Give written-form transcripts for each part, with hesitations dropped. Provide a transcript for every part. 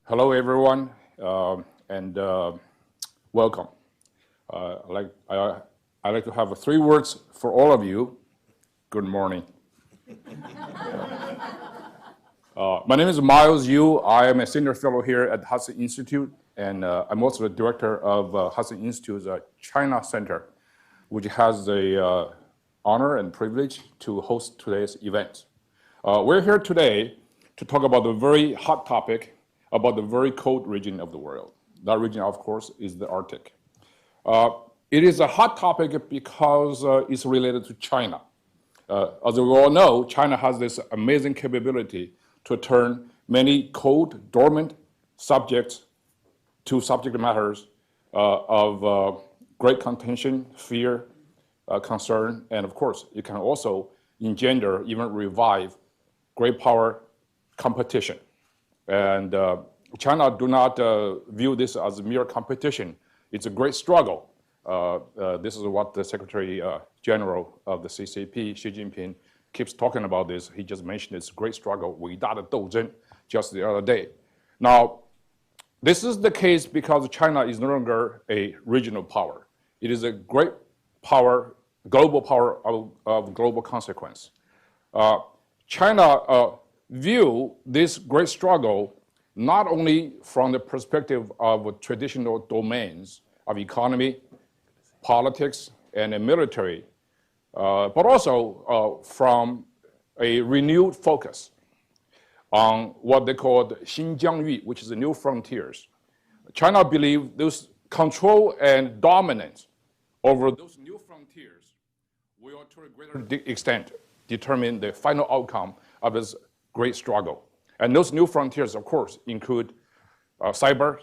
Hello, everyone, and welcome. I like to have three words for all of you. Good morning. My name is Miles Yu. I am a senior fellow here at Hudson Institute, and I'm also the director of Hudson Institute's China Center, which has the honor and privilege to host today's event. We're here today to talk about the very hot topic about the very cold region of the world. That region, of course, is the Arctic. It is a hot topic because it's related to China. As we all know, China has this amazing capability to turn many cold, dormant subjects to subject matters of great contention, fear, concern, and of course, it can also engender, even revive, great power competition. And China do not view this as a mere competition. It's a great struggle. This is what the Secretary General of the CCP, Xi Jinping, keeps talking about this. He just mentioned this great struggle, 伟大的斗争, just the other day. Now, this is the case because China is no longer a regional power. It is a great power, global power of global consequence. China view this great struggle not only from the perspective of traditional domains of economy, politics, and military, but also from a renewed focus on what they call Xinjiang, which is the new frontiers. China believes those control and dominance over those new frontiers will, to a greater extent, determine the final outcome of this great struggle. And those new frontiers, of course, include cyber,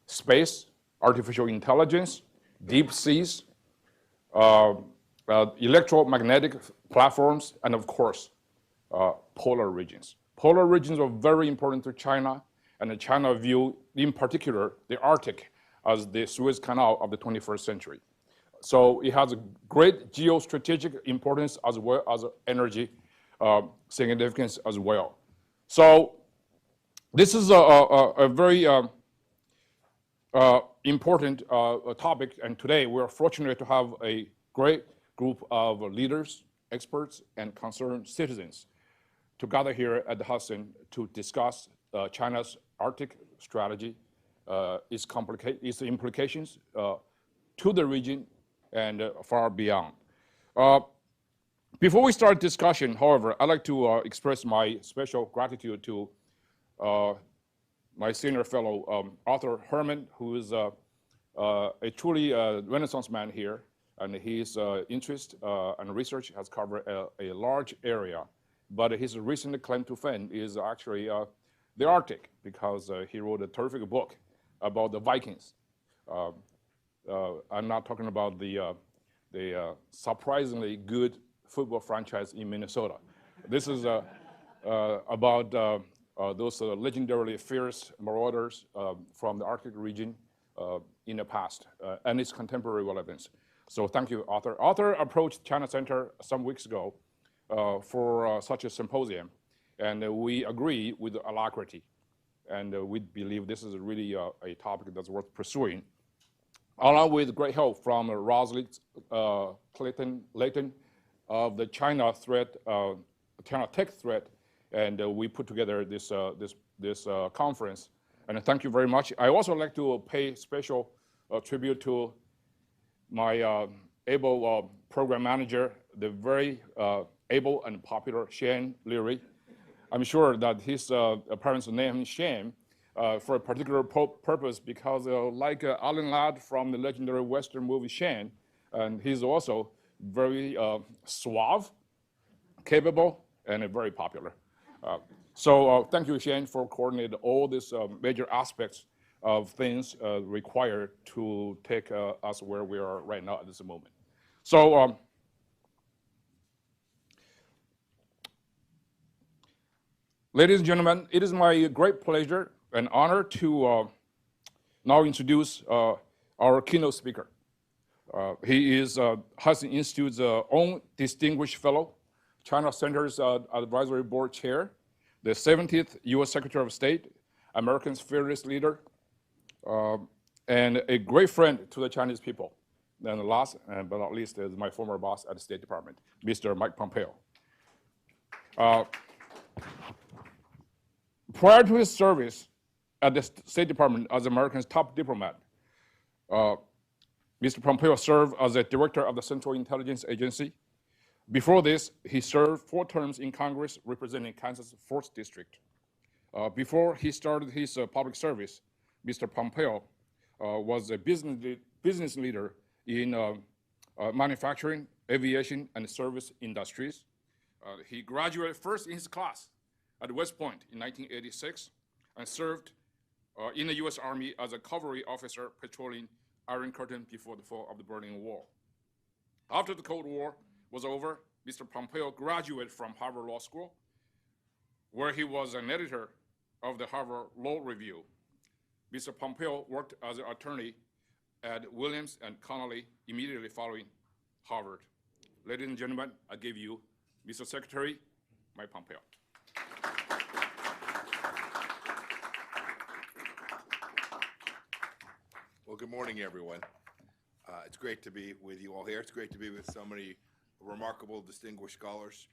space, artificial intelligence, deep seas, electromagnetic platforms, and of course, polar regions. Polar regions are very important to China, and China view, in particular, the Arctic as the Suez Canal of the 21st century. So it has a great geostrategic importance as well as energy significance as well. So this is a very important topic, and today we are fortunate to have a great group of leaders, experts, and concerned citizens to gather here at the Hudson to discuss China's Arctic strategy, its implications to the region and far beyond. Before we start discussion, however, I'd like to express my special gratitude to my senior fellow, Arthur Herman, who is a truly Renaissance man here, and his interest and research has covered a large area, but his recent claim to fame is actually the Arctic, because he wrote a terrific book about the Vikings. I'm not talking about the surprisingly good football franchise in Minnesota. This is about those legendarily fierce marauders from the Arctic region in the past and its contemporary relevance. So thank you, Arthur. Arthur approached China Center some weeks ago for such a symposium, and we agree with alacrity. And we believe this is really a topic that's worth pursuing, along with great help from Rosalie Layton of the China Tech Threat, and we put together this conference. And thank you very much. I also like to pay special tribute to my able program manager, the very able and popular Shane Leary. I'm sure that his parents named him Shane for a particular purpose, because like Alan Ladd from the legendary Western movie Shane, and he's also very suave, capable, and very popular. So thank you, Shane, for coordinating all these major aspects of things required to take us where we are right now at this moment. So ladies and gentlemen, it is my great pleasure and honor to now introduce our keynote speaker. He is Hudson Institute's own distinguished fellow, China Center's Advisory Board Chair, the 70th U.S. Secretary of State, America's fearless leader, and a great friend to the Chinese people. And last but not least is my former boss at the State Department, Mr. Mike Pompeo. Prior to his service at the State Department as America's top diplomat, Mr. Pompeo served as a director of the Central Intelligence Agency. Before this, he served 4 terms in Congress representing Kansas 4th District. Before he started his public service, Mr. Pompeo was a business leader in manufacturing, aviation, and service industries. He graduated first in his class at West Point in 1986 and served in the U.S. Army as a cavalry officer patrolling Iron Curtain before the fall of the Berlin Wall. After the Cold War was over, Mr. Pompeo graduated from Harvard Law School, where he was an editor of the Harvard Law Review. Mr. Pompeo worked as an attorney at Williams and Connolly immediately following Harvard. Ladies and gentlemen, I give you Mr. Secretary Mike Pompeo. Well, good morning, everyone. It's great to be with you all here. It's great to be with so many remarkable, distinguished scholars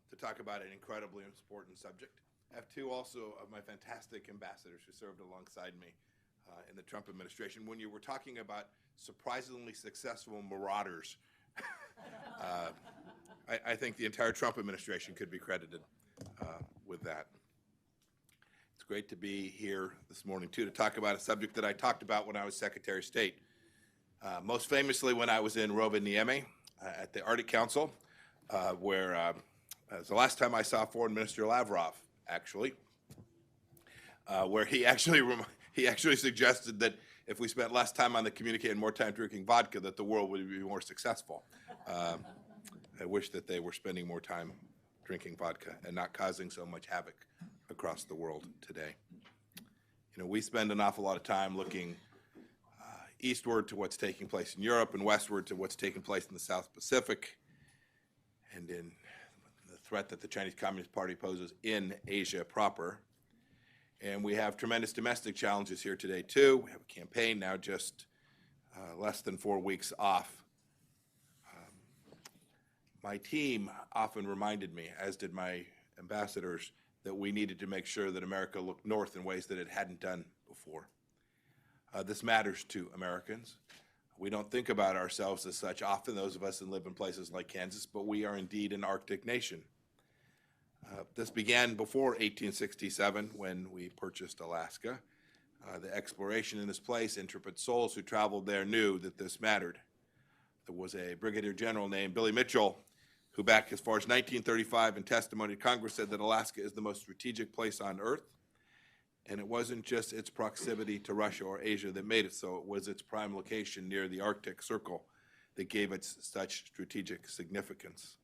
to talk about an incredibly important subject. I have 2 also of my fantastic ambassadors who served alongside me in the Trump administration. When you were talking about surprisingly successful marauders, I think the entire Trump administration could be credited with that. It's great to be here this morning, too, to talk about a subject that I talked about when I was Secretary of State. Most famously when I was in Rovaniemi at the Arctic Council, where it was the last time I saw Foreign Minister Lavrov, actually, where he actually suggested that if we spent less time on the communique and more time drinking vodka, that the world would be more successful. I wish that they were spending more time drinking vodka and not causing so much havoc across the world today. You know, we spend an awful lot of time looking eastward to what's taking place in Europe and westward to what's taking place in the South Pacific and in the threat that the Chinese Communist Party poses in Asia proper. And we have tremendous domestic challenges here today, too. We have a campaign now just less than 4 weeks off. My team often reminded me, as did my ambassadors, that we needed to make sure that America looked north in ways that it hadn't done before. This matters to Americans. We don't think about ourselves as such often, those of us that live in places like Kansas, but we are indeed an Arctic nation. This began before 1867 when we purchased Alaska. The exploration in this place, intrepid souls who traveled there knew that this mattered. There was a brigadier general named Billy Mitchell who back as far as 1935 in testimony to Congress said that Alaska is the most strategic place on Earth. And it wasn't just its proximity to Russia or Asia that made it so. It was its prime location near the Arctic Circle that gave it such strategic significance.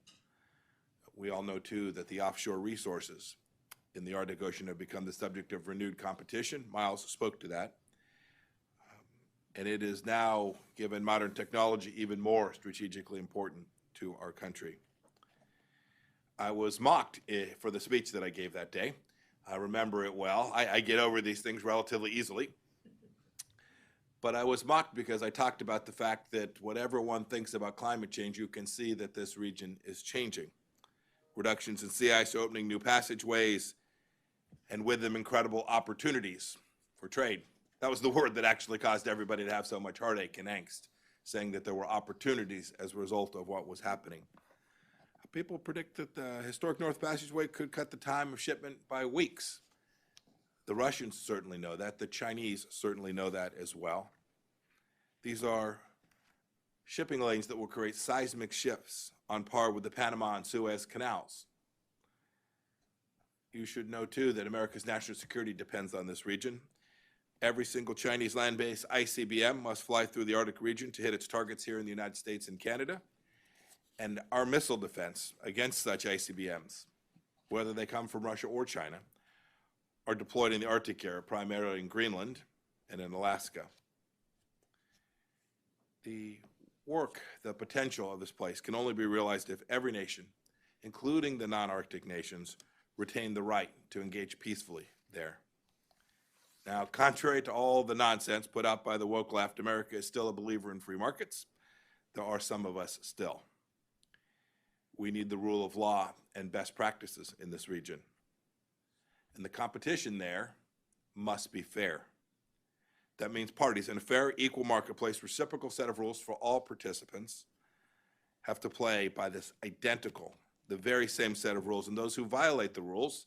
We all know, too, that the offshore resources in the Arctic Ocean have become the subject of renewed competition. Miles spoke to that. And it is now, given modern technology, even more strategically important to our country. I was mocked for the speech that I gave that day. I remember it well. I get over these things relatively easily. But I was mocked because I talked about the fact that whatever one thinks about climate change, you can see that this region is changing. Reductions in sea ice are opening new passageways, and with them incredible opportunities for trade. That was the word that actually caused everybody to have so much heartache and angst, saying that there were opportunities as a result of what was happening. People predict that the historic North Passageway could cut the time of shipment by weeks. The Russians certainly know that. The Chinese certainly know that as well. These are shipping lanes that will create seismic shifts on par with the Panama and Suez canals. You should know, too, that America's national security depends on this region. Every single Chinese land-based ICBM must fly through the Arctic region to hit its targets here in the United States and Canada. And our missile defense against such ICBMs, whether they come from Russia or China, are deployed in the Arctic area, primarily in Greenland and in Alaska. The work, the potential of this place can only be realized if every nation, including the non-Arctic nations, retain the right to engage peacefully there. Now, contrary to all the nonsense put out by the woke left, America is still a believer in free markets. There are some of us still. We need the rule of law and best practices in this region. And the competition there must be fair. That means parties in a fair, equal marketplace, reciprocal set of rules for all participants have to play by this identical, the very same set of rules. And those who violate the rules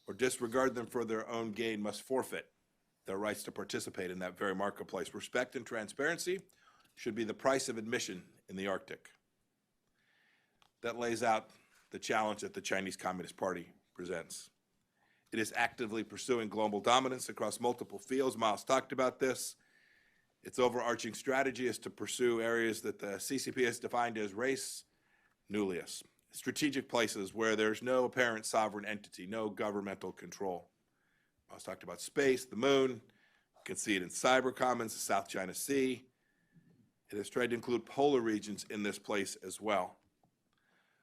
or disregard them for their own gain must forfeit their rights to participate in that very marketplace. Respect and transparency should be the price of admission in the Arctic. That lays out the challenge that the Chinese Communist Party presents. It is actively pursuing global dominance across multiple fields. Miles talked about this. Its overarching strategy is to pursue areas that the CCP has defined as res nullius, strategic places where there's no apparent sovereign entity, no governmental control. Miles talked about space, the moon. You can see it in cyber commons, the South China Sea. It has tried to include polar regions in this place as well.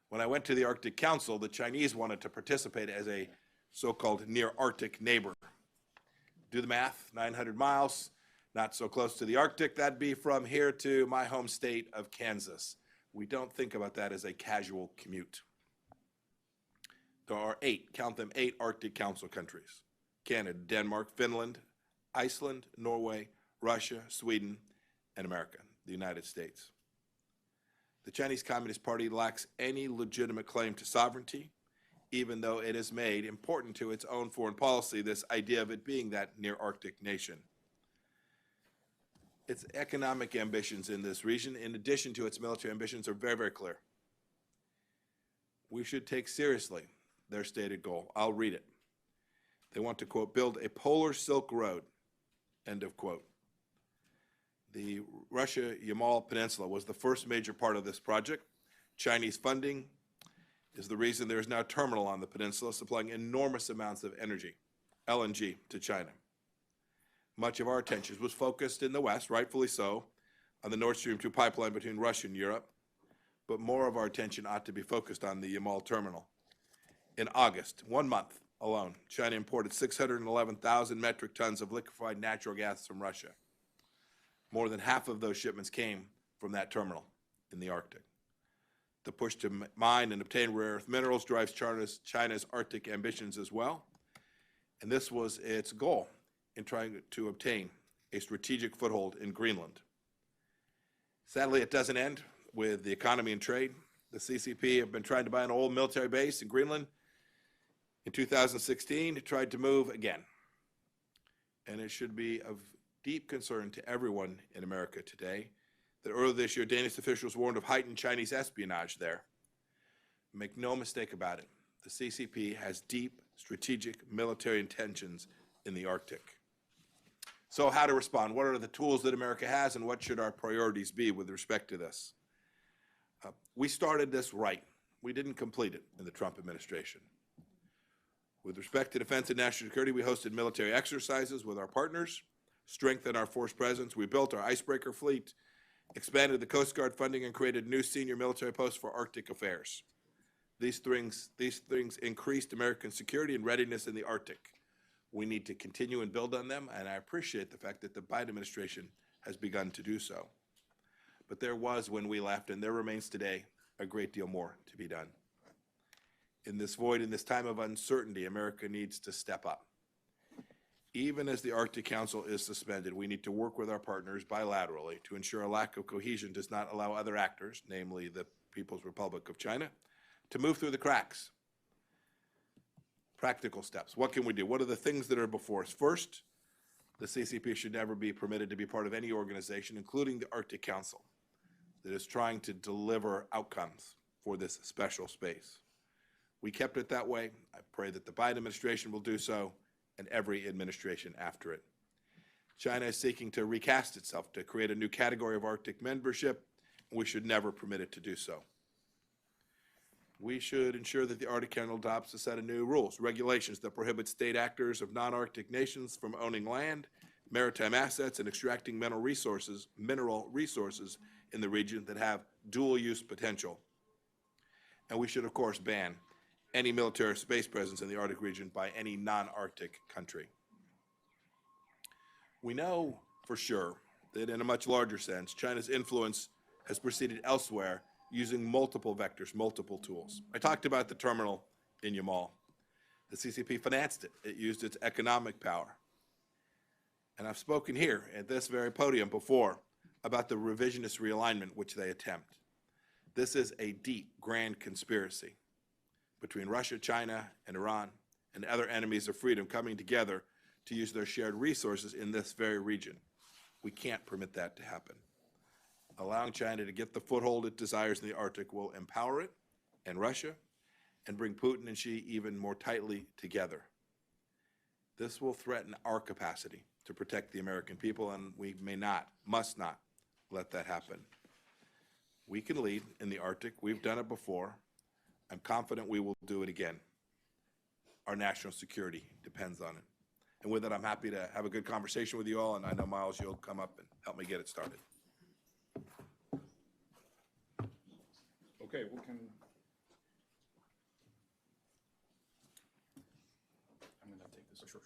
When I went to the Arctic Council, the Chinese wanted to participate as a so-called near-Arctic neighbor. Do the math, 900 miles, not so close to the Arctic. That'd be from here to my home state of Kansas. We don't think about that as a casual commute. There are 8, count them, 8 Arctic Council countries: Canada, Denmark, Finland, Iceland, Norway, Russia, Sweden, and America, the United States. The Chinese Communist Party lacks any legitimate claim to sovereignty, even though it has made important to its own foreign policy this idea of it being that near-Arctic nation. Its economic ambitions in this region, in addition to its military ambitions, are very, very clear. We should take seriously their stated goal. I'll read it. They want to, quote, build a polar Silk Road, end of quote. The Russia-Yamal Peninsula was the first major part of this project. Chinese funding is the reason there is now a terminal on the peninsula supplying enormous amounts of energy, LNG, to China. Much of our attention was focused in the West, rightfully so, on the Nord Stream 2 pipeline between Russia and Europe, but more of our attention ought to be focused on the Yamal terminal. In August, 1 month alone, China imported 611,000 metric tons of liquefied natural gas from Russia. More than half of those shipments came from that terminal in the Arctic. The push to mine and obtain rare earth minerals drives China's Arctic ambitions as well, and this was its goal in trying to obtain a strategic foothold in Greenland. Sadly, it doesn't end with the economy and trade. The CCP have been trying to buy an old military base in Greenland. In 2016, it tried to move again, and it should be of deep concern to everyone in America today that earlier this year, Danish officials warned of heightened Chinese espionage there. Make no mistake about it, the CCP has deep strategic military intentions in the Arctic. So how to respond? What are the tools that America has, and what should our priorities be with respect to this? We started this right. We didn't complete it in the Trump administration. With respect to defense and national security, we hosted military exercises with our partners, strengthened our force presence, we built our icebreaker fleet, expanded the Coast Guard funding, and created new senior military posts for Arctic affairs. These things increased American security and readiness in the Arctic. We need to continue and build on them, and I appreciate the fact that the Biden administration has begun to do so. But there was, when we left, and there remains today, a great deal more to be done. In this void, in this time of uncertainty, America needs to step up. Even as the Arctic Council is suspended, we need to work with our partners bilaterally to ensure a lack of cohesion does not allow other actors, namely the People's Republic of China, to move through the cracks. Practical steps. What can we do? What are the things that are before us? First, the CCP should never be permitted to be part of any organization, including the Arctic Council, that is trying to deliver outcomes for this special space. We kept it that way. I pray that the Biden administration will do so, and every administration after it. China is seeking to recast itself to create a new category of Arctic membership, and we should never permit it to do so. We should ensure that the Arctic Council adopts a set of new rules, regulations that prohibit state actors of non-Arctic nations from owning land, maritime assets, and extracting mineral resources in the region that have dual-use potential. And we should, of course, ban any military space presence in the Arctic region by any non-Arctic country. We know for sure that in a much larger sense, China's influence has proceeded elsewhere using multiple vectors, multiple tools. I talked about the terminal in Yamal. The CCP financed it. It used its economic power. And I've spoken here at this very podium before about the revisionist realignment which they attempt. This is a deep, grand conspiracy between Russia, China, and Iran, and other enemies of freedom coming together to use their shared resources in this very region. We can't permit that to happen. Allowing China to get the foothold it desires in the Arctic will empower it and Russia and bring Putin and Xi even more tightly together. This will threaten our capacity to protect the American people, and we must not let that happen. We can lead in the Arctic. We've done it before. I'm confident we will do it again. Our national security depends on it. And with it, I'm happy to have a good conversation with you all, and I know, Miles, you'll come up and help me get it started. Okay, we can. I'm going to take this. Sure.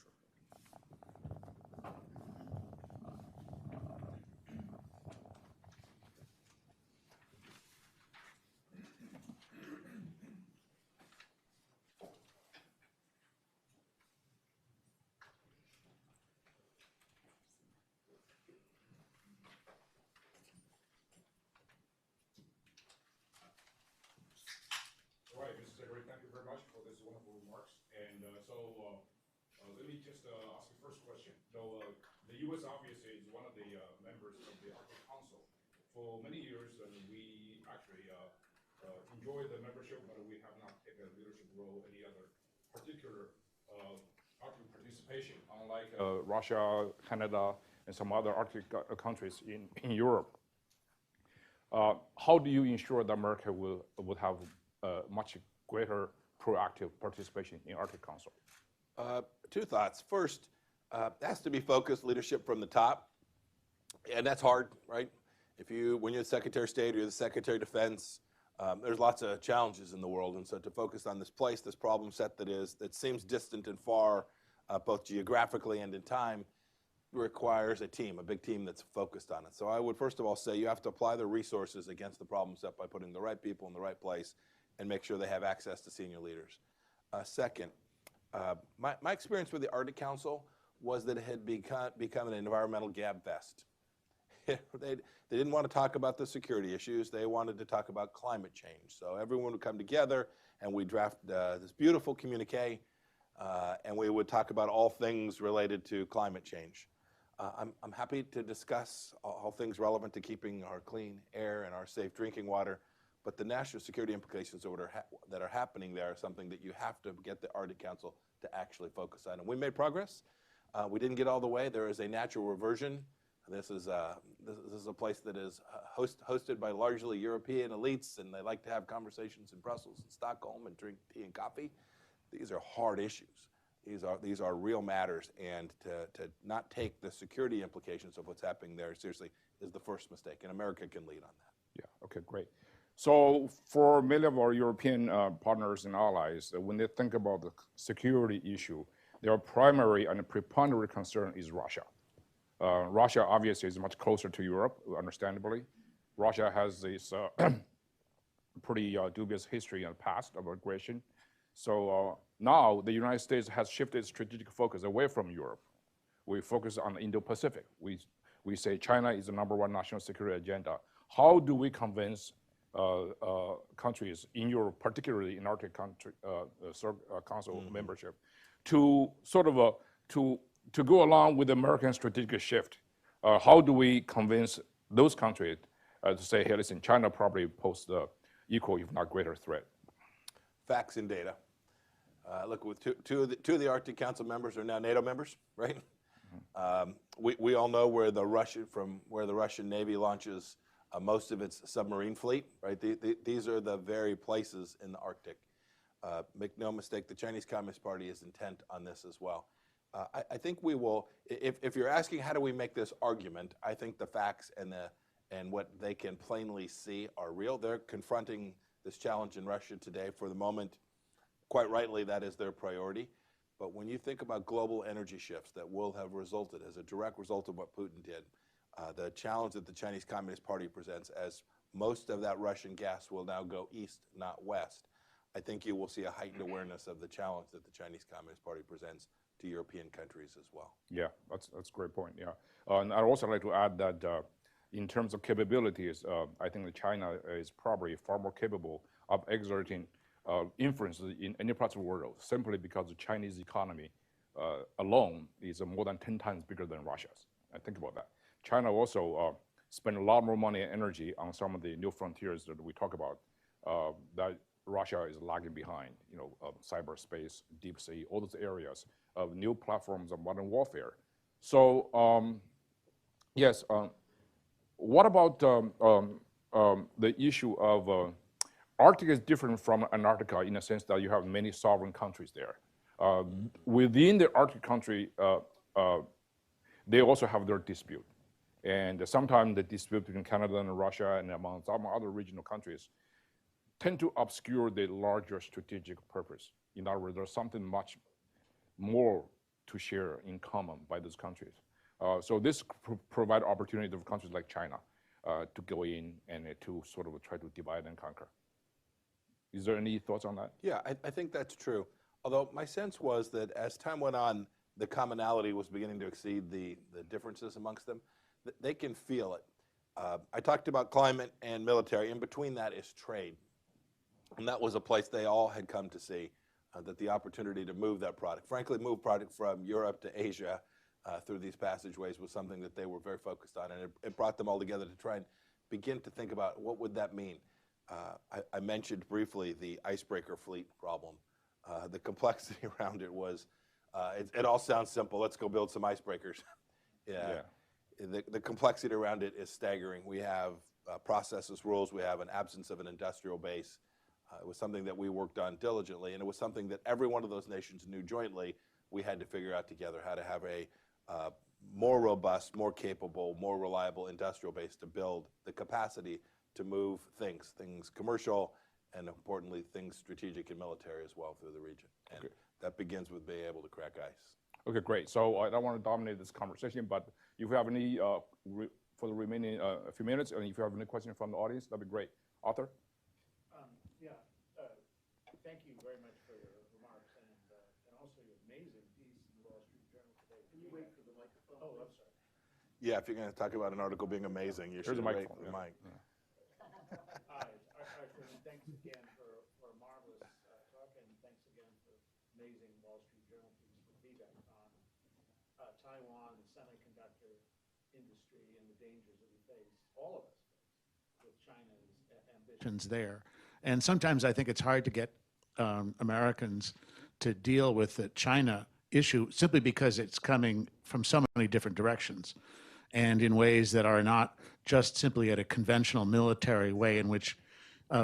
All right, Mr. Secretary, thank you very much for this wonderful remarks. And let me just ask the first question. So the U.S. obviously is one of the members of the Arctic Council. For many years, we actually enjoy the membership, but we have not taken a leadership role in any other particular Arctic participation, unlike Russia, Canada, and some other Arctic countries in Europe. How do you ensure that America would have much greater proactive participation in Arctic Council? Two thoughts. First, it has to be focused leadership from the top, and that's hard, right? When you're the Secretary of State or you're the Secretary of Defense, there's lots of challenges in the world, and so to focus on this problem set that seems distant and far, both geographically and in time, requires a big team that's focused on it. So I would first of all say you have to apply the resources against the problem set by putting the right people in the right place and make sure they have access to senior leaders. Second, my experience with the Arctic Council was that it had become an environmental gab fest. They didn't want to talk about the security issues. They wanted to talk about climate change. So everyone would come together and we'd draft this beautiful communique, and we would talk about all things related to climate change. I'm happy to discuss all things relevant to keeping our clean air and our safe drinking water, but the national security implications that are happening there are something that you have to get the Arctic Council to actually focus on. And we made progress. We didn't get all the way. There is a natural reversion. This is a place that is hosted by largely European elites, and they like to have conversations in Brussels and Stockholm and drink tea and coffee. These are hard issues. These are real matters, and to not take the security implications of what's happening there seriously is the first mistake, and America can lead on that. Yeah, okay, great. So for many of our European partners and allies, when they think about the security issue, their primary and preponderant concern is Russia. Russia obviously is much closer to Europe, understandably. Russia has this pretty dubious history in the past of aggression. So now the United States has shifted its strategic focus away from Europe. We focus on the Indo-Pacific. We say China is the #1 national security agenda. How do we convince countries in Europe, particularly in Arctic Council membership, to sort of to go along with the American strategic shift? How do we convince those countries to say, hey, listen, China probably poses the equal, if not greater threat? Facts and data. Look, with two of the Arctic Council members are now NATO members, right? Mm-hmm. We all know where the Russian Navy launches most of its submarine fleet, right? These are the very places in the Arctic. Make no mistake, the Chinese Communist Party is intent on this as well. I think we will, if you're asking how do we make this argument, I think the facts and what they can plainly see are real. They're confronting this challenge in Russia today. For the moment, quite rightly, that is their priority. But when you think about global energy shifts that will have resulted as a direct result of what Putin did, the challenge that the Chinese Communist Party presents, as most of that Russian gas will now go east, not west, I think you will see a heightened awareness of the challenge that the Chinese Communist Party presents to European countries as well. Yeah, that's a great point. Yeah, and I'd also like to add that in terms of capabilities, I think that China is probably far more capable of exerting influence in any parts of the world, simply because the Chinese economy alone is more than 10 times bigger than Russia's. And think about that. China also spend a lot more money and energy on some of the new frontiers that we talk about that Russia is lagging behind. You know, cyberspace, deep sea, all those areas of new platforms of modern warfare. So yes, what about the issue of Arctic is different from Antarctica in a sense that you have many sovereign countries there. Within the Arctic country, they also have their dispute. And sometimes the dispute between Canada and Russia and among some other regional countries tend to obscure the larger strategic purpose. In other words, there's something much more to share in common by these countries. So this provide opportunity for countries like China to go in and to sort of try to divide and conquer. Is there any thoughts on that? Yeah, I think that's true. Although my sense was that as time went on, the commonality was beginning to exceed the differences amongst them. They can feel it. I talked about climate and military. In between that is trade. And that was a place they all had come to see, that the opportunity to move that product, frankly, move product from Europe to Asia through these passageways was something that they were very focused on. And it brought them all together to try and begin to think about what would that mean. I mentioned briefly the icebreaker fleet problem. The complexity around it was, it all sounds simple. Let's go build some icebreakers. Yeah. The complexity around it is staggering. We have processes, rules. We have an absence of an industrial base. It was something that we worked on diligently, and it was something that every one of those nations knew jointly we had to figure out together how to have a more robust, more capable, more reliable industrial base to build the capacity to move things commercial, and importantly, things strategic and military as well through the region. And that begins with being able to crack ice. Okay, great. So I don't want to dominate this conversation, but if you have any, for the remaining few minutes, and if you have any questions from the audience, that'd be great. Arthur? Thank you very much for your remarks and also your amazing piece in the Wall Street Journal today. Can you wait for the microphone? Oh, I'm sorry. Yeah, if you're going to talk about an article being amazing, you should wait for the mic. Hi, Arthur, and thanks again for a marvelous talk, and thanks again for amazing Wall Street Journal piece for feedback on Taiwan, the semiconductor industry, and the dangers that we face, all of us face, with China's ambitions there. And sometimes I think it's hard to get Americans to deal with the China issue simply because it's coming from so many different directions and in ways that are not just simply at a conventional military way in which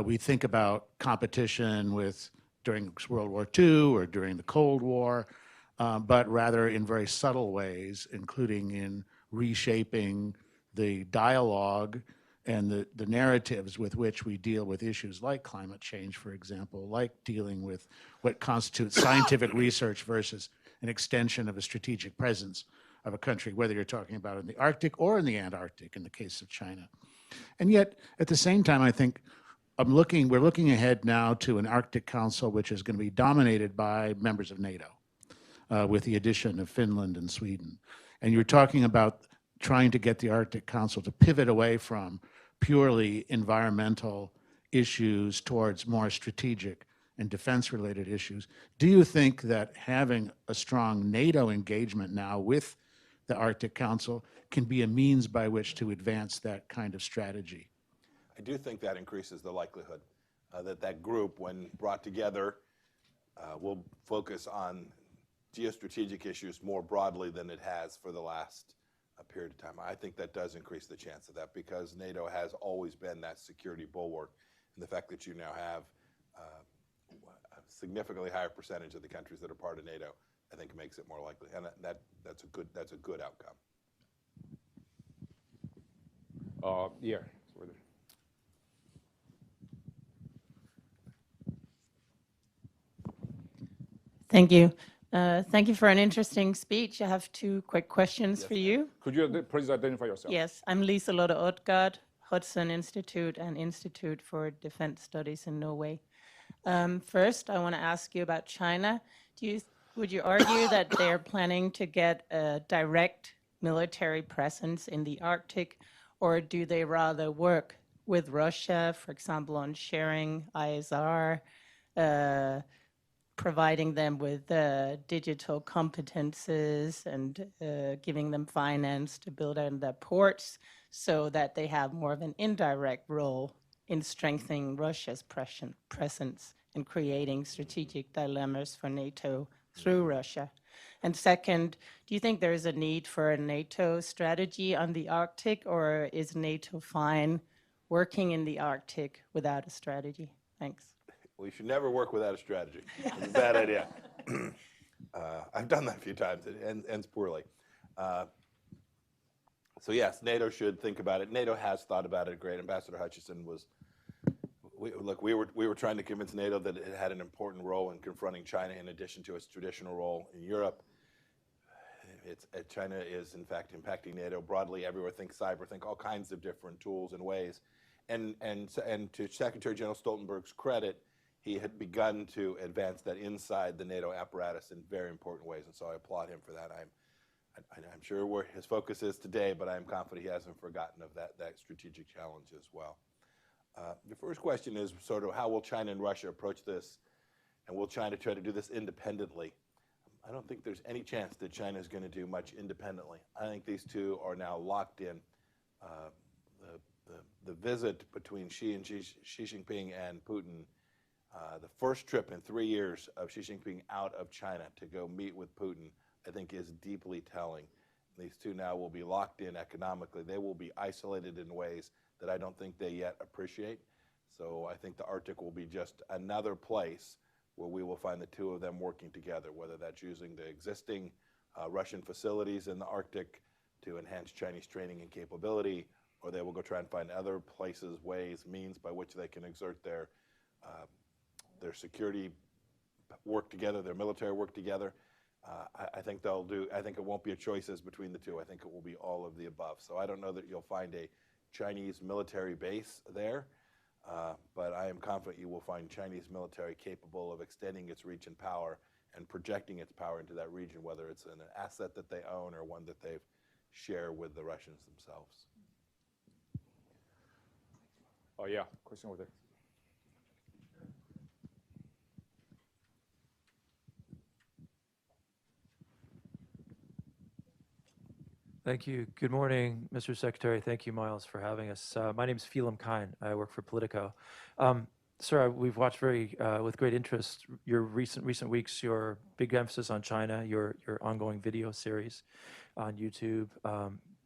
we think about competition with during World War II or during the Cold War, but rather in very subtle ways, including in reshaping the dialogue and the narratives with which we deal with issues like climate change, for example, like dealing with what constitutes scientific research versus an extension of a strategic presence of a country, whether you're talking about in the Arctic or in the Antarctic, in the case of China. And yet, at the same time, I think we're looking ahead now to an Arctic Council, which is going to be dominated by members of NATO, with the addition of Finland and Sweden. And you're talking about trying to get the Arctic Council to pivot away from purely environmental issues towards more strategic and defense-related issues. Do you think that having a strong NATO engagement now with the Arctic Council can be a means by which to advance that kind of strategy? I do think that increases the likelihood that group, when brought together, will focus on geostrategic issues more broadly than it has for the last period of time. I think that does increase the chance of that because NATO has always been that security bulwark. And the fact that you now have a significantly higher percentage of the countries that are part of NATO, I think makes it more likely. And that's a good outcome. Yeah. Thank you. Thank you for an interesting speech. I have two quick questions for you. Could you please identify yourself? Yes, I'm Lisa Lotte Odgaard, Hudson Institute and Institute for Defense Studies in Norway. First, I want to ask you about China. Would you argue that they're planning to get a direct military presence in the Arctic, or do they rather work with Russia, for example, on sharing ISR, providing them with digital competences and giving them finance to build out their ports so that they have more of an indirect role in strengthening Russia's presence and creating strategic dilemmas for NATO through Russia? And second, do you think there is a need for a NATO strategy on the Arctic, or is NATO fine working in the Arctic without a strategy? Thanks. We should never work without a strategy. It's a bad idea. I've done that a few times. It ends poorly. So yes, NATO should think about it. NATO has thought about it. Great. Ambassador Hutchinson was. We were trying to convince NATO that it had an important role in confronting China in addition to its traditional role in Europe. China is in fact impacting NATO broadly everywhere. Think cyber. Think all kinds of different tools and ways. And to Secretary General Stoltenberg's credit, he had begun to advance that inside the NATO apparatus in very important ways, and so I applaud him for that. I'm sure where his focus is today, but I am confident he hasn't forgotten of that strategic challenge as well. The first question is sort of how will China and Russia approach this, and will China try to do this independently? I don't think there's any chance that China is going to do much independently. I think these two are now locked in. The visit between Xi Jinping and Putin, the first trip in 3 years of Xi Jinping out of China to go meet with Putin, I think is deeply telling. These two now will be locked in economically. They will be isolated in ways that I don't think they yet appreciate. So I think the Arctic will be just another place where we will find the two of them working together, whether that's using the existing Russian facilities in the Arctic to enhance Chinese training and capability, or they will go try and find other places, ways, means by which they can exert their security work together, their military work together. I think they'll do. I think it won't be a choices between the two. I think it will be all of the above. So I don't know that you'll find a Chinese military base there, but I am confident you will find Chinese military capable of extending its reach and power and projecting its power into that region, whether it's an asset that they own or one that they share with the Russians themselves. Oh yeah, question over there. Thank you. Good morning, Mr. Secretary. Thank you, Miles, for having us. My name is Phelim Kine. I work for Politico. Sir, we've watched with great interest your recent weeks, your big emphasis on China, your ongoing video series on YouTube,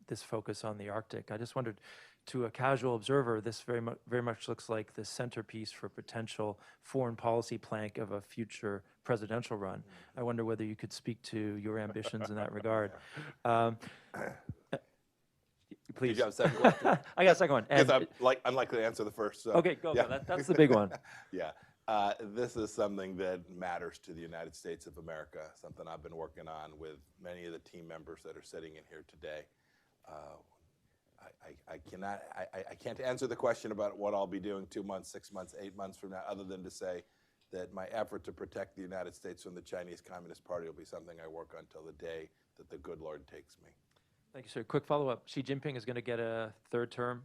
this focus on the Arctic. I just wondered, to a casual observer, this very much looks like the centerpiece for potential foreign policy plank of a future presidential run. I wonder whether you could speak to your ambitions in that regard. Please. Did you have a second question? I got a second one. Because I'm unlikely to answer the first. So. Okay, go. Yeah. That's the big one. Yeah. This is something that matters to the United States of America, something I've been working on with many of the team members that are sitting in here today. I can't answer the question about what I'll be doing 2 months, 6 months, 8 months from now, other than to say that my effort to protect the United States from the Chinese Communist Party will be something I work on till the day that the good Lord takes me. Thank you, sir. Quick follow-up. Xi Jinping is going to get a third term,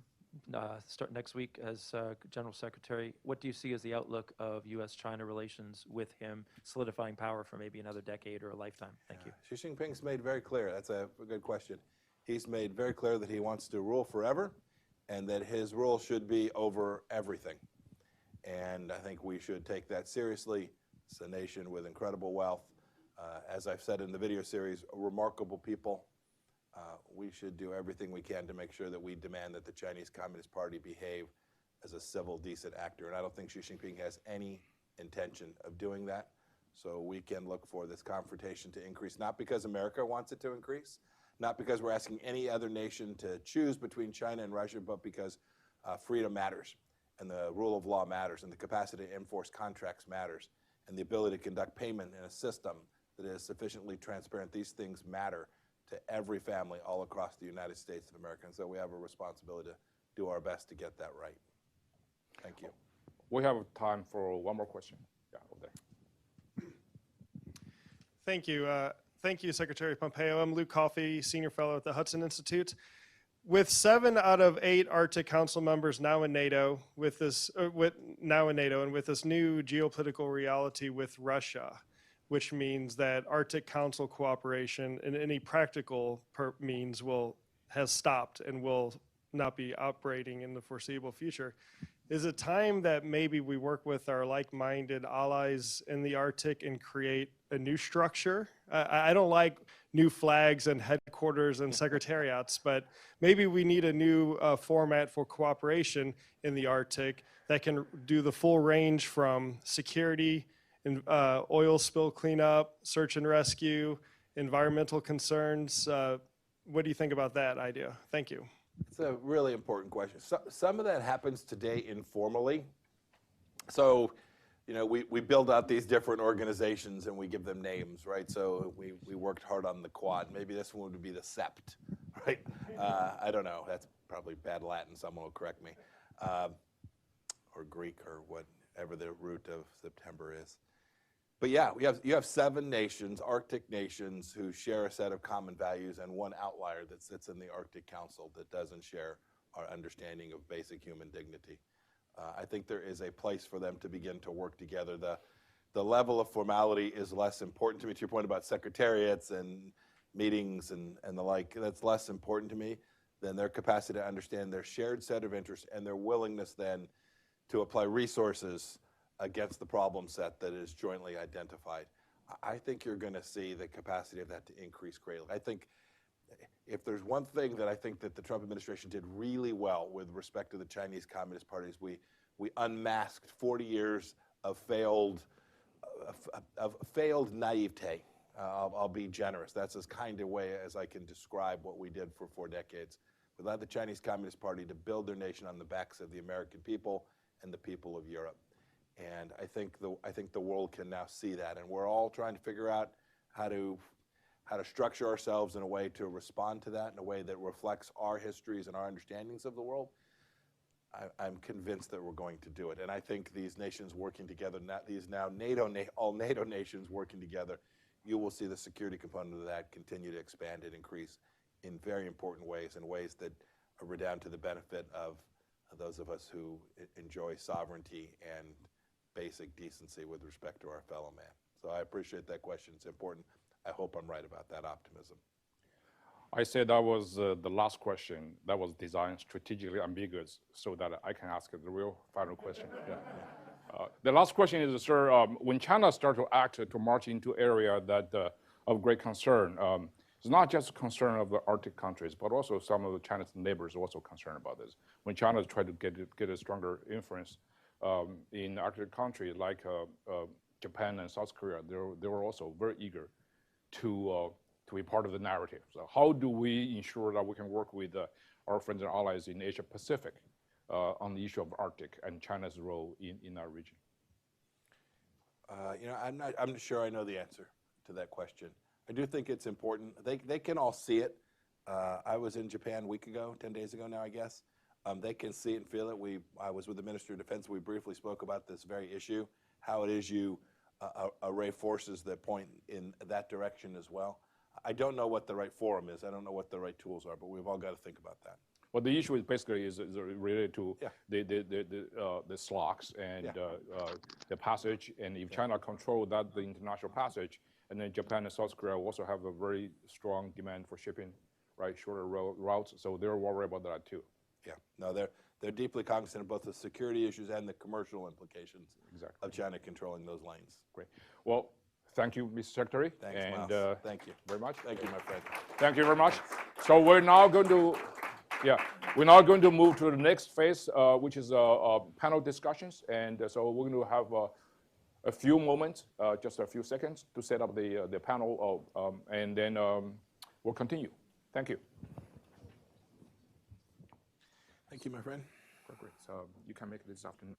start next week as General Secretary. What do you see as the outlook of U.S.-China relations with him solidifying power for maybe another decade or a lifetime? Thank you. Xi Jinping's made very clear. That's a good question. He's made very clear that he wants to rule forever and that his rule should be over everything. And I think we should take that seriously. It's a nation with incredible wealth. As I've said in the video series, remarkable people. We should do everything we can to make sure that we demand that the Chinese Communist Party behave as a civil, decent actor. And I don't think Xi Jinping has any intention of doing that. So we can look for this confrontation to increase, not because America wants it to increase, not because we're asking any other nation to choose between China and Russia, but because freedom matters, and the rule of law matters, and the capacity to enforce contracts matters, and the ability to conduct payment in a system that is sufficiently transparent. These things matter to every family all across the United States of America, and so we have a responsibility to do our best to get that right. Thank you. We have time for one more question. Yeah, over there. Thank you. Thank you, Secretary Pompeo. I'm Luke Coffey, Senior Fellow at the Hudson Institute. With 7 out of 8 Arctic Council members now in NATO, and with this new geopolitical reality with Russia, which means that Arctic Council cooperation in any practical means has stopped and will not be operating in the foreseeable future. Is it time that maybe we work with our like-minded allies in the Arctic and create a new structure? I don't like new flags and headquarters and secretariats, but maybe we need a new format for cooperation in the Arctic that can do the full range from security, oil spill cleanup, search and rescue, environmental concerns. What do you think about that idea? Thank you. It's a really important question. Some of that happens today informally. So, you know, we build out these different organizations and we give them names, right? So we worked hard on the Quad. Maybe this one would be the Sept, right? I don't know. That's probably bad Latin. Someone will correct me. Or Greek or whatever the root of September is. But yeah, you have 7 nations, Arctic nations, who share a set of common values, and one outlier that sits in the Arctic Council that doesn't share our understanding of basic human dignity. I think there is a place for them to begin to work together. The level of formality is less important to me. To your point about secretariats and meetings and the like, that's less important to me than their capacity to understand their shared set of interests and their willingness then to apply resources against the problem set that is jointly identified. I think you're going to see the capacity of that to increase greatly. I think if there's one thing that I think that the Trump administration did really well with respect to the Chinese Communist Party is we unmasked 40 years of failed naivete. I'll be generous. That's as kind a way as I can describe what we did for 4 decades. We allowed the Chinese Communist Party to build their nation on the backs of the American people and the people of Europe. And I think the world can now see that, and we're all trying to figure out how to structure ourselves in a way to respond to that in a way that reflects our histories and our understandings of the world. I'm convinced that we're going to do it, and I think these nations working together, all NATO nations working together, you will see the security component of that continue to expand and increase in very important ways, in ways that redound to the benefit of those of us who enjoy sovereignty and basic decency with respect to our fellow man. So I appreciate that question. It's important. I hope I'm right about that optimism. I said that was the last question that was designed strategically ambiguous so that I can ask the real final question. Yeah. The last question is, sir, when China started to act to march into area that of great concern, it's not just a concern of the Arctic countries, but also some of China's neighbors are also concerned about this. When China tried to get a stronger influence in Arctic countries like Japan and South Korea, they were also very eager to be part of the narrative. So how do we ensure that we can work with our friends and allies in Asia Pacific on the issue of Arctic and China's role in our region? You know, I'm not sure I know the answer to that question. I do think it's important. They can all see it. I was in Japan a week ago, 10 days ago now, I guess. They can see it and feel it. I was with the Minister of Defense. We briefly spoke about this very issue, how it is you array forces that point in that direction as well. I don't know what the right forum is. I don't know what the right tools are, but we've all got to think about that. Well, the issue is basically is related to the slogs and the passage, and if China control that the international passage, and then Japan and South Korea also have a very strong demand for shipping, right, shorter routes, so they're worried about that too. Yeah, no, they're deeply cognizant of both the security issues and the commercial implications of China controlling those lanes. Great. Well, thank you, Mr. Secretary. Thanks, and Miles. Thank you very much. Thank you, my friend. Thank you very much. So we're now going to move to the next phase, which is panel discussions, and so we're going to have a few moments, just a few seconds, to set up the panel, and then we'll continue. Thank you. Thank you, my friend. Great. So you can make it this afternoon.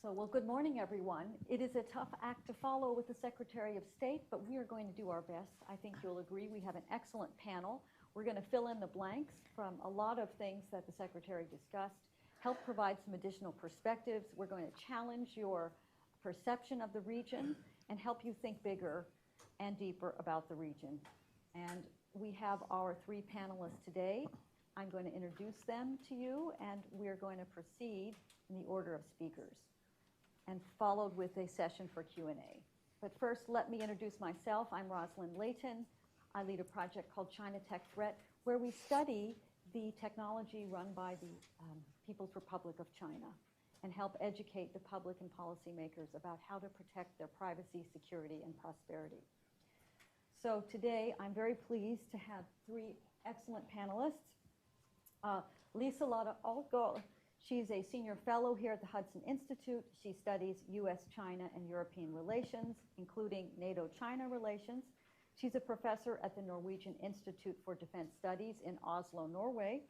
Well, good morning, everyone. It is a tough act to follow with the Secretary of State, but we are going to do our best. I think you'll agree we have an excellent panel. We're going to fill in the blanks from a lot of things that the Secretary discussed, help provide some additional perspectives. We're going to challenge your perception of the region and help you think bigger and deeper about the region. And we have our three panelists today. I'm going to introduce them to you, and we're going to proceed in the order of speakers, and followed with a session for Q&A. But first, let me introduce myself. I'm Rosalind Layton. I lead a project called China Tech Threat, where we study the technology run by the People's Republic of China and help educate the public and policymakers about how to protect their privacy, security, and prosperity. So today, I'm very pleased to have three excellent panelists. Lisa Lotta Altgall, she's a senior fellow here at the Hudson Institute. She studies US, China, and European relations, including NATO-China relations. She's a professor at the Norwegian Institute for Defense Studies in Oslo, Norway.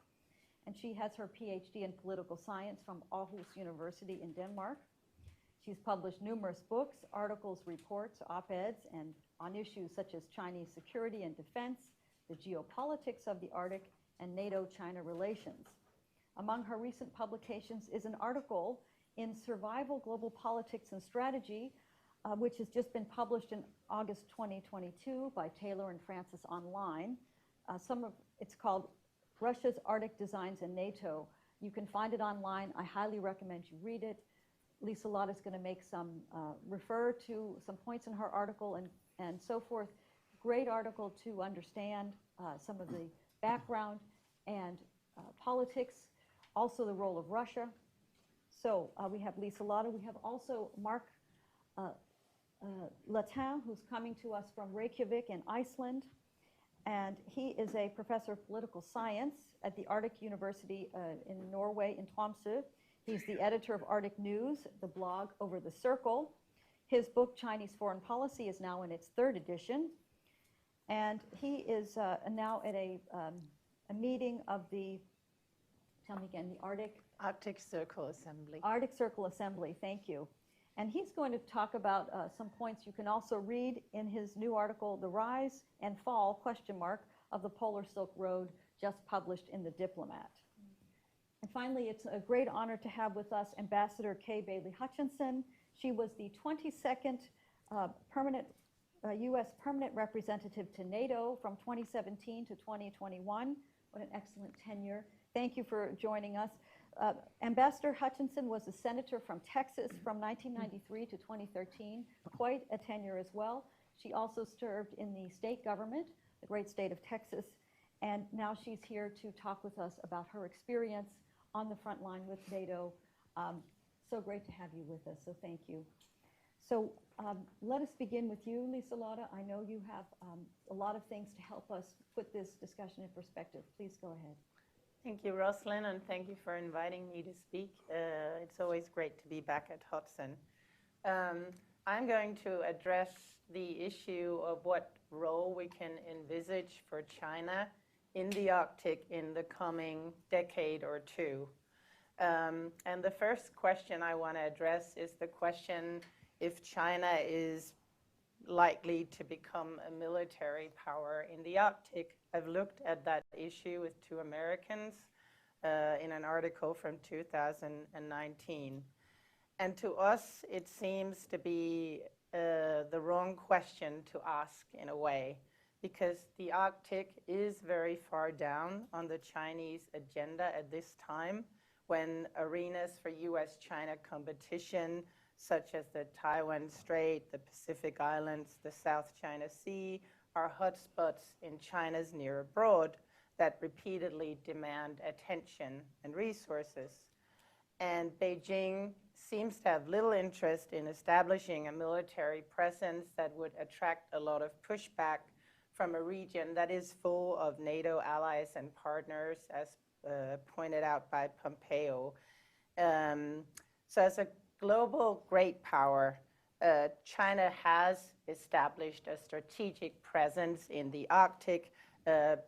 And she has her PhD in political science from Aarhus University in Denmark. She's published numerous books, articles, reports, op-eds, and on issues such as Chinese security and defense, the geopolitics of the Arctic, and NATO-China relations. Among her recent publications is an article in Survival, Global Politics and Strategy, which has just been published in August 2022 by Taylor and Francis Online. It's called Russia's Arctic Designs in NATO. You can find it online. I highly recommend you read it. Lisa Lotta is going to make refer to some points in her article and so forth. Great article to understand some of the background and politics, also the role of Russia. So we have Lisa Lotta. We have also Mark Latin, who's coming to us from Reykjavik in Iceland. And he is a professor of political science at the Arctic University in Norway, in Tromsø. He's the editor of Arctic News, the blog Over the Circle. His book, Chinese Foreign Policy, is now in its 3rd edition. And he is now at a meeting of the, tell me again, the Arctic Circle Assembly. Arctic Circle Assembly, thank you. And he's going to talk about some points you can also read in his new article, The Rise and Fall, of the Polar Silk Road, just published in The Diplomat. And finally, it's a great honor to have with us Ambassador Kay Bailey Hutchinson. She was the 22nd U.S. permanent representative to NATO from 2017 to 2021. What an excellent tenure. Thank you for joining us. Ambassador Hutchinson was a senator from Texas from 1993 to 2013, quite a tenure as well. She also served in the state government, the great state of Texas, and now she's here to talk with us about her experience on the front line with NATO. So great to have you with us, so thank you. So let us begin with you, Lisa Lotta. I know you have a lot of things to help us put this discussion in perspective. Please go ahead. Thank you, Rosalind, and thank you for inviting me to speak. It's always great to be back at Hudson. I'm going to address the issue of what role we can envisage for China in the Arctic in the coming decade or two. And the first question I want to address is the question if China is likely to become a military power in the Arctic. I've looked at that issue with 2 Americans in an article from 2019. And to us, it seems to be the wrong question to ask in a way, because the Arctic is very far down on the Chinese agenda at this time, when arenas for US-China competition, such as the Taiwan Strait, the Pacific Islands, the South China Sea, are hotspots in China's near abroad that repeatedly demand attention and resources. And Beijing seems to have little interest in establishing a military presence that would attract a lot of pushback from a region that is full of NATO allies and partners, as pointed out by Pompeo. So as a global great power, China has established a strategic presence in the Arctic,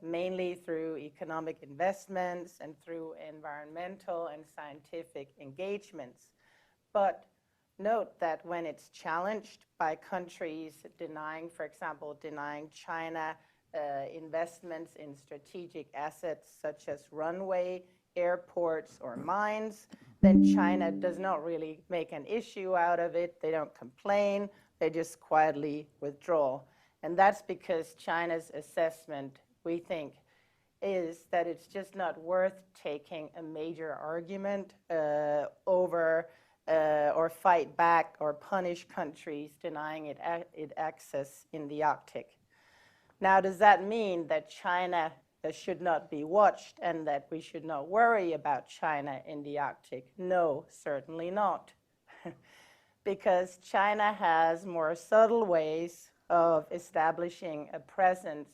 mainly through economic investments and through environmental and scientific engagements. But note that when it's challenged by countries denying, for example, denying China investments in strategic assets such as runway, airports, or mines, then China does not really make an issue out of it. They don't complain. They just quietly withdraw. And that's because China's assessment, we think, is that it's just not worth taking a major argument over or fight back or punish countries denying it access in the Arctic. Now, does that mean that China should not be watched and that we should not worry about China in the Arctic? No, certainly not. Because China has more subtle ways of establishing a presence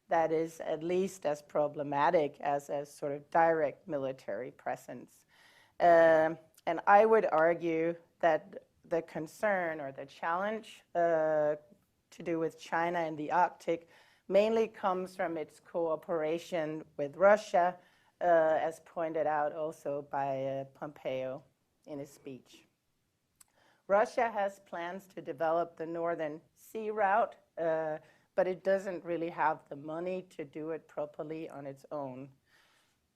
that is at least as problematic as a sort of direct military presence. And I would argue that the concern or the challenge to do with China in the Arctic mainly comes from its cooperation with Russia, as pointed out also by Pompeo in his speech. Russia has plans to develop the Northern Sea Route, but it doesn't really have the money to do it properly on its own.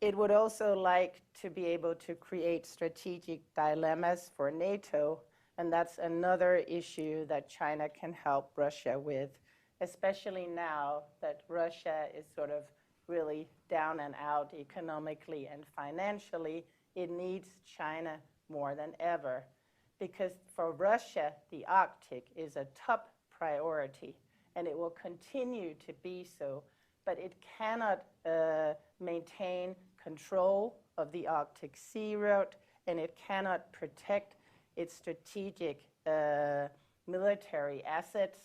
It would also like to be able to create strategic dilemmas for NATO, and that's another issue that China can help Russia with, especially now that Russia is sort of really down and out economically and financially. It needs China more than ever, because for Russia, the Arctic is a top priority, and it will continue to be so, but it cannot maintain control of the Arctic Sea Route, and it cannot protect its strategic military assets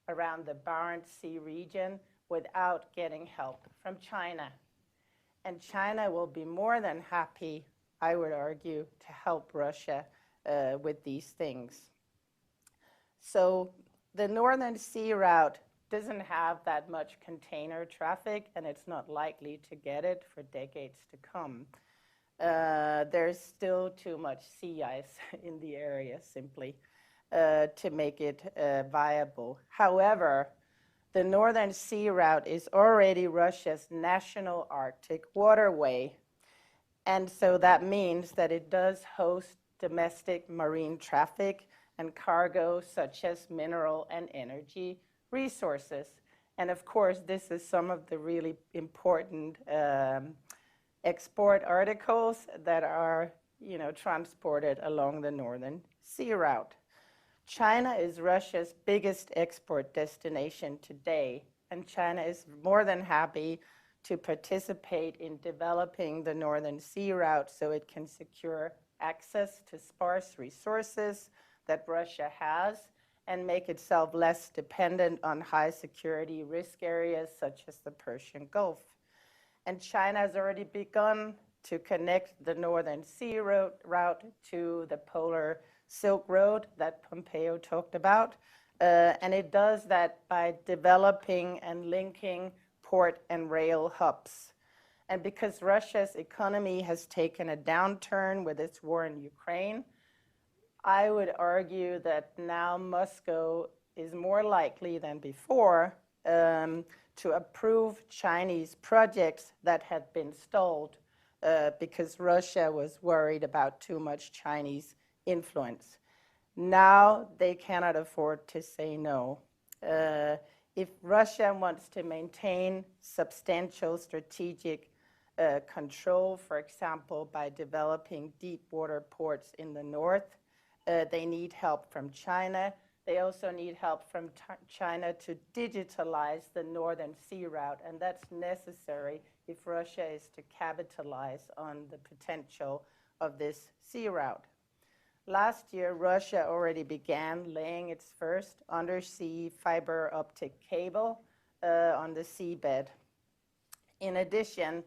around the Barents Sea region without getting help from China. And China will be more than happy, I would argue, to help Russia with these things. So the Northern Sea Route doesn't have that much container traffic, and it's not likely to get it for decades to come. There's still too much sea ice in the area, simply, to make it viable. However, the Northern Sea Route is already Russia's national Arctic waterway, and so that means that it does host domestic marine traffic and cargo such as mineral and energy resources. And of course, this is some of the really important export articles that are, transported along the Northern Sea Route. China is Russia's biggest export destination today, and China is more than happy to participate in developing the Northern Sea Route so it can secure access to sparse resources that Russia has and make itself less dependent on high security risk areas such as the Persian Gulf. And China has already begun to connect the Northern Sea Route to the Polar Silk Road that Pompeo talked about. And it does that by developing and linking port and rail hubs. And because Russia's economy has taken a downturn with its war in Ukraine, I would argue that now Moscow is more likely than before to approve Chinese projects that had been stalled because Russia was worried about too much Chinese influence. Now they cannot afford to say no. If Russia wants to maintain substantial strategic control, for example, by developing deep water ports in the north, they need help from China. They also need help from China to digitalize the Northern Sea Route, and that's necessary if Russia is to capitalize on the potential of this sea route. Last year, Russia already began laying its first undersea fiber optic cable on the seabed. In addition,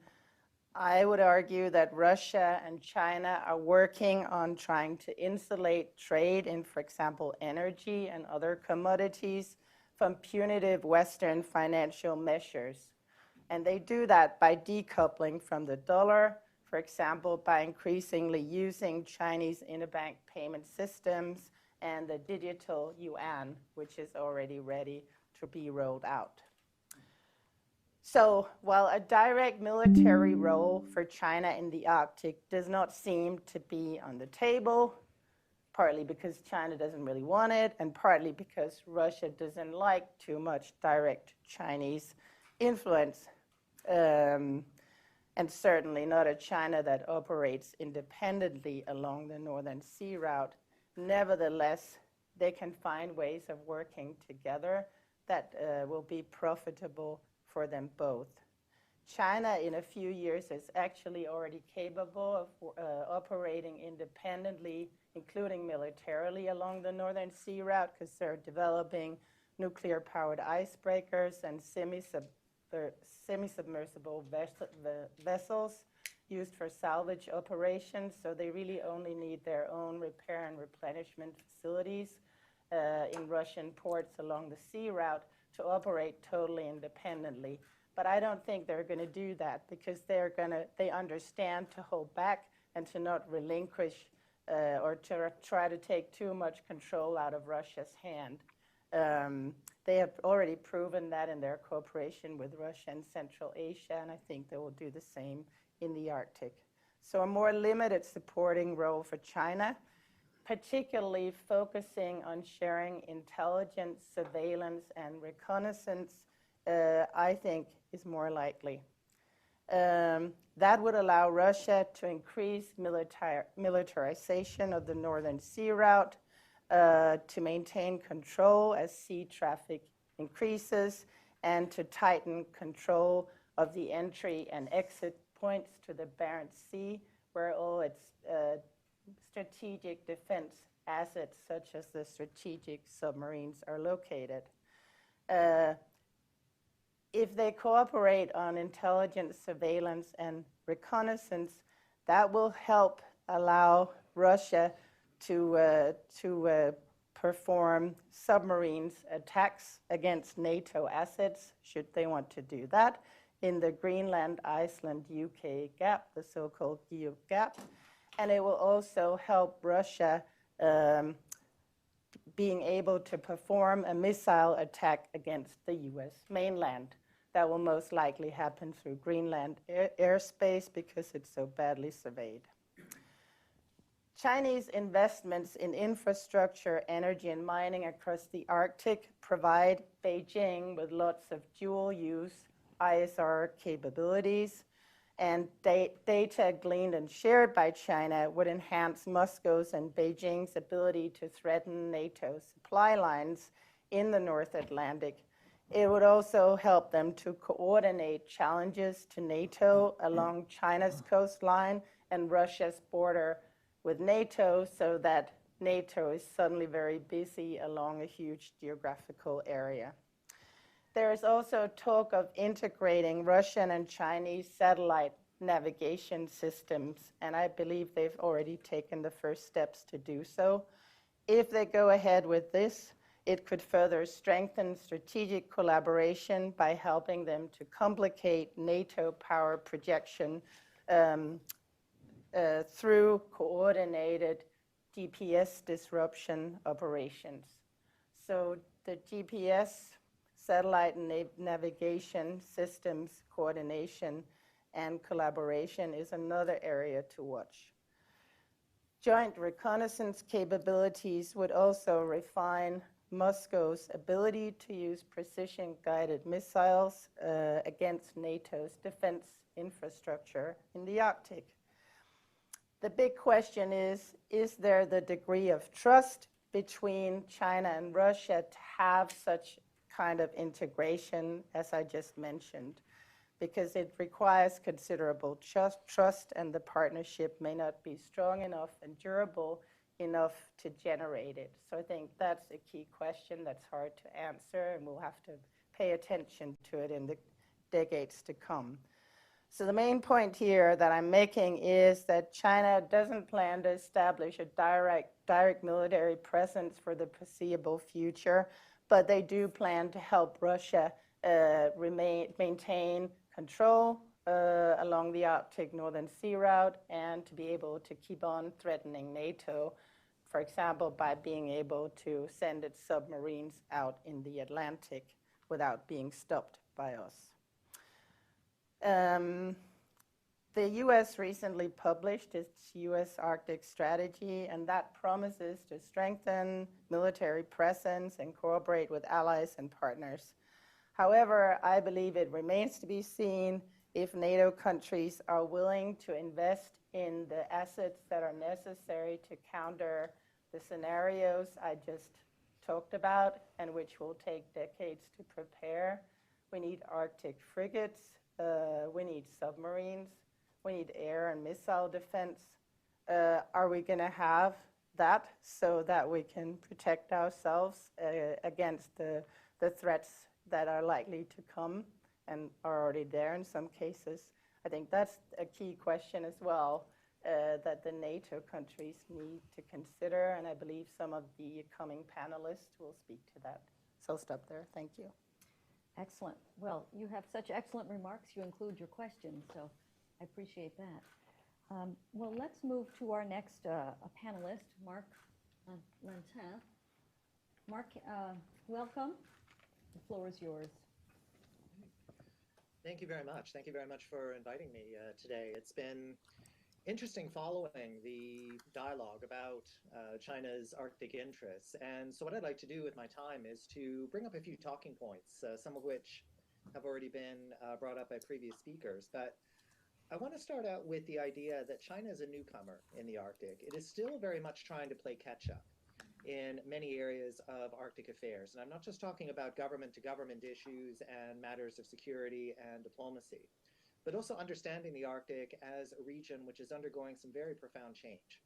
I would argue that Russia and China are working on trying to insulate trade in, for example, energy and other commodities from punitive Western financial measures. And they do that by decoupling from the dollar, for example, by increasingly using Chinese interbank payment systems and the digital yuan, which is already ready to be rolled out. So while a direct military role for China in the Arctic does not seem to be on the table, partly because China doesn't really want it, and partly because Russia doesn't like too much direct Chinese influence, and certainly not a China that operates independently along the Northern Sea route. Nevertheless, they can find ways of working together that will be profitable for them both. China, in a few years, is actually already capable of operating independently, including militarily, along the Northern Sea route, because they're developing nuclear-powered icebreakers and semi-submersible vessels used for salvage operations. So they really only need their own repair and replenishment facilities in Russian ports along the sea route to operate totally independently. But I don't think they're going to do that, because they understand to hold back and to not relinquish or to try to take too much control out of Russia's hand. They have already proven that in their cooperation with Russia and Central Asia, and I think they will do the same in the Arctic. So a more limited supporting role for China, particularly focusing on sharing intelligence, surveillance, and reconnaissance, I think is more likely. That would allow Russia to increase militarization of the Northern Sea route, to maintain control as sea traffic increases, and to tighten control of the entry and exit points to the Barents Sea, where all its strategic defense assets, such as the strategic submarines, are located. If they cooperate on intelligence, surveillance, and reconnaissance, that will help allow Russia to perform submarines attacks against NATO assets, should they want to do that, in the Greenland, Iceland, UK gap, the so-called GEO gap. And it will also help Russia being able to perform a missile attack against the US mainland. That will most likely happen through Greenland airspace, because it's so badly surveyed. Chinese investments in infrastructure, energy, and mining across the Arctic provide Beijing with lots of dual-use ISR capabilities, and data gleaned and shared by China would enhance Moscow's and Beijing's ability to threaten NATO's supply lines in the North Atlantic. It would also help them to coordinate challenges to NATO along China's coastline and Russia's border with NATO, so that NATO is suddenly very busy along a huge geographical area. There is also talk of integrating Russian and Chinese satellite navigation systems, and I believe they've already taken the first steps to do so. If they go ahead with this, it could further strengthen strategic collaboration by helping them to complicate NATO power projection through coordinated GPS disruption operations. So the GPS, satellite navigation systems coordination and collaboration is another area to watch. Joint reconnaissance capabilities would also refine Moscow's ability to use precision-guided missiles against NATO's defense infrastructure in the Arctic. The big question is there the degree of trust between China and Russia to have such kind of integration, as I just mentioned? Because it requires considerable trust, and the partnership may not be strong enough and durable enough to generate it. So I think that's a key question that's hard to answer, and we'll have to pay attention to it in the decades to come. So the main point here that I'm making is that China doesn't plan to establish a direct military presence for the foreseeable future, but they do plan to help Russia maintain control along the Arctic Northern Sea route and to be able to keep on threatening NATO, for example, by being able to send its submarines out in the Atlantic without being stopped by us. The US recently published its US Arctic strategy, and that promises to strengthen military presence and cooperate with allies and partners. However, I believe it remains to be seen if NATO countries are willing to invest in the assets that are necessary to counter the scenarios I just talked about and which will take decades to prepare. We need Arctic frigates, we need submarines, we need air and missile defense. Are we going to have that so that we can protect ourselves against the threats that are likely to come and are already there in some cases? I think that's a key question as well that the NATO countries need to consider, and I believe some of the coming panelists will speak to that. So I'll stop there. Thank you. Excellent. Well, you have such excellent remarks. You include your questions, so I appreciate that. Well, let's move to our next panelist, Mark Lantin. Mark, welcome. The floor is yours. Thank you very much. Thank you very much for inviting me today. It's been interesting following the dialogue about China's Arctic interests. And so what I'd like to do with my time is to bring up a few talking points, some of which have already been brought up by previous speakers. But I want to start out with the idea that China is a newcomer in the Arctic. It is still very much trying to play catch up in many areas of Arctic affairs. And I'm not just talking about government-to-government issues and matters of security and diplomacy, but also understanding the Arctic as a region which is undergoing some very profound change.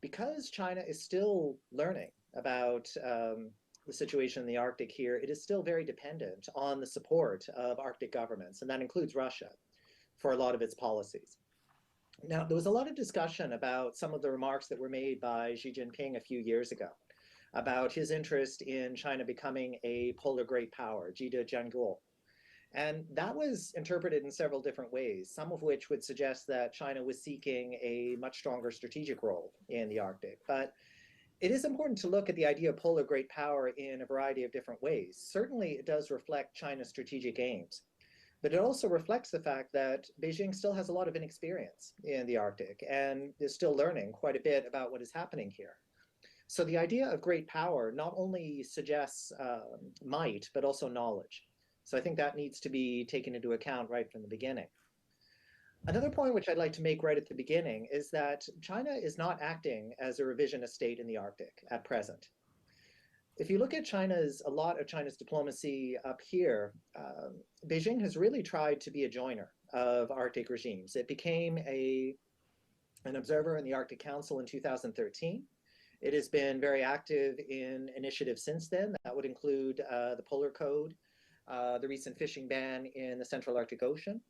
Because China is still learning about the situation in the Arctic here, it is still very dependent on the support of Arctic governments, and that includes Russia, for a lot of its policies. Now, there was a lot of discussion about some of the remarks that were made by Xi Jinping a few years ago about his interest in China becoming a polar great power, 集得全国. And that was interpreted in several different ways, some of which would suggest that China was seeking a much stronger strategic role in the Arctic. But it is important to look at the idea of polar great power in a variety of different ways. Certainly, it does reflect China's strategic aims. But it also reflects the fact that Beijing still has a lot of inexperience in the Arctic and is still learning quite a bit about what is happening here. So the idea of great power not only suggests might, but also knowledge. So I think that needs to be taken into account right from the beginning. Another point which I'd like to make right at the beginning is that China is not acting as a revisionist state in the Arctic at present. If you look at a lot of China's diplomacy up here, Beijing has really tried to be a joiner of Arctic regimes. It became an observer in the Arctic Council in 2013. It has been very active in initiatives since then. That would include the Polar Code, the recent fishing ban in the Central Arctic Ocean.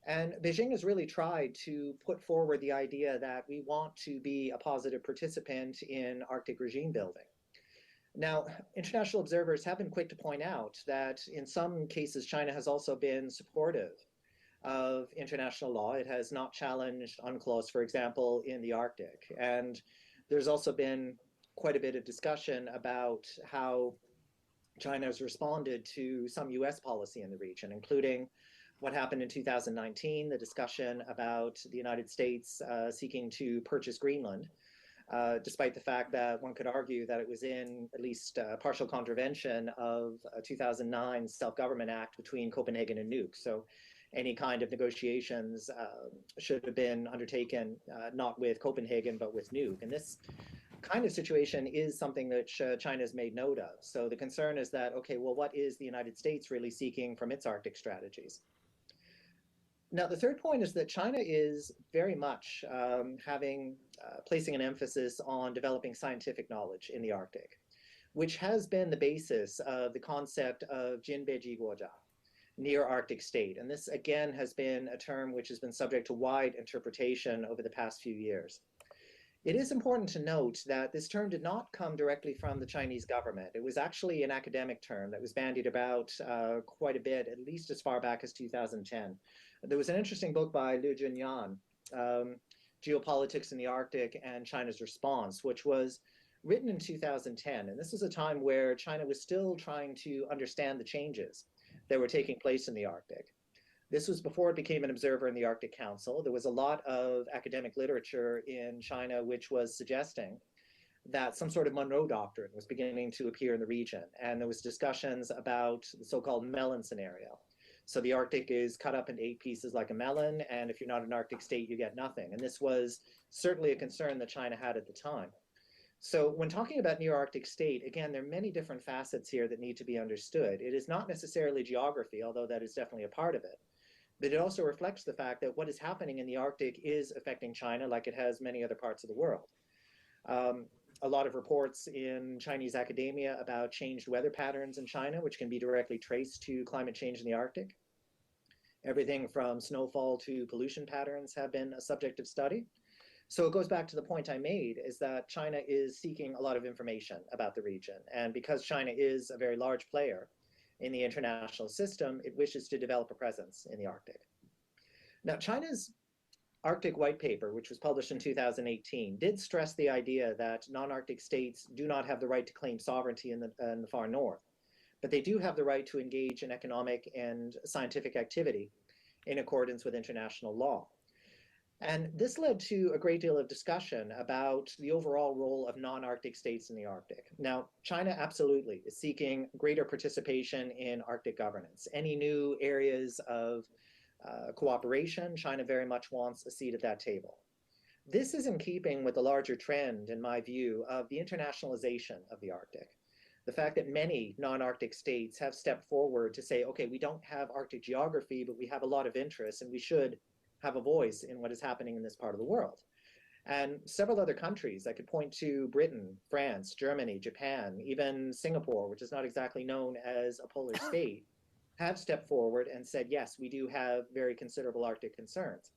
And Beijing has really tried to put forward the idea that we want to be a positive participant in Arctic regime building. Now, international observers have been quick to point out that in some cases, China has also been supportive of international law. It has not challenged UNCLOS, for example, in the Arctic. And there's also been quite a bit of discussion about how China has responded to some US policy in the region, including what happened in 2019, the discussion about the United States seeking to purchase Greenland. Despite the fact that one could argue that it was in at least partial contravention of a 2009 Self-Government Act between Copenhagen and Nuuk. So any kind of negotiations should have been undertaken not with Copenhagen, but with Nuuk. And this kind of situation is something that China has made note of. So the concern is that, okay, well, what is the United States really seeking from its Arctic strategies? Now, the third point is that China is very much placing an emphasis on developing scientific knowledge in the Arctic, which has been the basis of the concept of Jinbeji Guojia, near Arctic state. And this, again, has been a term which has been subject to wide interpretation over the past few years. It is important to note that this term did not come directly from the Chinese government. It was actually an academic term that was bandied about quite a bit, at least as far back as 2010. There was an interesting book by Liu Junyan, Geopolitics in the Arctic and China's Response, which was written in 2010. And this was a time where China was still trying to understand the changes that were taking place in the Arctic. This was before it became an observer in the Arctic Council. There was a lot of academic literature in China which was suggesting that some sort of Monroe Doctrine was beginning to appear in the region. And there was discussions about the so-called melon scenario. So the Arctic is cut up into 8 pieces like a melon, and if you're not an Arctic state, you get nothing. And this was certainly a concern that China had at the time. So when talking about near-Arctic state, again, there are many different facets here that need to be understood. It is not necessarily geography, although that is definitely a part of it. But it also reflects the fact that what is happening in the Arctic is affecting China like it has many other parts of the world. A lot of reports in Chinese academia about changed weather patterns in China, which can be directly traced to climate change in the Arctic. Everything from snowfall to pollution patterns have been a subject of study. So it goes back to the point I made, is that China is seeking a lot of information about the region. And because China is a very large player in the international system, it wishes to develop a presence in the Arctic. Now, China's Arctic White Paper, which was published in 2018, did stress the idea that non-Arctic states do not have the right to claim sovereignty in the far north, but they do have the right to engage in economic and scientific activity in accordance with international law. And this led to a great deal of discussion about the overall role of non-Arctic states in the Arctic. Now, China absolutely is seeking greater participation in Arctic governance. Any new areas of cooperation, China very much wants a seat at that table. This is in keeping with the larger trend, in my view, of the internationalization of the Arctic. The fact that many non-Arctic states have stepped forward to say, okay, we don't have Arctic geography, but we have a lot of interest and we should have a voice in what is happening in this part of the world. And several other countries, I could point to Britain, France, Germany, Japan, even Singapore, which is not exactly known as a polar state, have stepped forward and said, yes, we do have very considerable Arctic concerns.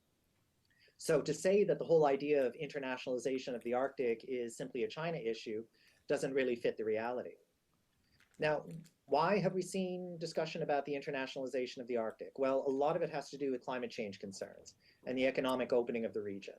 So to say that the whole idea of internationalization of the Arctic is simply a China issue doesn't really fit the reality. Now, why have we seen discussion about the internationalization of the Arctic? Well, a lot of it has to do with climate change concerns and the economic opening of the region.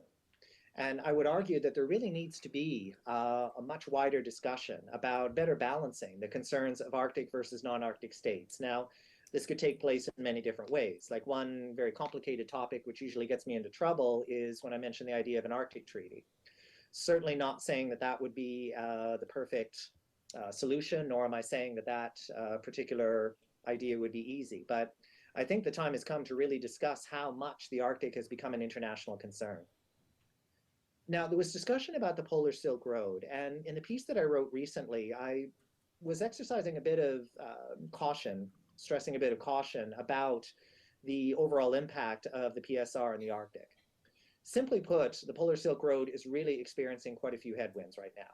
And I would argue that there really needs to be a much wider discussion about better balancing the concerns of Arctic versus non-Arctic states. Now, this could take place in many different ways. Like one very complicated topic, which usually gets me into trouble, is when I mention the idea of an Arctic treaty. Certainly not saying that that would be the perfect solution, nor am I saying that that particular idea would be easy. But I think the time has come to really discuss how much the Arctic has become an international concern. Now, there was discussion about the Polar Silk Road, and in the piece that I wrote recently, I was exercising a bit of caution, stressing a bit of caution about the overall impact of the PSR in the Arctic. Simply put, the Polar Silk Road is really experiencing quite a few headwinds right now,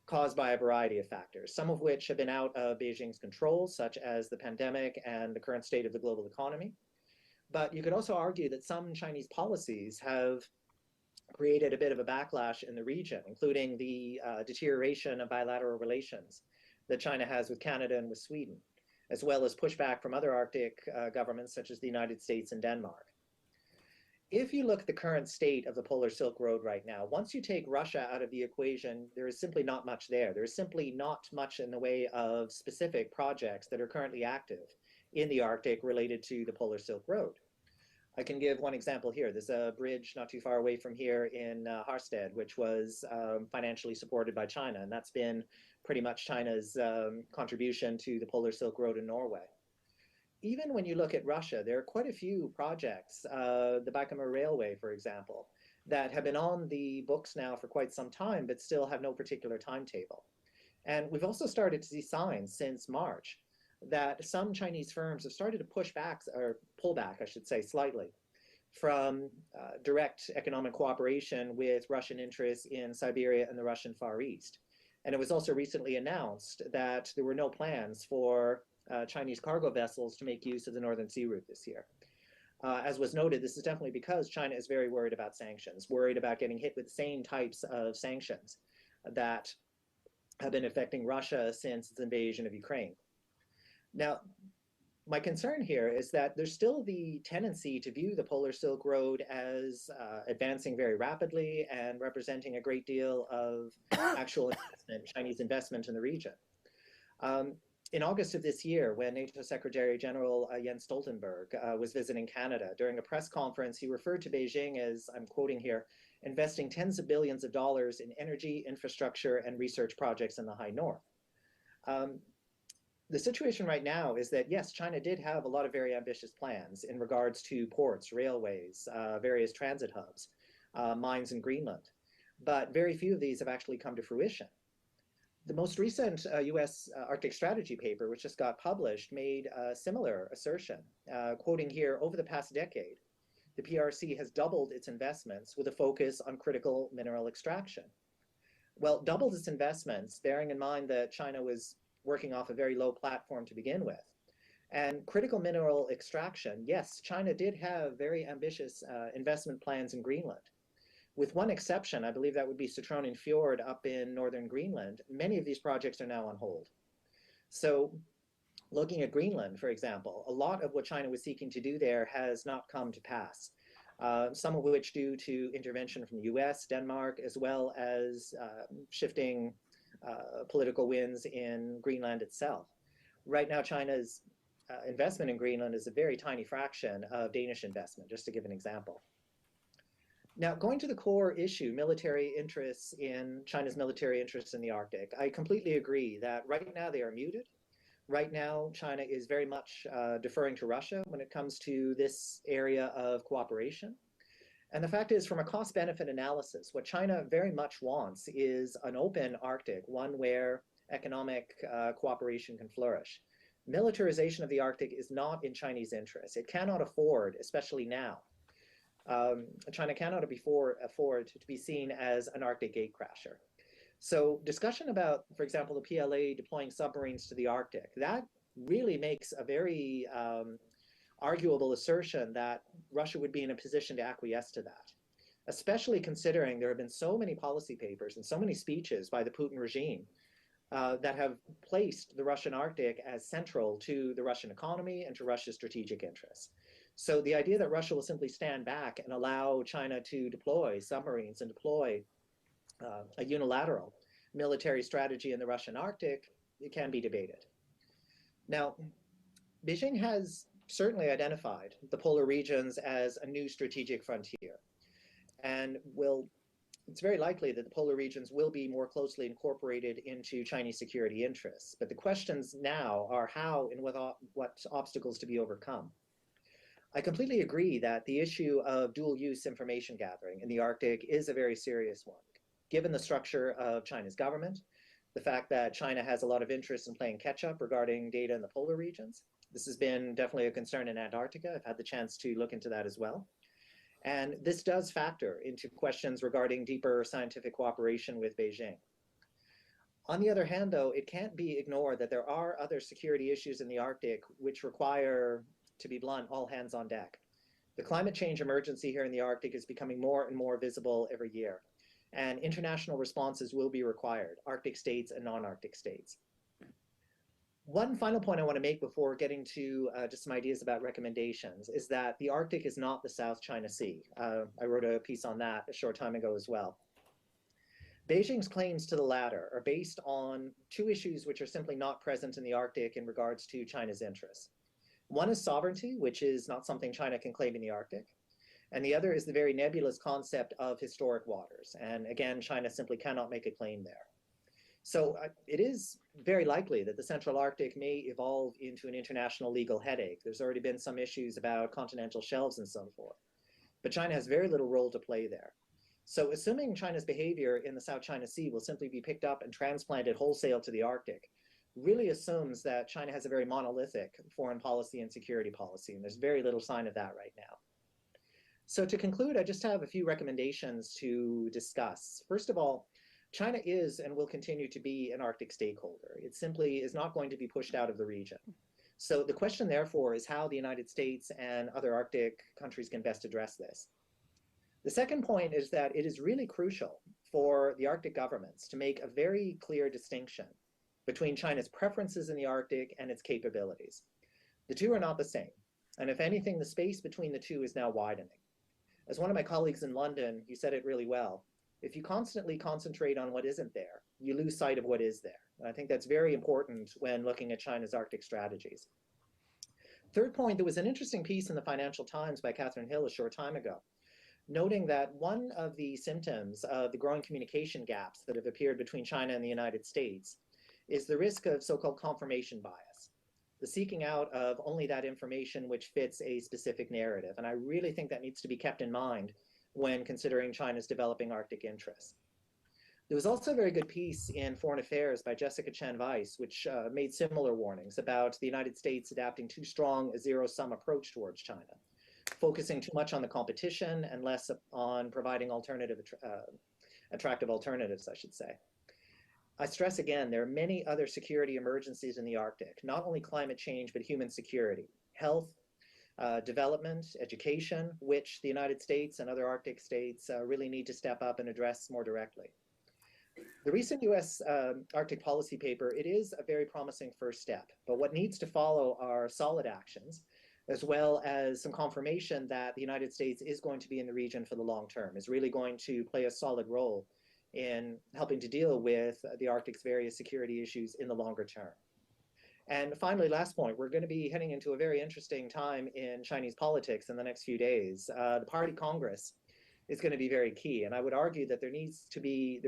caused by a variety of factors, some of which have been out of Beijing's control, such as the pandemic and the current state of the global economy. But you could also argue that some Chinese policies have created a bit of a backlash in the region, including the deterioration of bilateral relations that China has with Canada and with Sweden, as well as pushback from other Arctic governments such as the United States and Denmark. If you look at the current state of the Polar Silk Road right now, once you take Russia out of the equation, there is simply not much there. There is simply not much in the way of specific projects that are currently active in the Arctic related to the Polar Silk Road. I can give one example here. There's a bridge not too far away from here in Harstad, which was financially supported by China, and that's been pretty much China's contribution to the Polar Silk Road in Norway. Even when you look at Russia, there are quite a few projects, the Baikonur Railway, for example, that have been on the books now for quite some time, but still have no particular timetable. And we've also started to see signs since March that some Chinese firms have started to push back, or pull back, I should say, slightly, from direct economic cooperation with Russian interests in Siberia and the Russian Far East. And it was also recently announced that there were no plans for Chinese cargo vessels to make use of the Northern Sea Route this year. As was noted, this is definitely because China is very worried about sanctions, worried about getting hit with the same types of sanctions that have been affecting Russia since its invasion of Ukraine. Now, my concern here is that there's still the tendency to view the Polar Silk Road as advancing very rapidly and representing a great deal of actual investment, Chinese investment in the region. In August of this year, when NATO Secretary General Jens Stoltenberg was visiting Canada, during a press conference, he referred to Beijing as, I'm quoting here, investing tens of billions of dollars in energy, infrastructure, and research projects in the high north. The situation right now is that, yes, China did have a lot of very ambitious plans in regards to ports, railways, various transit hubs, mines in Greenland, but very few of these have actually come to fruition. The most recent US Arctic strategy paper, which just got published, made a similar assertion, quoting here, over the past decade, the PRC has doubled its investments with a focus on critical mineral extraction. Well, doubled its investments, bearing in mind that China was working off a very low platform to begin with. And critical mineral extraction, yes, China did have very ambitious investment plans in Greenland. With one exception, I believe that would be Citronen Fjord up in northern Greenland. Many of these projects are now on hold. So looking at Greenland, for example, a lot of what China was seeking to do there has not come to pass. Some of which due to intervention from the US, Denmark, as well as shifting political winds in Greenland itself. Right now, China's investment in Greenland is a very tiny fraction of Danish investment, just to give an example. Now, going to the core issue, military interests in China's military interests in the Arctic, I completely agree that right now they are muted. Right now, China is very much deferring to Russia when it comes to this area of cooperation. And the fact is, from a cost-benefit analysis, what China very much wants is an open Arctic, one where economic cooperation can flourish. Militarization of the Arctic is not in Chinese interest. It cannot afford, especially now, China cannot afford to be seen as an Arctic gatecrasher. So discussion about, for example, the PLA deploying submarines to the Arctic, that really makes a very arguable assertion that Russia would be in a position to acquiesce to that, especially considering there have been so many policy papers and so many speeches by the Putin regime that have placed the Russian Arctic as central to the Russian economy and to Russia's strategic interests. So the idea that Russia will simply stand back and allow China to deploy submarines and deploy a unilateral military strategy in the Russian Arctic, it can be debated. Now, Beijing has certainly identified the polar regions as a new strategic frontier, and it's very likely that the polar regions will be more closely incorporated into Chinese security interests. But the questions now are how and what obstacles to be overcome. I completely agree that the issue of dual-use information gathering in the Arctic is a very serious one, given the structure of China's government, the fact that China has a lot of interest in playing catch-up regarding data in the polar regions. This has been definitely a concern in Antarctica. I've had the chance to look into that as well. And this does factor into questions regarding deeper scientific cooperation with Beijing. On the other hand, though, it can't be ignored that there are other security issues in the Arctic which require, to be blunt, all hands on deck. The climate change emergency here in the Arctic is becoming more and more visible every year, and international responses will be required, Arctic states and non-Arctic states. One final point I want to make before getting to just some ideas about recommendations is that the Arctic is not the South China Sea. I wrote a piece on that a short time ago as well. Beijing's claims to the latter are based on two issues which are simply not present in the Arctic in regards to China's interests. One is sovereignty, which is not something China can claim in the Arctic. And the other is the very nebulous concept of historic waters. And again, China simply cannot make a claim there. So it is very likely that the Central Arctic may evolve into an international legal headache. There's already been some issues about continental shelves and so forth. But China has very little role to play there. So assuming China's behavior in the South China Sea will simply be picked up and transplanted wholesale to the Arctic really assumes that China has a very monolithic foreign policy and security policy, and there's very little sign of that right now. So to conclude, I just have a few recommendations to discuss. First of all, China is and will continue to be an Arctic stakeholder. It simply is not going to be pushed out of the region. So the question, therefore, is how the United States and other Arctic countries can best address this. The second point is that it is really crucial for the Arctic governments to make a very clear distinction between China's preferences in the Arctic and its capabilities. The two are not the same. And if anything, the space between the two is now widening. As one of my colleagues in London, he said it really well, if you constantly concentrate on what isn't there, you lose sight of what is there. And I think that's very important when looking at China's Arctic strategies. Third point, there was an interesting piece in the Financial Times by Catherine Hill a short time ago, noting that one of the symptoms of the growing communication gaps that have appeared between China and the United States is the risk of so-called confirmation bias, the seeking out of only that information which fits a specific narrative. And I really think that needs to be kept in mind when considering China's developing Arctic interests. There was also a very good piece in Foreign Affairs by Jessica Chen Weiss, which made similar warnings about the United States adapting too strong a zero-sum approach towards China, focusing too much on the competition and less on providing attractive alternatives, I should say. I stress again, there are many other security emergencies in the Arctic, not only climate change, but human security, health, development, education, which the United States and other Arctic states really need to step up and address more directly. The recent US Arctic policy paper, it is a very promising first step, but what needs to follow are solid actions, as well as some confirmation that the United States is going to be in the region for the long term, is really going to play a solid role in helping to deal with the Arctic's various security issues in the longer term. And finally, last point, we're going to be heading into a very interesting time in Chinese politics in the next few days. The Party Congress is going to be very key. And I would argue that there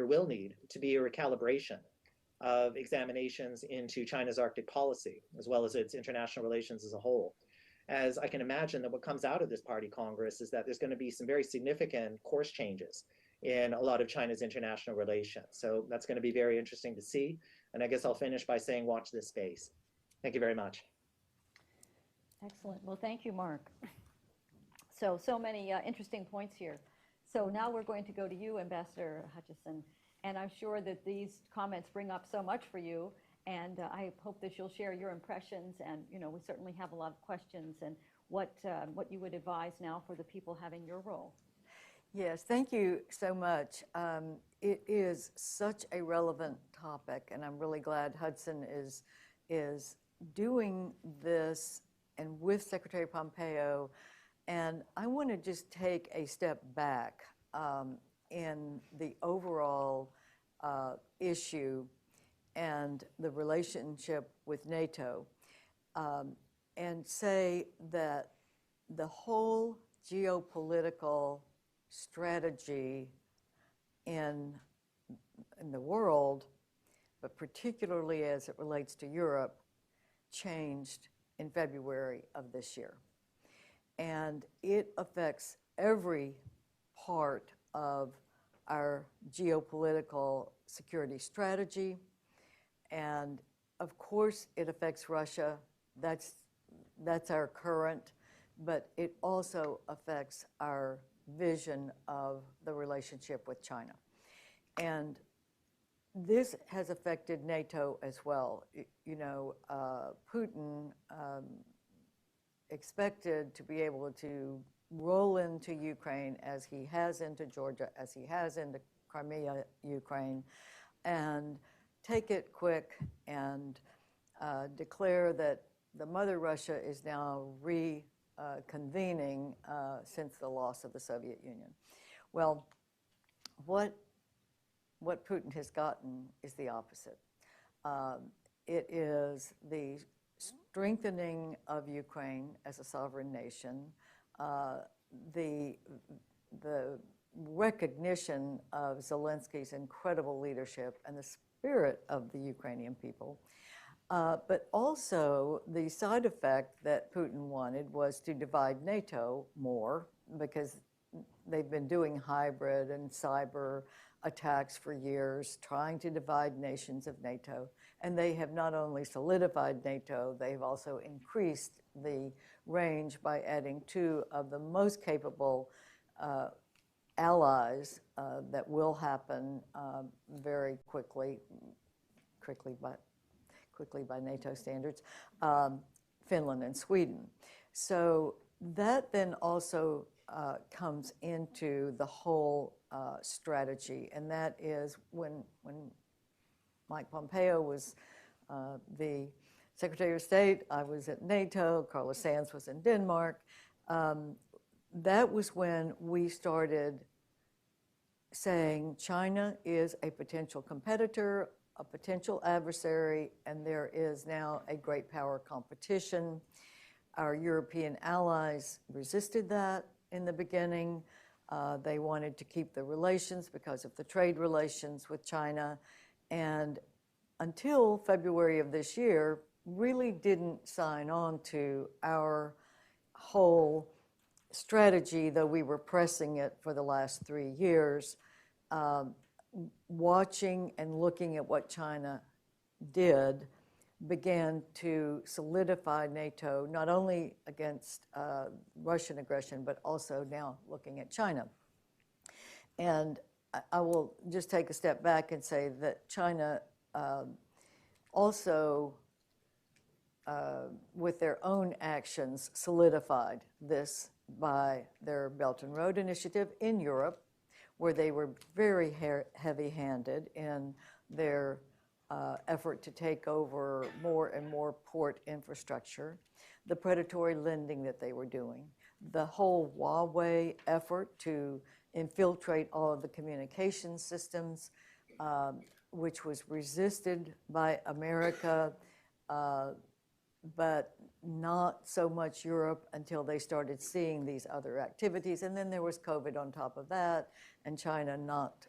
will need to be a recalibration of examinations into China's Arctic policy, as well as its international relations as a whole. As I can imagine that what comes out of this Party Congress is that there's going to be some very significant course changes in a lot of China's international relations. So that's going to be very interesting to see. And I guess I'll finish by saying, watch this space. Thank you very much. Excellent. Well, thank you, Mark. So many interesting points here. So now we're going to go to you, Ambassador Hutchison, and I'm sure that these comments bring up so much for you, and I hope that you'll share your impressions, and we certainly have a lot of questions, and what you would advise now for the people having your role. Yes, thank you so much. It is such a relevant topic, and I'm really glad Hudson is doing this and with Secretary Pompeo. And I want to just take a step back in the overall issue and the relationship with NATO and say that the whole geopolitical strategy in the world, but particularly as it relates to Europe, changed in February of this year. And it affects every part of our geopolitical security strategy. And of course, it affects Russia. That's our current, but it also affects our vision of the relationship with China. And this has affected NATO as well. Putin expected to be able to roll into Ukraine as he has into Georgia, as he has into Crimea, Ukraine, and take it quick and declare that the mother Russia is now reconvening since the loss of the Soviet Union. Well, what Putin has gotten is the opposite. It is the strengthening of Ukraine as a sovereign nation, the recognition of Zelensky's incredible leadership and the spirit of the Ukrainian people, but also the side effect that Putin wanted was to divide NATO more, because they've been doing hybrid and cyber attacks for years, trying to divide nations of NATO. And they have not only solidified NATO, they've also increased the range by adding two of the most capable allies that will happen very quickly by NATO standards, Finland and Sweden. So that then also comes into the whole strategy, and that is when Mike Pompeo was the Secretary of State, I was at NATO, Carlos Sands was in Denmark. That was when we started saying China is a potential competitor, a potential adversary, and there is now a great power competition. Our European allies resisted that in the beginning. They wanted to keep the relations because of the trade relations with China, and until February of this year, really didn't sign on to our whole strategy, though we were pressing it for the last 3 years, watching and looking at what China did began to solidify NATO, not only against Russian aggression, but also now looking at China. And I will just take a step back and say that China also, with their own actions, solidified this by their Belt and Road Initiative in Europe, where they were very heavy-handed in their effort to take over more and more port infrastructure, the predatory lending that they were doing, the whole Huawei effort to infiltrate all of the communication systems, which was resisted by America, but not so much Europe until they started seeing these other activities. And then there was COVID on top of that, and China not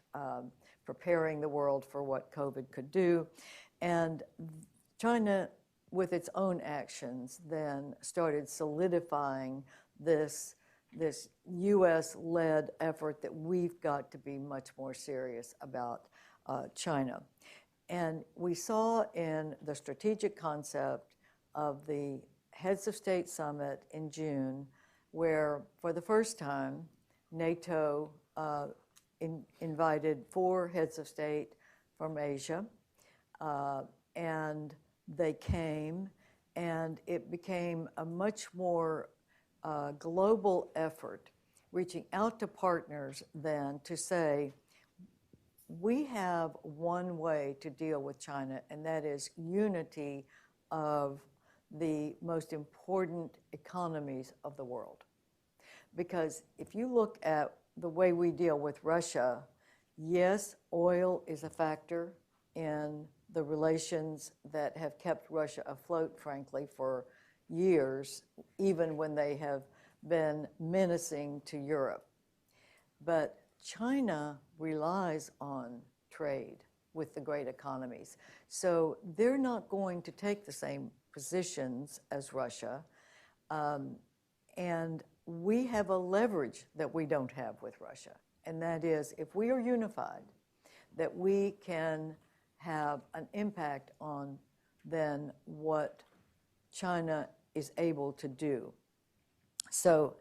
preparing the world for what COVID could do. And China, with its own actions, then started solidifying this U.S.-led effort that we've got to be much more serious about China. And we saw in the strategic concept of the Heads of State Summit in June, where for the first time, NATO invited 4 heads of state from Asia, and they came, and it became a much more global effort, reaching out to partners then to say, we have one way to deal with China, and that is unity of the most important economies of the world. Because if you look at the way we deal with Russia, yes, oil is a factor in the relations that have kept Russia afloat, frankly, for years, even when they have been menacing to Europe. But China relies on trade with the great economies. So they're not going to take the same positions as Russia. And we have a leverage that we don't have with Russia. And that is, if we are unified, that we can have an impact on then what China is able to do. So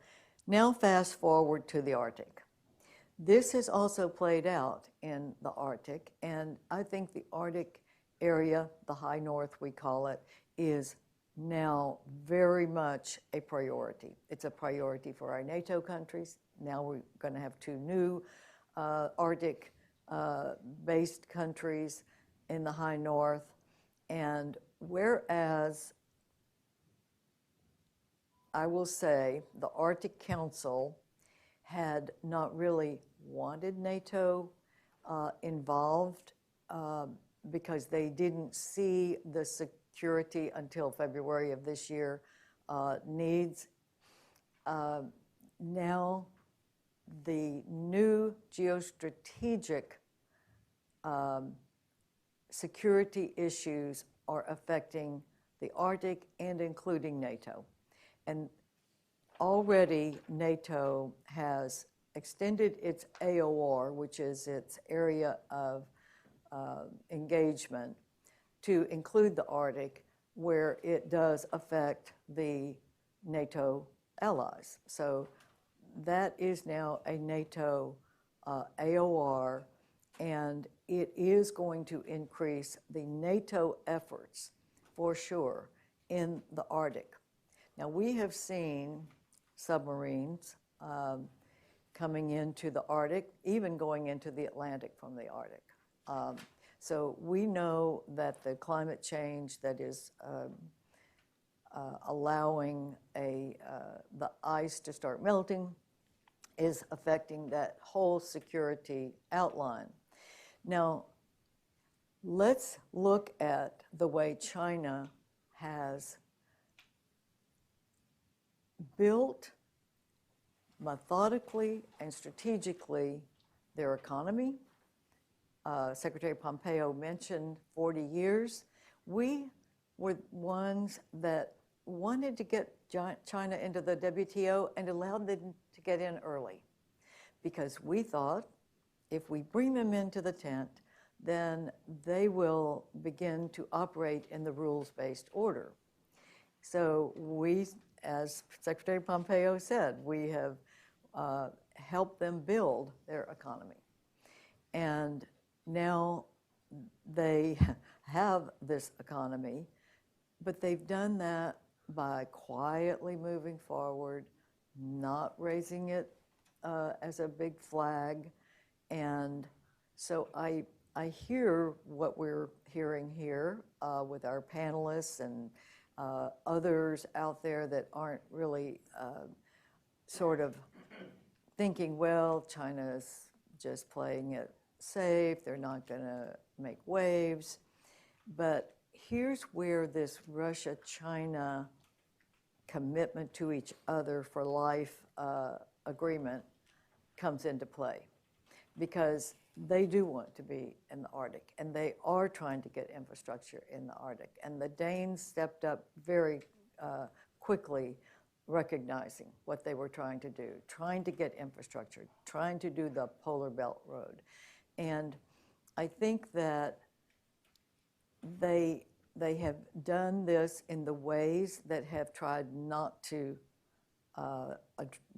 now fast forward to the Arctic. This has also played out in the Arctic, and I think the Arctic area, the high north we call it, is now very much a priority. It's a priority for our NATO countries. Now we're going to have 2 new Arctic-based countries in the high north. And whereas I will say the Arctic Council had not really wanted NATO involved because they didn't see the security until February of this year needs. Now the new geostrategic security issues are affecting the Arctic and including NATO. And already NATO has extended its AOR, which is its area of engagement, to include the Arctic, where it does affect the NATO allies. So that is now a NATO AOR, and it is going to increase the NATO efforts for sure in the Arctic. Now, we have seen submarines coming into the Arctic, even going into the Atlantic from the Arctic. So we know that the climate change that is allowing the ice to start melting is affecting that whole security outline. Now, let's look at the way China has built methodically and strategically their economy. Secretary Pompeo mentioned 40 years. We were ones that wanted to get China into the WTO and allowed them to get in early, because we thought if we bring them into the tent, then they will begin to operate in the rules-based order. So we, as Secretary Pompeo said, we have helped them build their economy. And now they have this economy, but they've done that by quietly moving forward, not raising it as a big flag. And so I hear what we're hearing here with our panelists and others out there that aren't really sort of thinking, well, China's just playing it safe, they're not going to make waves. But here's where this Russia-China commitment to each other for life agreement comes into play, because they do want to be in the Arctic, and they are trying to get infrastructure in the Arctic. And the Danes stepped up very quickly, recognizing what they were trying to do, trying to get infrastructure, trying to do the Polar Belt Road. And I think that they have done this in the ways that have tried not to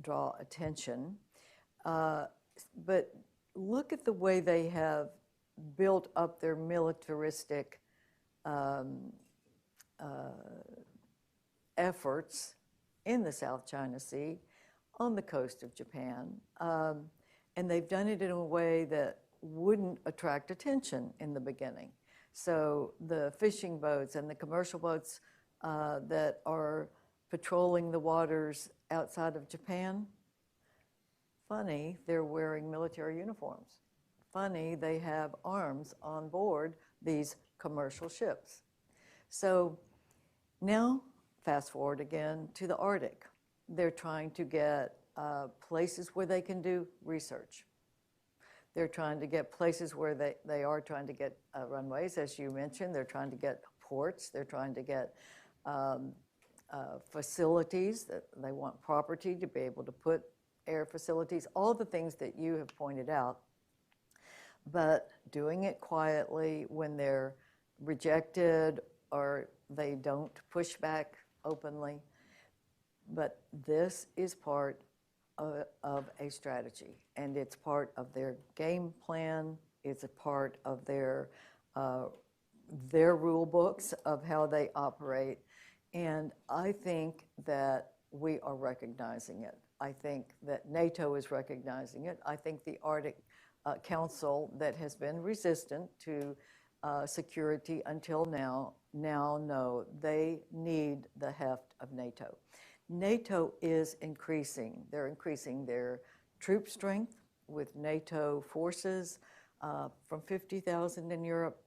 draw attention. But look at the way they have built up their militaristic efforts in the South China Sea, on the coast of Japan. And they've done it in a way that wouldn't attract attention in the beginning. So the fishing boats and the commercial boats that are patrolling the waters outside of Japan, funny, they're wearing military uniforms. Funny, they have arms on board these commercial ships. So now, fast forward again to the Arctic. They're trying to get places where they can do research. They're trying to get places where they are trying to get runways, as you mentioned. They're trying to get ports. They're trying to get facilities. That they want property to be able to put air facilities, all the things that you have pointed out. But doing it quietly when they're rejected or they don't push back openly. But this is part of a strategy, and it's part of their game plan. It's a part of their rule books of how they operate. And I think that we are recognizing it. I think that NATO is recognizing it. I think the Arctic Council, that has been resistant to security until now know they need the heft of NATO. NATO is increasing. They're increasing their troop strength with NATO forces from 50,000 in Europe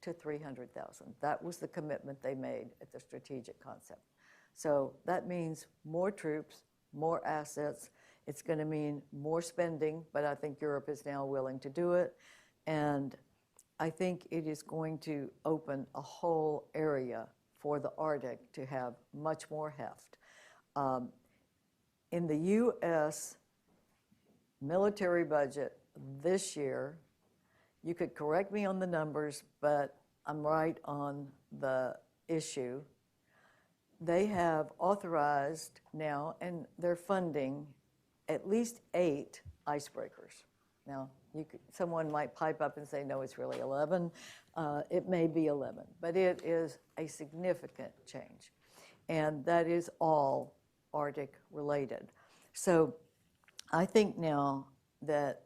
to 300,000. That was the commitment they made at the strategic concept. So that means more troops, more assets. It's going to mean more spending, but I think Europe is now willing to do it. And I think it is going to open a whole area for the Arctic to have much more heft. In the U.S. military budget this year, you could correct me on the numbers, but I'm right on the issue. They have authorized now, and they're funding at least 8 icebreakers. Now, someone might pipe up and say, no, it's really 11. It may be 11, but it is a significant change. And that is all Arctic related. So I think now that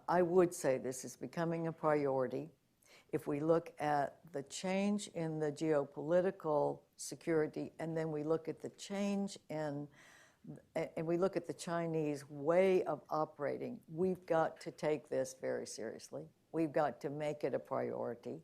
I would say this is becoming a priority. If we look at the change in the geopolitical security, and then we look at the change in, and we look at the Chinese way of operating, we've got to take this very seriously. We've got to make it a priority,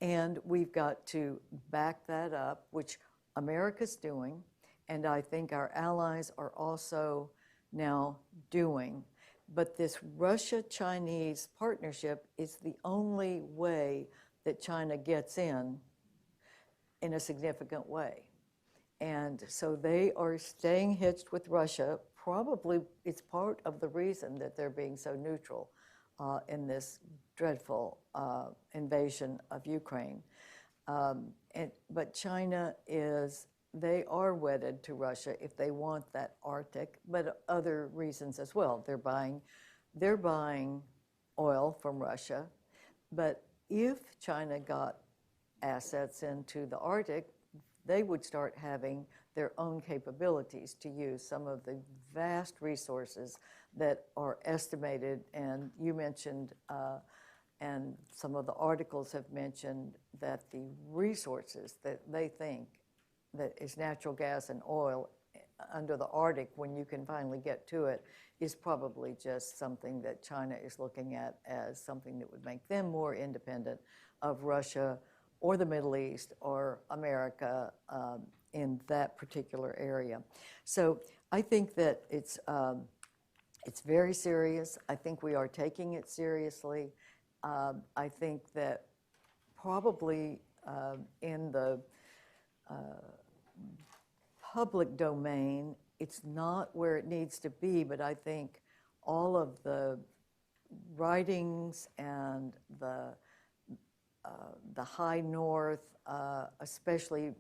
and we've got to back that up, which America's doing, and I think our allies are also now doing. But this Russia-Chinese partnership is the only way that China gets in a significant way. And so they are staying hitched with Russia. Probably it's part of the reason that they're being so neutral in this dreadful invasion of Ukraine. But China they are wedded to Russia if they want that Arctic, but other reasons as well. They're buying oil from Russia, but if China got assets into the Arctic, they would start having their own capabilities to use some of the vast resources that are estimated, and you mentioned, and some of the articles have mentioned that the resources that they think that is natural gas and oil under the Arctic, when you can finally get to it, is probably just something that China is looking at as something that would make them more independent of Russia or the Middle East or America in that particular area. So I think that it's very serious. I think we are taking it seriously. I think that probably in the public domain, it's not where it needs to be, but I think all of the writings and the high north, especially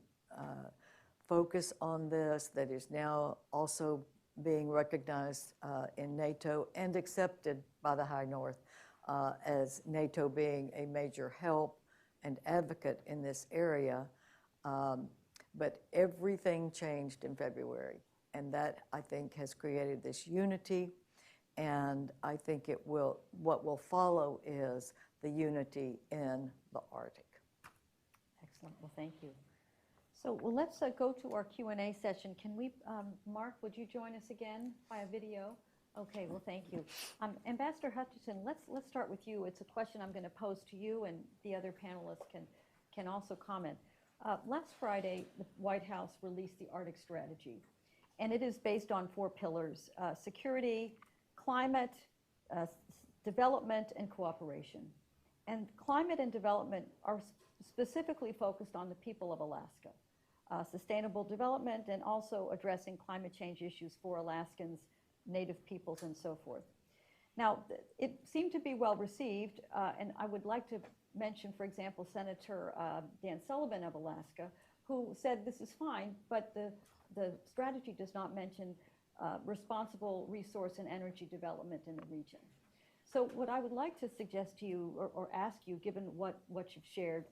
focus on this, that is now also being recognized in NATO and accepted by the high north as NATO being a major help and advocate in this area. But everything changed in February, and that, I think, has created this unity, and I think what will follow is the unity in the Arctic. Excellent. Well, thank you. So let's go to our Q&A session. Can we, Mark, would you join us again via video? Okay, well, thank you. Ambassador Hutchinson, let's start with you. It's a question I'm going to pose to you, and the other panelists can also comment. Last Friday, the White House released the Arctic Strategy, and it is based on 4 pillars: security, climate, development, and cooperation. And climate and development are specifically focused on the people of Alaska, sustainable development, and also addressing climate change issues for Alaskans, Native peoples, and so forth. Now, it seemed to be well received, and I would like to mention, for example, Senator Dan Sullivan of Alaska, who said this is fine, but the strategy does not mention responsible resource and energy development in the region. So what I would like to suggest to you, or ask you, given what you've shared,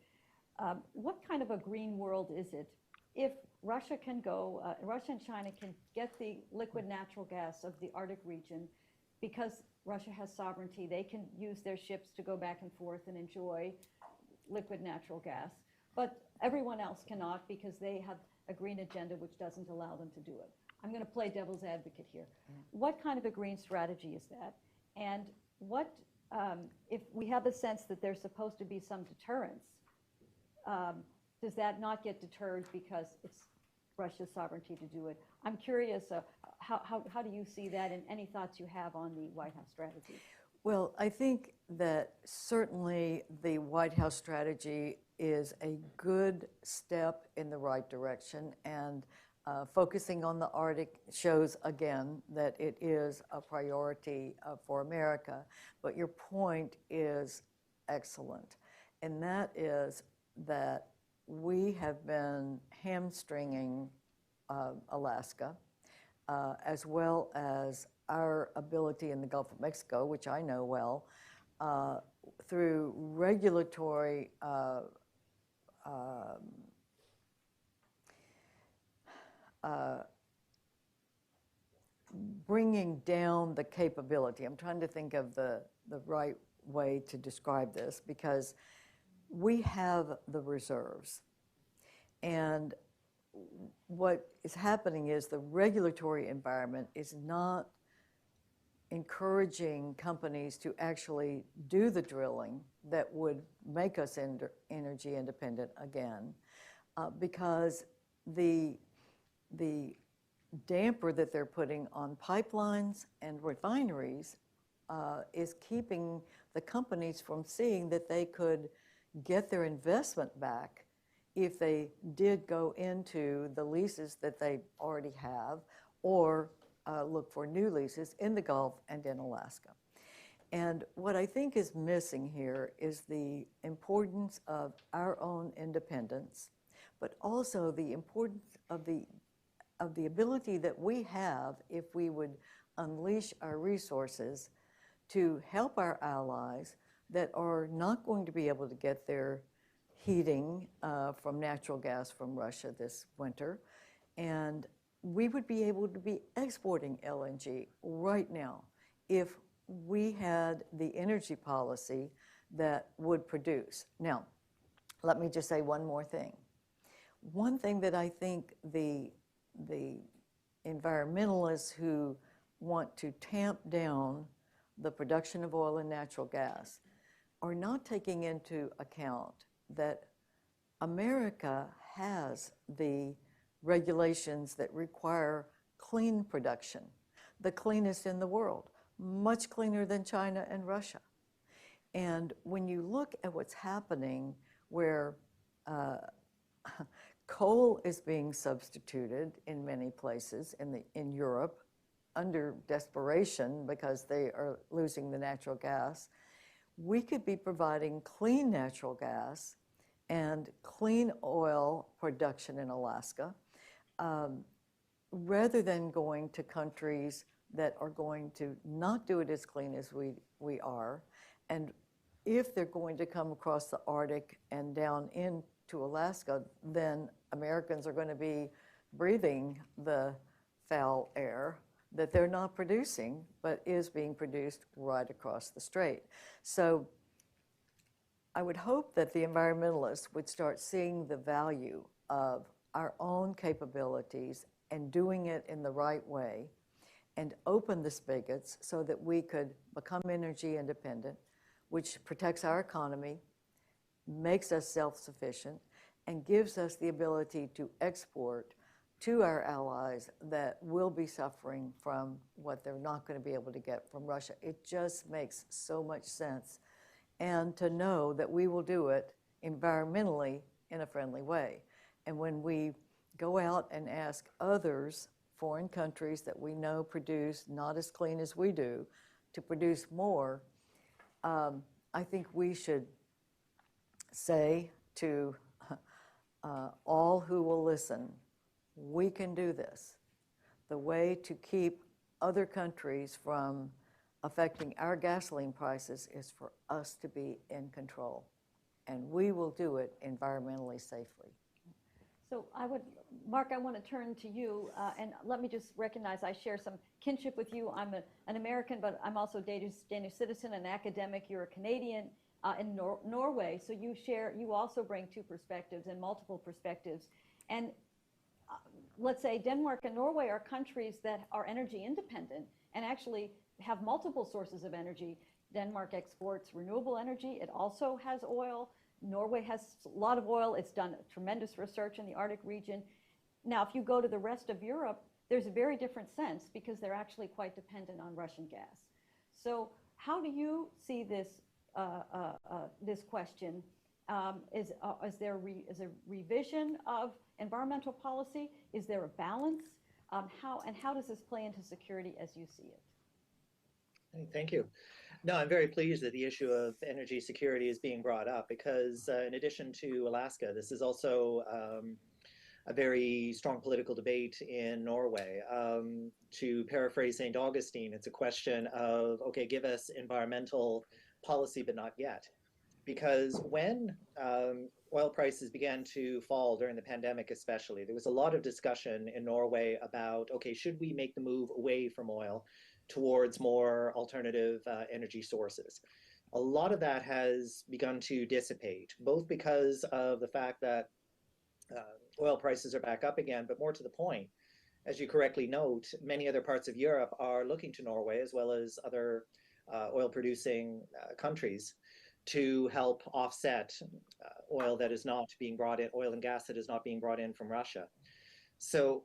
what kind of a green world is it if Russia can go, Russia and China can get the liquid natural gas of the Arctic region, because Russia has sovereignty, they can use their ships to go back and forth and enjoy liquid natural gas, but everyone else cannot because they have a green agenda which doesn't allow them to do it. I'm going to play devil's advocate here. What kind of a green strategy is that? And what, if we have a sense that there's supposed to be some deterrence, does that not get deterred because it's Russia's sovereignty to do it? I'm curious, how do you see that, and any thoughts you have on the White House strategy? Well, I think that certainly the White House strategy is a good step in the right direction, and focusing on the Arctic shows again that it is a priority for America. But your point is excellent, and that is that we have been hamstringing Alaska, as well as our ability in the Gulf of Mexico, which I know well, through regulatory bringing down the capability. I'm trying to think of the right way to describe this, because we have the reserves. And what is happening is the regulatory environment is not encouraging companies to actually do the drilling that would make us energy independent again, because the damper that they're putting on pipelines and refineries is keeping the companies from seeing that they could get their investment back if they did go into the leases that they already have, or look for new leases in the Gulf and in Alaska. And what I think is missing here is the importance of our own independence, but also the importance of the ability that we have, if we would unleash our resources, to help our allies that are not going to be able to get their heating from natural gas from Russia this winter. And we would be able to be exporting LNG right now if we had the energy policy that would produce. Now, let me just say one more thing. One thing that I think the environmentalists who want to tamp down the production of oil and natural gas are not taking into account that America has the regulations that require clean production, the cleanest in the world, much cleaner than China and Russia. And when you look at what's happening, where coal is being substituted in many places in Europe under desperation because they are losing the natural gas, we could be providing clean natural gas and clean oil production in Alaska, rather than going to countries that are going to not do it as clean as we are. And if they're going to come across the Arctic and down into Alaska, then Americans are going to be breathing the foul air that they're not producing, but is being produced right across the strait. So I would hope that the environmentalists would start seeing the value of our own capabilities and doing it in the right way, and open the spigots so that we could become energy independent, which protects our economy, makes us self-sufficient, and gives us the ability to export to our allies that will be suffering from what they're not going to be able to get from Russia. It just makes so much sense. And to know that we will do it environmentally in a friendly way. And when we go out and ask others, foreign countries that we know produce not as clean as we do, to produce more, I think we should say to all who will listen, we can do this. The way to keep other countries from affecting our gasoline prices is for us to be in control. And we will do it environmentally safely. So Mark, I want to turn to you, and let me just recognize I share some kinship with you. I'm an American, but I'm also a Danish citizen, an academic. You're a Canadian in Norway, so you also bring two perspectives and multiple perspectives. And let's say Denmark and Norway are countries that are energy independent and actually have multiple sources of energy. Denmark exports renewable energy. It also has oil. Norway has a lot of oil. It's done tremendous research in the Arctic region. Now, if you go to the rest of Europe, there's a very different sense because they're actually quite dependent on Russian gas. So how do you see this this question? Is there a revision of environmental policy? Is there a balance? How does this play into security as you see it? Thank you. No, I'm very pleased that the issue of energy security is being brought up because in addition to Alaska, this is also a very strong political debate in Norway. To paraphrase St. Augustine, it's a question of, okay, give us environmental policy, but not yet. because when oil prices began to fall during the pandemic especially, there was a lot of discussion in Norway about, okay, should we make the move away from oil towards more alternative energy sources? A lot of that has begun to dissipate, both because of the fact that oil prices are back up again, but more to the point, as you correctly note, many other parts of Europe are looking to Norway as well as other oil-producing countries to help offset oil that is not being brought in, oil and gas that is not being brought in from Russia. So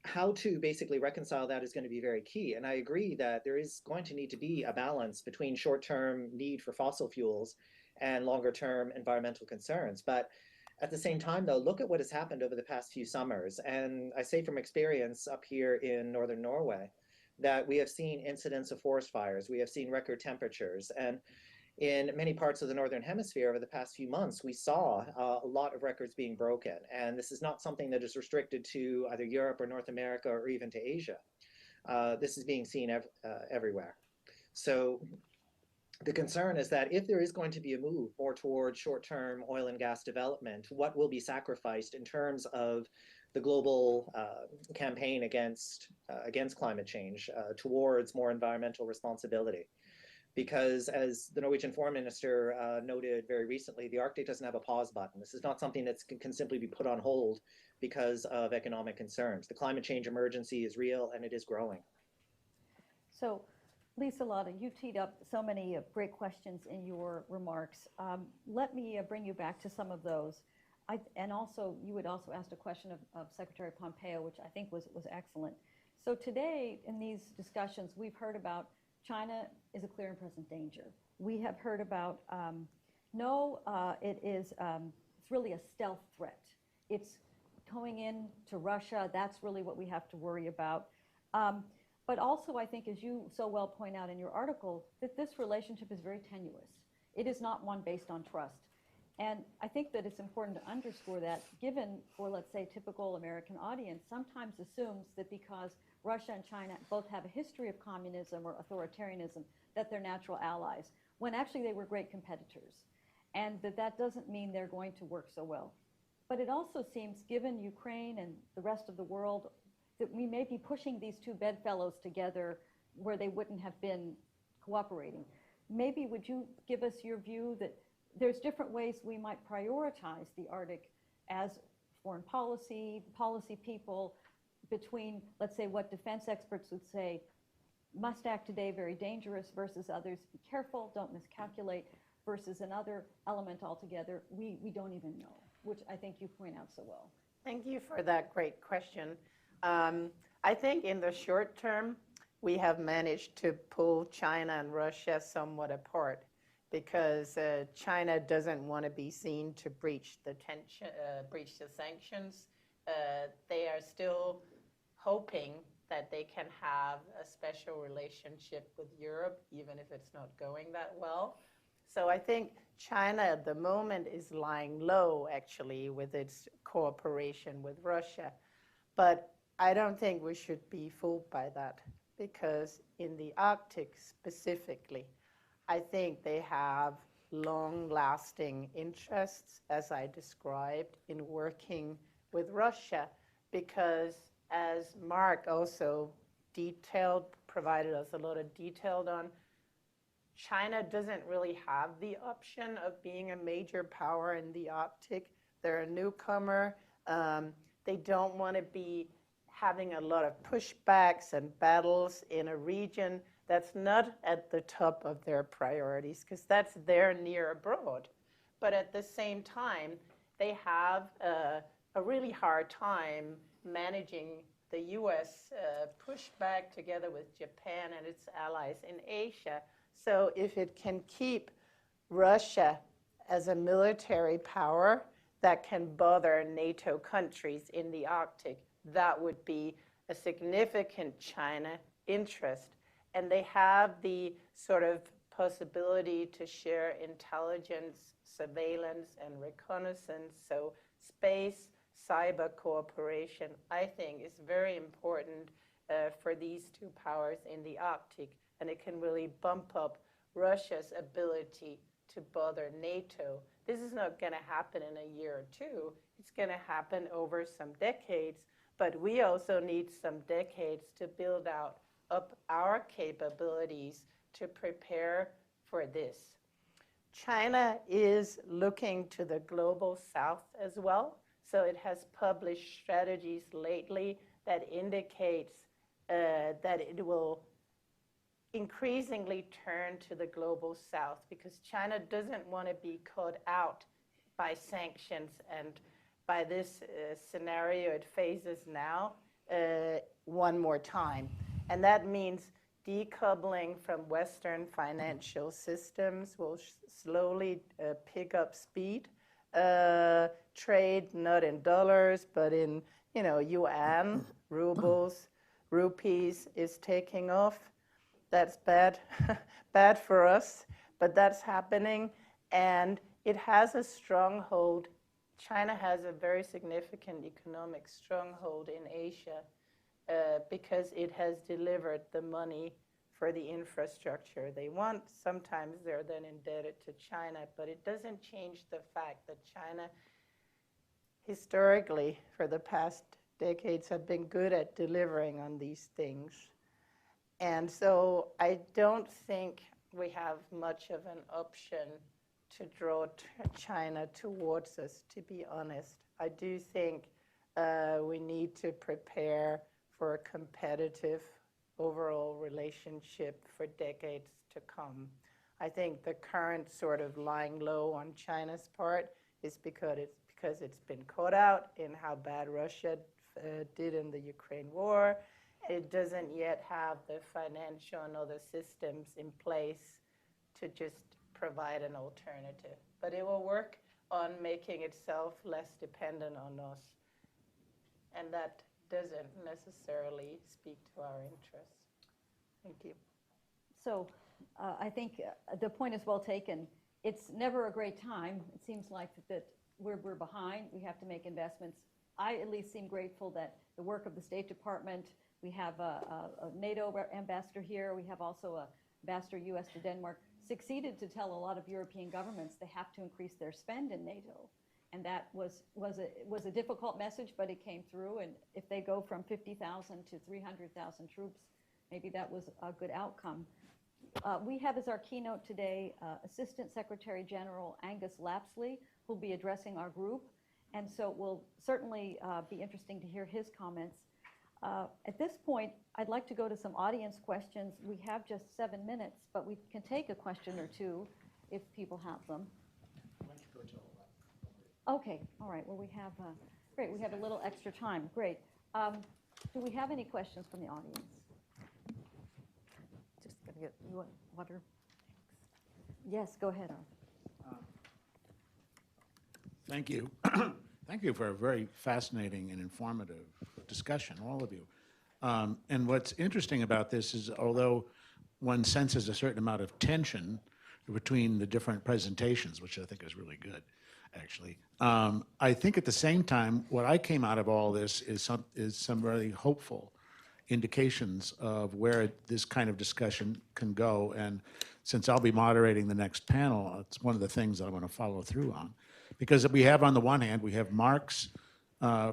how to basically reconcile that is going to be very key. And I agree that there is going to need to be a balance between short-term need for fossil fuels and longer-term environmental concerns. But at the same time, though, look at what has happened over the past few summers. And I say from experience up here in northern Norway that we have seen incidents of forest fires. We have seen record temperatures. And in many parts of the Northern Hemisphere over the past few months, we saw a lot of records being broken. And this is not something that is restricted to either Europe or North America or even to Asia. This is being seen everywhere. So the concern is that if there is going to be a move more towards short-term oil and gas development, what will be sacrificed in terms of the global campaign against climate change towards more environmental responsibility? Because as the Norwegian Foreign Minister noted very recently, the Arctic doesn't have a pause button. This is not something that can simply be put on hold because of economic concerns. The climate change emergency is real and it is growing. So, Lisa Lotta, you teed up so many great questions in your remarks. Let me bring you back to some of those. And also, you had also asked a question of Secretary Pompeo, which I think was excellent. So today, in these discussions, we've heard about China is a clear and present danger. We have heard about, it's really a stealth threat. It's going into Russia. That's really what we have to worry about. But also, I think, as you so well point out in your article, that this relationship is very tenuous. It is not one based on trust. And I think that it's important to underscore that, given for, let's say, typical American audience, sometimes assumes that because Russia and China both have a history of communism or authoritarianism, that they're natural allies, when actually they were great competitors. And that doesn't mean they're going to work so well. But it also seems, given Ukraine and the rest of the world, that we may be pushing these two bedfellows together where they wouldn't have been cooperating. Maybe would you give us your view that there's different ways we might prioritize the Arctic as foreign policy people, between, let's say, what defense experts would say, must act today, very dangerous, versus others, be careful, don't miscalculate, versus another element altogether, we don't even know, which I think you point out so well. Thank you for that great question. I think in the short term, we have managed to pull China and Russia somewhat apart because China doesn't want to be seen to breach the sanctions. They are still hoping that they can have a special relationship with Europe, even if it's not going that well. So I think China at the moment is lying low, actually, with its cooperation with Russia. But I don't think we should be fooled by that, because in the Arctic specifically, I think they have long-lasting interests, as I described, in working with Russia, because as Mark also provided us a lot of detail on, China doesn't really have the option of being a major power in the Arctic. They're a newcomer. They don't want to be having a lot of pushbacks and battles in a region that's not at the top of their priorities, because that's their near abroad. But at the same time, they have a really hard time managing the US pushback together with Japan and its allies in Asia. So if it can keep Russia as a military power that can bother NATO countries in the Arctic, that would be a significant China interest. And they have the sort of possibility to share intelligence, surveillance, and reconnaissance. So space, cyber cooperation, I think, is very important for these two powers in the Arctic. And it can really bump up Russia's ability to bother NATO. This is not going to happen in a year or two. It's going to happen over some decades, but we also need some decades to build up our capabilities to prepare for this. China is looking to the global south as well. So it has published strategies lately that indicates that it will increasingly turn to the global south because China doesn't want to be caught out by sanctions, and by this scenario it faces now one more time. And that means decoupling from Western financial systems will slowly pick up speed. Trade not in dollars, but in yuan, rubles, rupees is taking off. That's bad, bad for us, but that's happening, and it has a stronghold. China has a very significant economic stronghold in Asia because it has delivered the money for the infrastructure they want. Sometimes they're then indebted to China, but it doesn't change the fact that China historically, for the past decades, have been good at delivering on these things. And so I don't think we have much of an option to draw China towards us, to be honest. I do think we need to prepare for a competitive overall relationship for decades to come. I think the current sort of lying low on China's part is because it's been caught out in how bad Russia did in the Ukraine war. It doesn't yet have the financial and other systems in place to just provide an alternative. But it will work on making itself less dependent on us. And that doesn't necessarily speak to our interests. Thank you. So I think the point is well taken. It's never a great time. It seems like that we're behind. We have to make investments. I at least seem grateful that the work of the State Department, we have a NATO ambassador here, we have also a ambassador U.S. to Denmark, succeeded to tell a lot of European governments they have to increase their spend in NATO. And that was a difficult message, but it came through. And if they go from 50,000 to 300,000 troops, maybe that was a good outcome. We have as our keynote today Assistant Secretary General Angus Lapsley, who'll be addressing our group. And so it will certainly be interesting to hear his comments. At this point, I'd like to go to some audience questions. We have just 7 minutes, but we can take a question or two if people have them. Okay, all right. Well, we have, great, we have a little extra time. Great. Do we have any questions from the audience? Just gonna get, you want water? Yes, go ahead. Thank you. Thank you for a very fascinating and informative discussion, all of you. And what's interesting about this is, although one senses a certain amount of tension between the different presentations, which I think is really good, actually, I think at the same time, what I came out of all this is some really hopeful indications of where this kind of discussion can go. And since I'll be moderating the next panel, it's one of the things that I want to follow through on. Because we have, on the one hand, we have Mark's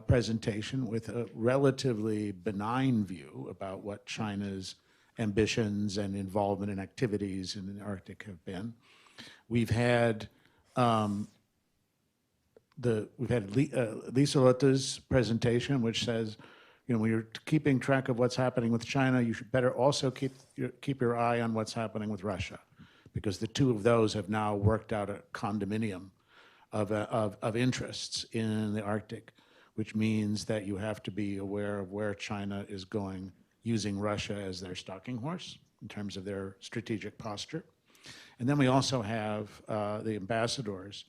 presentation with a relatively benign view about what China's ambitions and involvement and activities in the Arctic have been. We've had Lisa Lotta's presentation, which says, you know, when you're keeping track of what's happening with China, you should better also keep your eye on what's happening with Russia, because the two of those have now worked out a condominium of interests in the Arctic, which means that you have to be aware of where China is going, using Russia as their stalking horse in terms of their strategic posture. And then we also have the ambassador's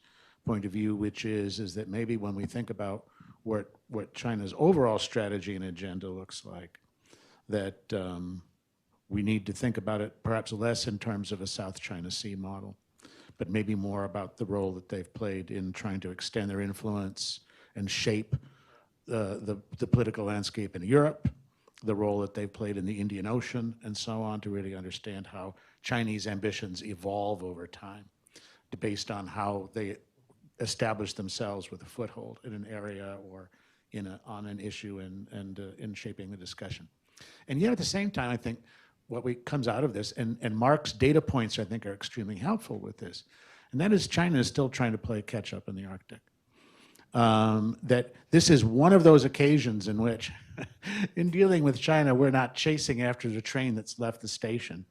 point of view, which is that maybe when we think about what China's overall strategy and agenda looks like, that we need to think about it perhaps less in terms of a South China Sea model, but maybe more about the role that they've played in trying to extend their influence and shape the political landscape in Europe, the role that they've played in the Indian Ocean, and so on, to really understand how Chinese ambitions evolve over time. based on how they establish themselves with a foothold in an area or on an issue and in shaping the discussion. And yet at the same time, I think what comes out of this, and Mark's data points I think are extremely helpful with this, and that is China is still trying to play catch up in the Arctic. That this is one of those occasions in which, in dealing with China, we're not chasing after the train that's left the station,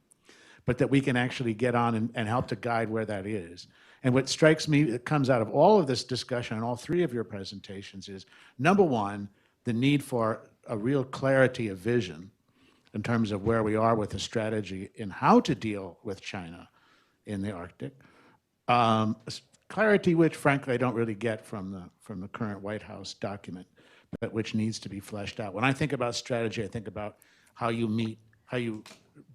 but that we can actually get on and help to guide where that is. And what strikes me that comes out of all of this discussion and all three of your presentations is, number one, the need for a real clarity of vision in terms of where we are with the strategy in how to deal with China in the Arctic. Clarity which, frankly, I don't really get from the current White House document, but which needs to be fleshed out. When I think about strategy, I think about how you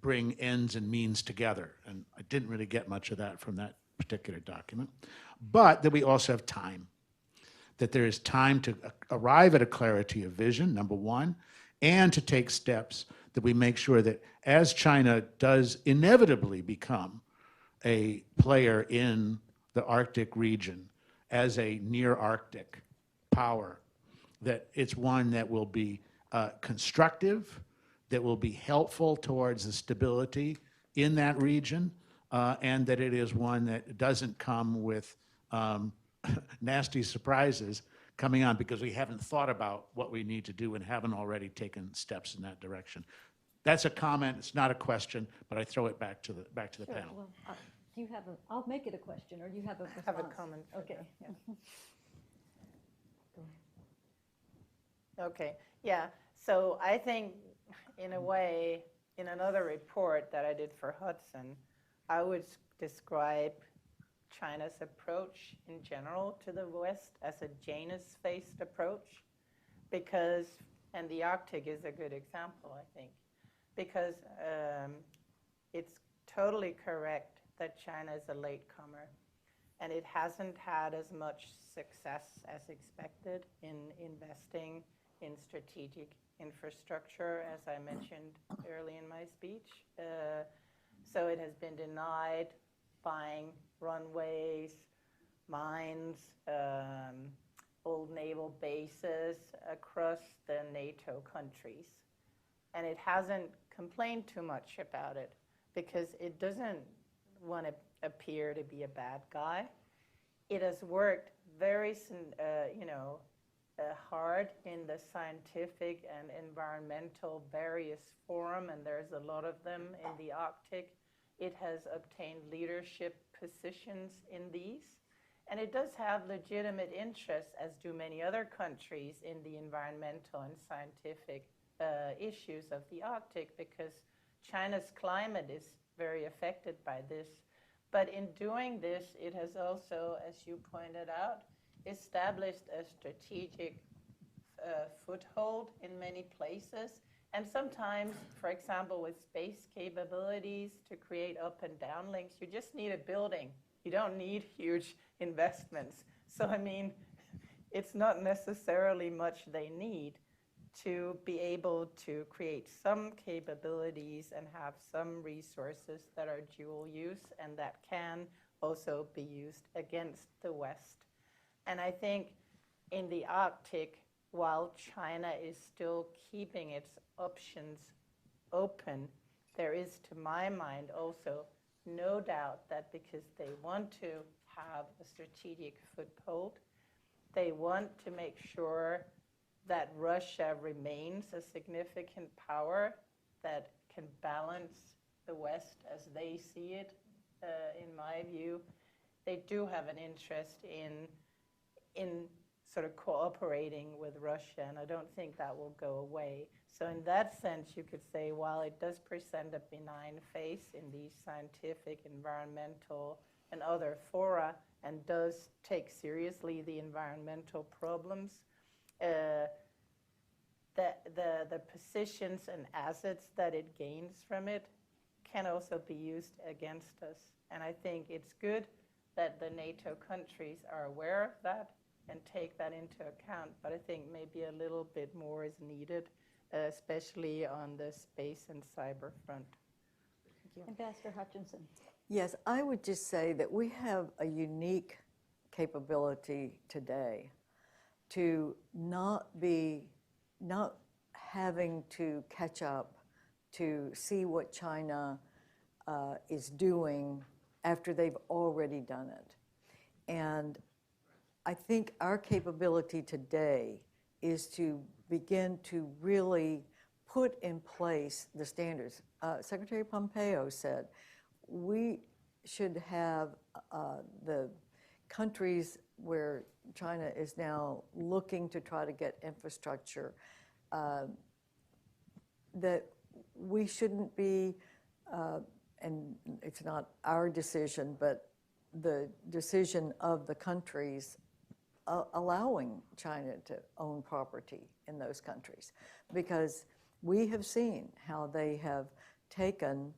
bring ends and means together, and I didn't really get much of that from that particular document. But that we also have time, that there is time to arrive at a clarity of vision, number one, and to take steps that we make sure that as China does inevitably become a player in the Arctic region as a near Arctic power, that it's one that will be constructive, that will be helpful towards the stability in that region, and that it is one that doesn't come with nasty surprises coming on because we haven't thought about what we need to do and haven't already taken steps in that direction. That's a comment. It's not a question, but I throw it back to the Sure. panel. Well, do you have I'll make it a question, or do you have a response? I have a comment. Okay. Yeah. Okay, yeah. So I think, in a way, in another report that I did for Hudson, I would describe China's approach in general to the West as a Janus-faced approach, because, and the Arctic is a good example, I think, because it's totally correct that China is a latecomer, and it hasn't had as much success as expected in investing in strategic infrastructure, as I mentioned early in my speech. So it has been denied buying runways, mines, old naval bases across the NATO countries. And it hasn't complained too much about it because it doesn't want to appear to be a bad guy. It has worked very, hard in the scientific and environmental various forum, and there's a lot of them in the Arctic. It has obtained leadership positions in these, and it does have legitimate interests, as do many other countries, in the environmental and scientific issues of the Arctic, because China's climate is very affected by this. But in doing this, it has also, as you pointed out, established a strategic foothold in many places. And sometimes, for example, with space capabilities to create up and down links, you just need a building. You don't need huge investments. So, I mean, it's not necessarily much they need to be able to create some capabilities and have some resources that are dual use and that can also be used against the West. And I think in the Arctic, while China is still keeping its options open, there is, to my mind, also no doubt that because they want to have a strategic foothold, they want to make sure that Russia remains a significant power that can balance the West as they see it. In my view, they do have an interest in sort of cooperating with Russia, and I don't think that will go away. So in that sense, you could say, while it does present a benign face in these scientific, environmental, and other fora, and does take seriously the environmental problems, the positions and assets that it gains from it can also be used against us. And I think it's good that the NATO countries are aware of that and take that into account. But I think maybe a little bit more is needed, especially on the space and cyber front. you. Ambassador Hutchinson. Yes, I would just say that we have a unique capability today to not having to catch up to see what China is doing after they've already done it. And I think our capability today is to begin to really put in place the standards. Secretary Pompeo said we should have the countries where China is now looking to try to get infrastructure, that we shouldn't be, and it's not our decision, but the decision of the countries allowing China to own property in those countries. Because we have seen how they have taken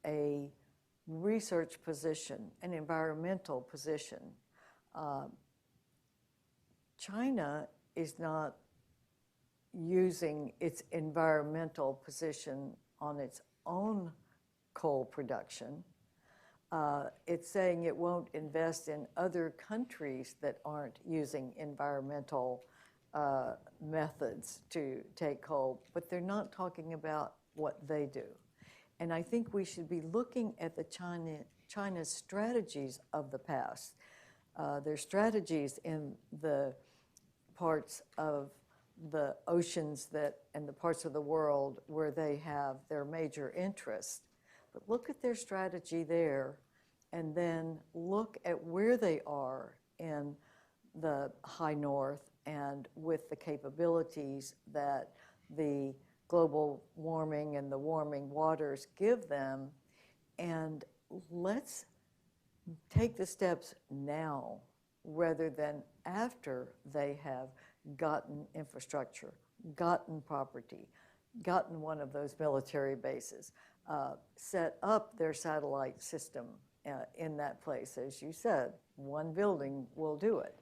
a research position, an environmental position. China is not using its environmental position on its own coal production. It's saying it won't invest in other countries that aren't using environmental methods to take coal, but they're not talking about what they do. And I think we should be looking at the China's strategies of the past. Their strategies in the parts of the oceans and the parts of the world where they have their major interest. But look at their strategy there, and then look at where they are in the high north and with the capabilities that the global warming and the warming waters give them. And let's take the steps now rather than after they have gotten infrastructure, gotten property, gotten one of those military bases, set up their satellite system in that place. As you said, one building will do it.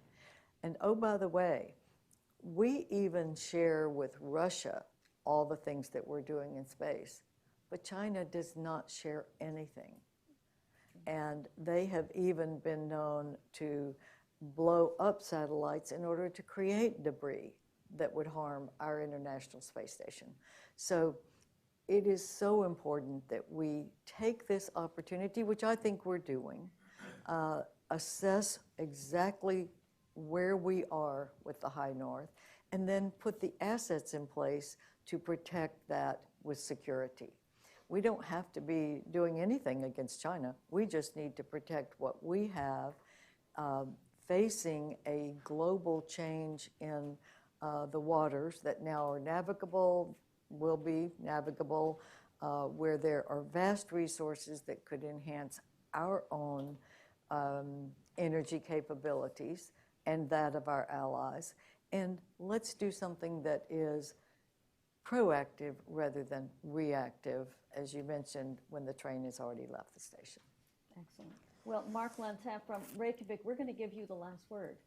And oh, by the way, we even share with Russia all the things that we're doing in space, but China does not share anything. And they have even been known to blow up satellites in order to create debris that would harm our International Space Station. So it is so important that we take this opportunity, which I think we're doing, assess exactly where we are with the high north, and then put the assets in place to protect that with security. We don't have to be doing anything against China. We just need to protect what we have, facing a global change in the waters that now are navigable, will be navigable, where there are vast resources that could enhance our own energy capabilities and that of our allies. And let's do something that is proactive rather than reactive, as you mentioned, when the train has already left the station. Excellent. Well, Mark Lantin from Reykjavik, we're going to give you the last word.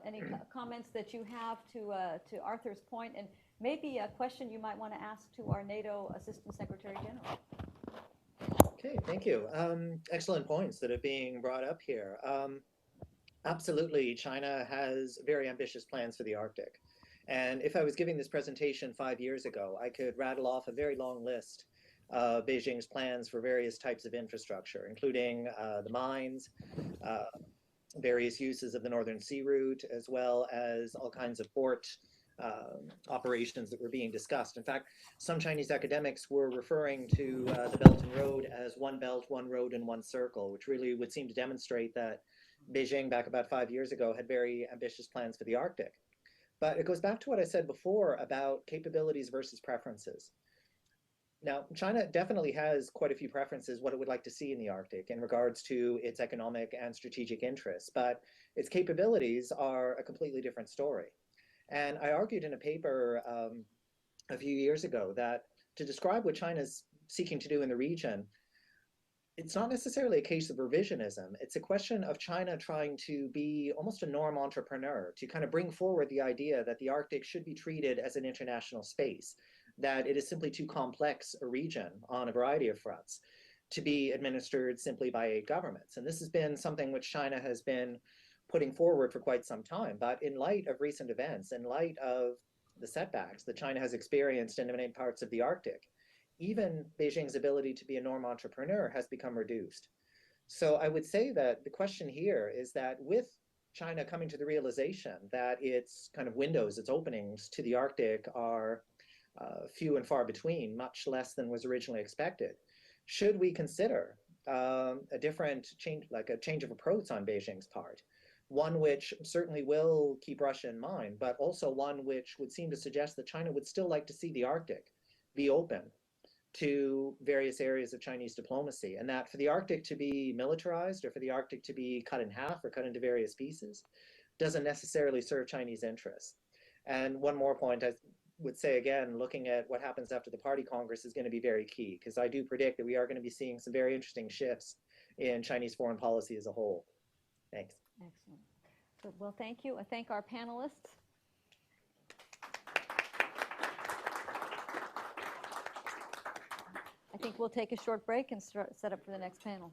Any comments that you have to Arthur's point, and maybe a question you might want to ask to our NATO Assistant Secretary General? Okay, thank you. Excellent points that are being brought up here. Absolutely, China has very ambitious plans for the Arctic. And if I was giving this presentation 5 years ago, I could rattle off a very long list of Beijing's plans for various types of infrastructure, including the mines, various uses of the Northern Sea Route, as well as all kinds of port operations that were being discussed. In fact, some Chinese academics were referring to the Belt and Road as one belt, one road, and one circle, which really would seem to demonstrate that Beijing, back about 5 years ago, had very ambitious plans for the Arctic. But it goes back to what I said before about capabilities versus preferences. Now, China definitely has quite a few preferences what it would like to see in the Arctic in regards to its economic and strategic interests, but its capabilities are a completely different story. And I argued in a paper a few years ago that to describe what China's seeking to do in the region, it's not necessarily a case of revisionism. It's a question of China trying to be almost a norm entrepreneur, to kind of bring forward the idea that the Arctic should be treated as an international space, that it is simply too complex a region on a variety of fronts to be administered simply by 8 governments. And this has been something which China has been putting forward for quite some time. But in light of recent events, in light of the setbacks that China has experienced in many parts of the Arctic, even Beijing's ability to be a norm entrepreneur has become reduced. So I would say that the question here is that with China coming to the realization that its kind of windows, its openings to the Arctic are few and far between, much less than was originally expected, should we consider a different change, like a change of approach on Beijing's part? One which certainly will keep Russia in mind, but also one which would seem to suggest that China would still like to see the Arctic be open to various areas of Chinese diplomacy, and that for the Arctic to be militarized or for the Arctic to be cut in half or cut into various pieces doesn't necessarily serve Chinese interests. And one more point, I would say again, looking at what happens after the Party Congress is going to be very key, because I do predict that we are going to be seeing some very interesting shifts in Chinese foreign policy as a whole. Thanks. Excellent. So, well, thank you. I thank our panelists. I think we'll take a short break and set up for the next panel.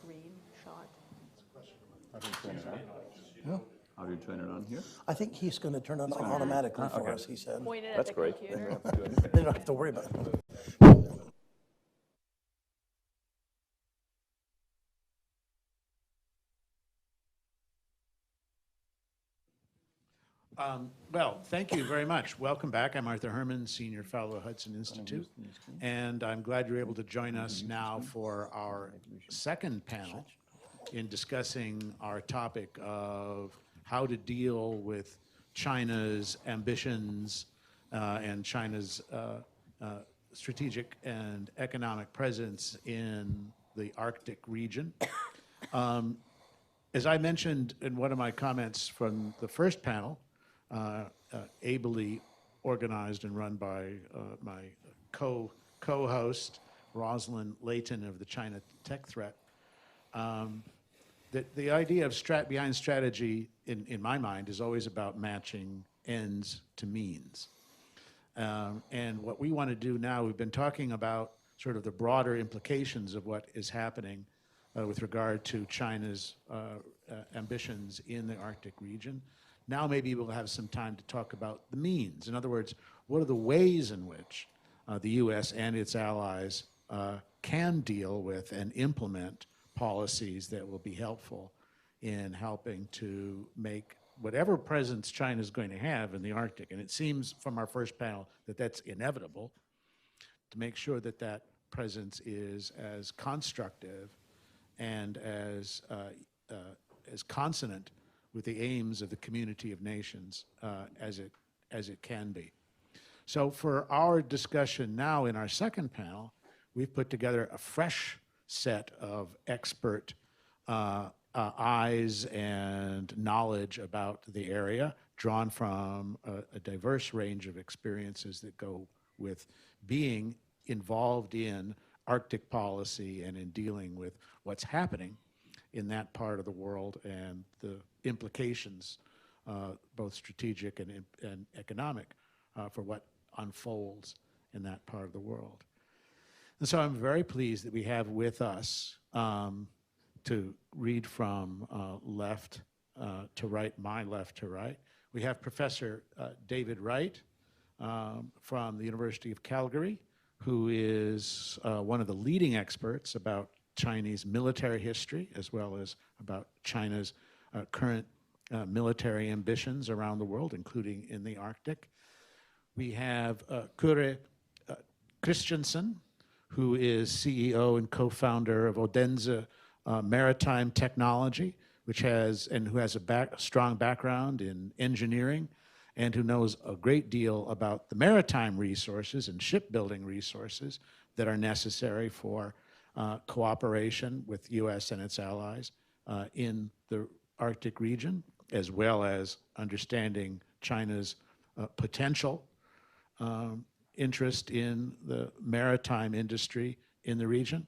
green shot. How do you turn it on here? I think he's going to turn it on automatically for us, he said. Point it at That's the great. computer. They don't have to worry about it. Well, thank you very much. Welcome back. I'm Arthur Herman, Senior Fellow at Hudson Institute, and I'm glad you're able to join us now for our second panel in discussing our topic of how to deal with China's ambitions and China's strategic and economic presence in the Arctic region. As I mentioned in one of my comments from the first panel, ably organized and run by my co-host, Rosalind Layton of the China Tech Threat. The idea of behind strategy, in my mind, is always about matching ends to means. And what we want to do now, we've been talking about sort of the broader implications of what is happening with regard to China's ambitions in the Arctic region. Now maybe we'll have some time to talk about the means. In other words, what are the ways in which the U.S. and its allies can deal with and implement policies that will be helpful in helping to make whatever presence China is going to have in the Arctic, and it seems from our first panel that that's inevitable, to make sure that that presence is as constructive and as consonant with the aims of the community of nations as it can be. So for our discussion now in our second panel, we've put together a fresh set of expert eyes and knowledge about the area, drawn from a diverse range of experiences that go with being involved in Arctic policy and in dealing with what's happening in that part of the world and the implications, both strategic and economic, for what unfolds in that part of the world. And so I'm very pleased that we have with us, to read from left to right, my left to right, we have Professor David Wright from the University of Calgary, who is one of the leading experts about Chinese military history, as well as about China's current military ambitions around the world, including in the Arctic. We have Kure Christensen, who is CEO and co-founder of Odense Maritime Technology, who has a strong background in engineering and who knows a great deal about the maritime resources and shipbuilding resources that are necessary for cooperation with U.S. and its allies in the Arctic region, as well as understanding China's potential interest in the maritime industry in the region.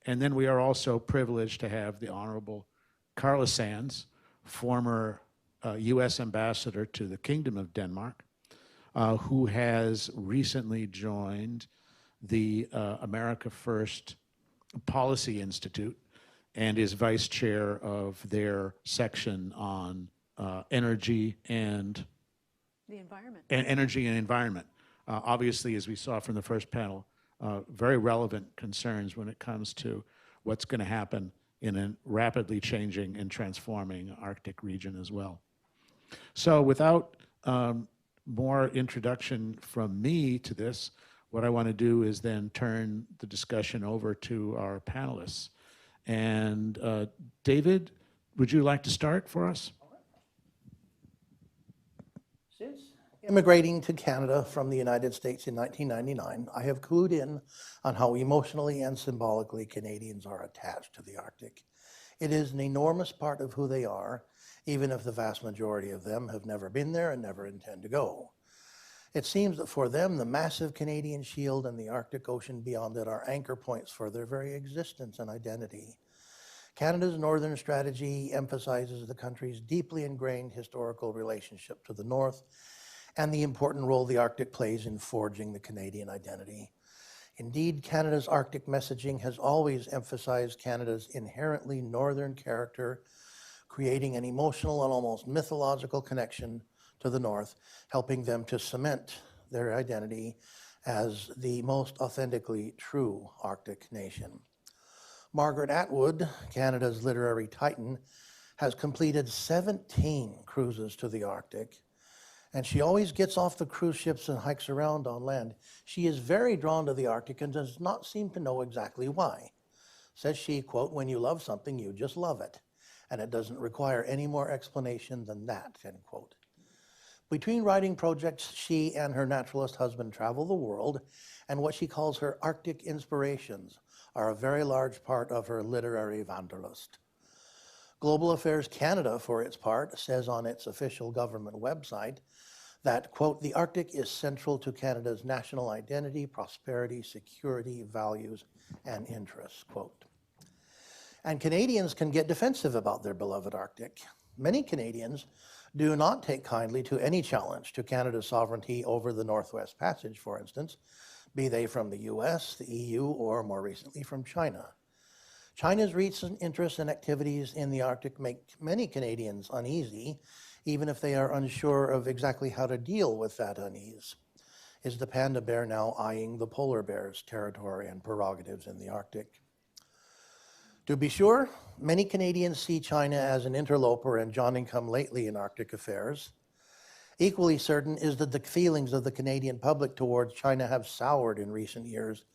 And then we are also privileged to have the Honorable Carla Sands, former U.S. ambassador to the Kingdom of Denmark, who has recently joined the America First Policy Institute and is vice chair of their section on energy and The environment. energy and environment. Obviously, as we saw from the first panel, very relevant concerns when it comes to what's going to happen in a rapidly changing and transforming Arctic region as well. So without more introduction from me to this, what I want to do is then turn the discussion over to our panelists. And David, would you like to start for us? Since immigrating to Canada from the United States in 1999, I have clued in on how emotionally and symbolically Canadians are attached to the Arctic. It is an enormous part of who they are, even if the vast majority of them have never been there and never intend to go. It seems that for them, the massive Canadian shield and the Arctic Ocean beyond it are anchor points for their very existence and identity. Canada's northern strategy emphasizes the country's deeply ingrained historical relationship to the north and the important role the Arctic plays in forging the Canadian identity. Indeed, Canada's Arctic messaging has always emphasized Canada's inherently northern character, creating an emotional and almost mythological connection to the North, helping them to cement their identity as the most authentically true Arctic nation. Margaret Atwood, Canada's literary titan, has completed 17 cruises to the Arctic, and she always gets off the cruise ships and hikes around on land. She is very drawn to the Arctic and does not seem to know exactly why. Says she, quote, "When you love something, you just love it, and it doesn't require any more explanation than that," end quote. Between writing projects, she and her naturalist husband travel the world, and what she calls her Arctic inspirations are a very large part of her literary wanderlust. Global Affairs Canada, for its part, says on its official government website that, quote, "The Arctic is central to Canada's national identity, prosperity, security, values, and interests," quote. And Canadians can get defensive about their beloved Arctic. Many Canadians do not take kindly to any challenge to Canada's sovereignty over the Northwest Passage, for instance, be they from the US, the EU, or more recently from China. China's recent interests and activities in the Arctic make many Canadians uneasy, even if they are unsure of exactly how to deal with that unease. Is the panda bear now eyeing the polar bear's territory and prerogatives in the Arctic? To be sure, many Canadians see China as an interloper and Johnny-come-lately in Arctic affairs. Equally certain is that the feelings of the Canadian public towards China have soured in recent years.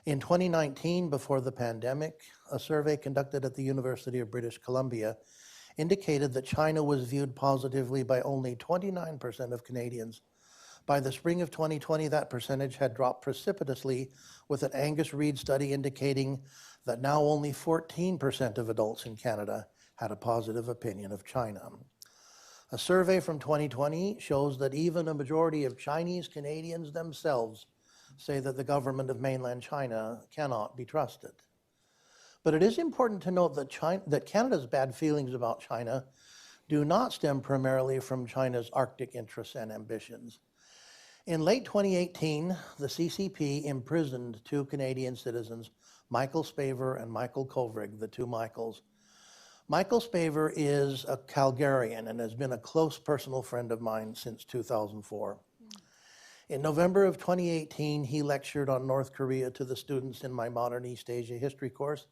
In 2019, before the pandemic, a survey conducted at the University of British Columbia indicated that China was viewed positively by only 29% of Canadians. By the spring of 2020, that percentage had dropped precipitously, with an Angus Reid study indicating that now only 14% of adults in Canada had a positive opinion of China. A survey from 2020 shows that even a majority of Chinese Canadians themselves say that the government of mainland China cannot be trusted. But it is important to note that Canada's bad feelings about China do not stem primarily from China's Arctic interests and ambitions. In late 2018, the CCP imprisoned two Canadian citizens, Michael Spavor and Michael Kovrig, the two Michaels. Michael Spavor is a Calgarian and has been a close personal friend of mine since 2004. In November of 2018, he lectured on North Korea to the students in my Modern East Asia history course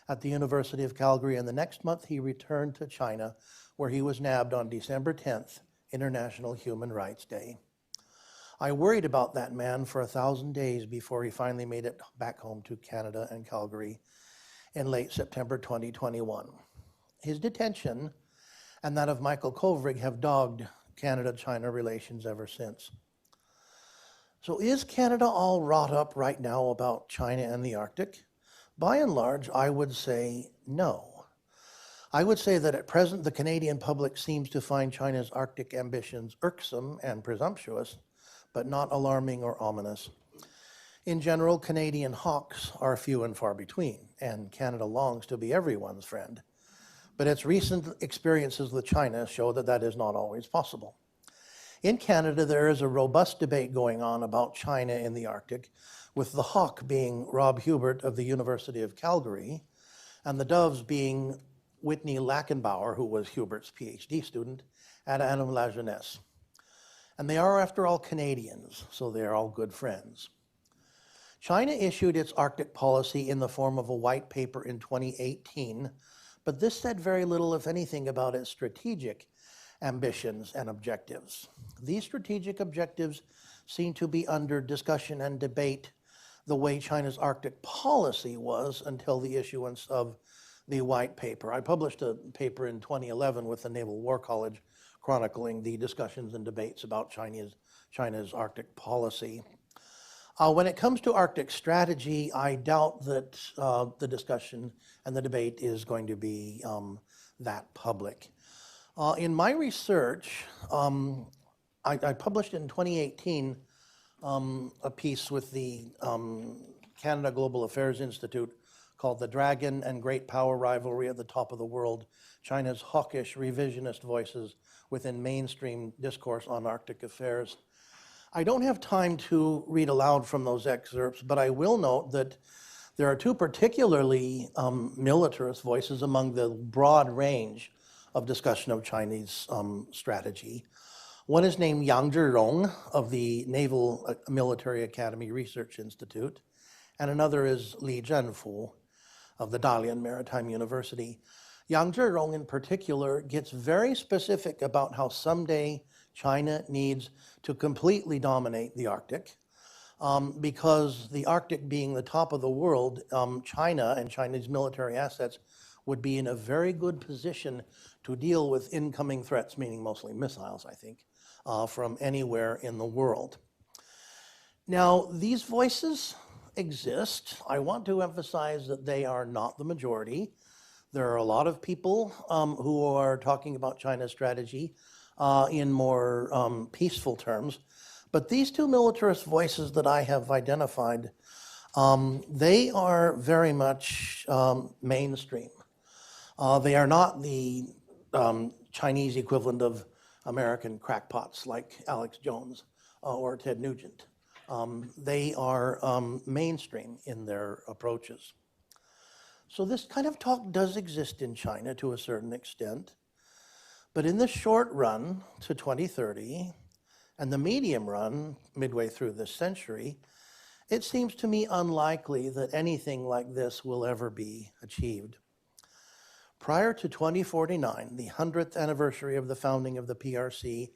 at the University of Calgary, and the next month he returned to China, where he was nabbed on December 10th, International Human Rights Day. I worried about that man for 1,000 days before he finally made it back home to Canada and Calgary in late September 2021. His detention and that of Michael Kovrig have dogged Canada-China relations ever since. So is Canada all wrought up right now about China and the Arctic? By and large, I would say no. I would say that at present, the Canadian public seems to find China's Arctic ambitions irksome and presumptuous, but not alarming or ominous. In general, Canadian hawks are few and far between, and Canada longs to be everyone's friend. But its recent experiences with China show that that is not always possible. In Canada, there is a robust debate going on about China in the Arctic, with the hawk being Rob Hubert of the University of Calgary, and the doves being Whitney Lackenbauer, who was Hubert's PhD student at Annam La Jeunesse. And they are, after all, Canadians, so they are all good friends. China issued its Arctic policy in the form of a white paper in 2018, but this said very little, if anything, about its strategic ambitions and objectives. These strategic objectives seem to be under discussion and debate the way China's Arctic policy was until the issuance of the white paper. I published a paper in 2011 with the Naval War College chronicling the discussions and debates about China's Arctic policy. When it comes to Arctic strategy, I doubt that the discussion and the debate is going to be that public. In my research, I published in 2018 a piece with the Canada Global Affairs Institute called The Dragon and Great Power Rivalry at the Top of the World, China's Hawkish Revisionist Voices Within Mainstream Discourse on Arctic Affairs. I don't have time to read aloud from those excerpts, but I will note that there are two particularly militarist voices among the broad range of discussion of Chinese strategy. One is named Yang Zhirong of the Naval Military Academy Research Institute, and another is Li Zhenfu of the Dalian Maritime University. Yang Zhirong in particular gets very specific about how someday China needs to completely dominate the Arctic. Because the Arctic being the top of the world, China and China's military assets would be in a very good position to deal with incoming threats, meaning mostly missiles, I think, from anywhere in the world. Now, these voices exist. I want to emphasize that they are not the majority. There are a lot of people who are talking about China's strategy in more peaceful terms. But these two militarist voices that I have identified, they are very much mainstream. They are not the Chinese equivalent of American crackpots like Alex Jones or Ted Nugent. They are mainstream in their approaches. So this kind of talk does exist in China to a certain extent. But in the short run to 2030, and the medium run, midway through this century, it seems to me unlikely that anything like this will ever be achieved. Prior to 2049, the 100th anniversary of the founding of the PRC,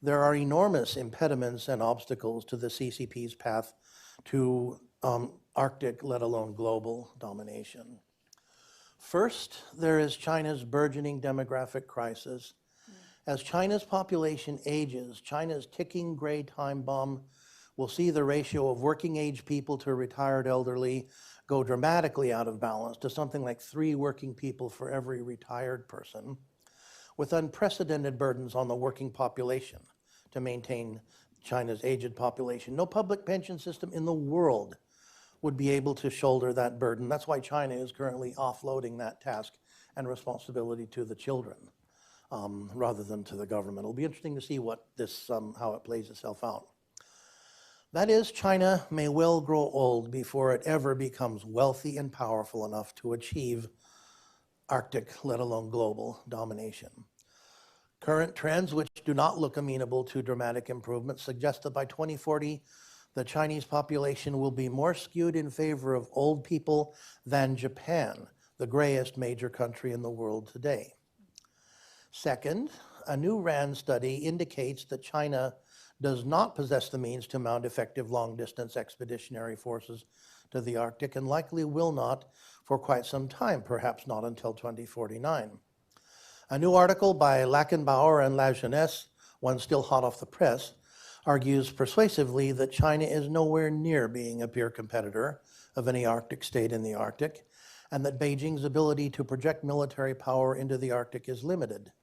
there are enormous impediments and obstacles to the CCP's path to Arctic, let alone global domination. First, there is China's burgeoning demographic crisis. As China's population ages, China's ticking gray time bomb will see the ratio of working age people to retired elderly go dramatically out of balance to something like 3 working people for every retired person, with unprecedented burdens on the working population to maintain China's aged population. No public pension system in the world would be able to shoulder that burden. That's why China is currently offloading that task and responsibility to the children. Rather than to the government. It'll be interesting to see what this, how it plays itself out. That is, China may well grow old before it ever becomes wealthy and powerful enough to achieve Arctic, let alone global, domination. Current trends, which do not look amenable to dramatic improvement, suggest that by 2040, the Chinese population will be more skewed in favor of old people than Japan, the grayest major country in the world today. Second, a new RAND study indicates that China does not possess the means to mount effective long-distance expeditionary forces to the Arctic and likely will not for quite some time, perhaps not until 2049. A new article by Lachenbauer and La Jeunesse, one still hot off the press, argues persuasively that China is nowhere near being a peer competitor of any Arctic state in the Arctic, and that Beijing's ability to project military power into the Arctic is limited.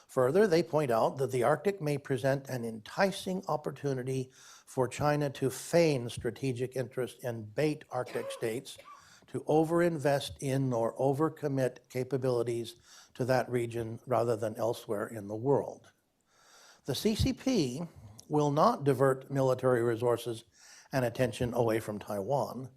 Further, they point out that the Arctic may present an enticing opportunity for China to feign strategic interest and bait Arctic states to overinvest in or overcommit capabilities to that region rather than elsewhere in the world. The CCP will not divert military resources and attention away from Taiwan,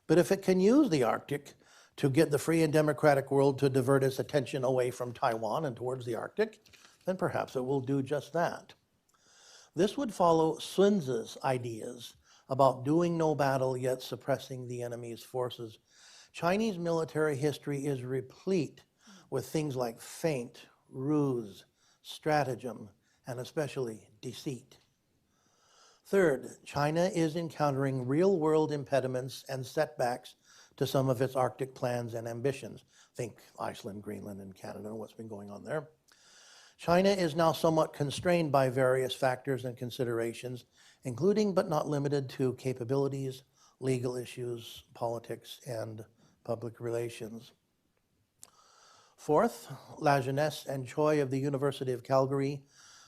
but if it can use the Arctic to get the free and democratic world to divert its attention away from Taiwan and towards the Arctic, then perhaps it will do just that. This would follow Sun Tzu's ideas about doing no battle yet suppressing the enemy's forces. Chinese military history is replete with things like feint, ruse, stratagem, and especially deceit. Third, China is encountering real-world impediments and setbacks to some of its Arctic plans and ambitions. Think Iceland, Greenland, and Canada, what's been going on there. China is now somewhat constrained by various factors and considerations, including but not limited to capabilities, legal issues, politics, and public relations. Fourth, La Jeunesse and Choi of the University of Calgary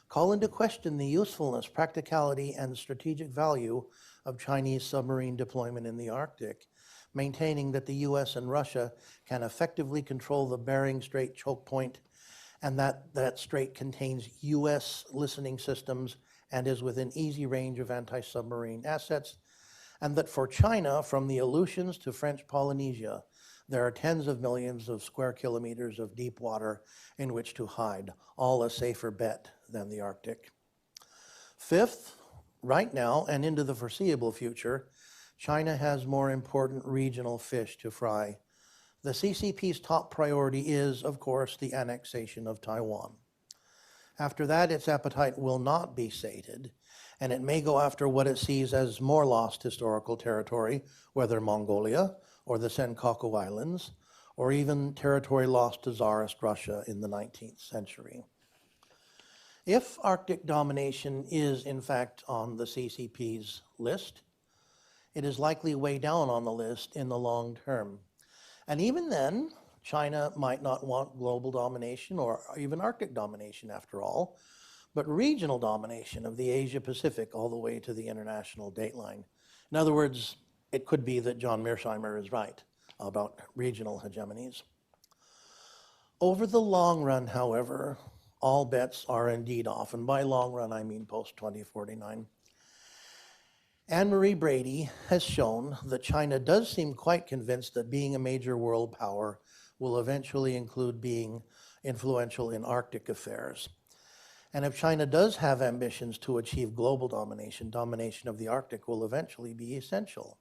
call into question the usefulness, practicality, and strategic value of Chinese submarine deployment in the Arctic, maintaining that the US and Russia can effectively control the Bering Strait choke point and that strait contains US listening systems and is within easy range of anti-submarine assets, and that for China, from the Aleutians to French Polynesia, there are tens of millions of square kilometers of deep water in which to hide, all a safer bet than the Arctic. Fifth, right now and into the foreseeable future, China has more important regional fish to fry. The CCP's top priority is, of course, the annexation of Taiwan. After that, its appetite will not be sated, and it may go after what it sees as more lost historical territory, whether Mongolia or the Senkaku Islands, or even territory lost to Tsarist Russia in the 19th century. If Arctic domination is, in fact, on the CCP's list, it is likely way down on the list in the long term. And even then, China might not want global domination or even Arctic domination after all, but regional domination of the Asia-Pacific all the way to the international dateline. In other words, it could be that John Mearsheimer is right about regional hegemonies. Over the long run, however, all bets are indeed off, and by long run I mean post-2049. Anne-Marie Brady has shown that China does seem quite convinced that being a major world power will eventually include being influential in Arctic affairs. And if China does have ambitions to achieve global domination, domination of the Arctic will eventually be essential.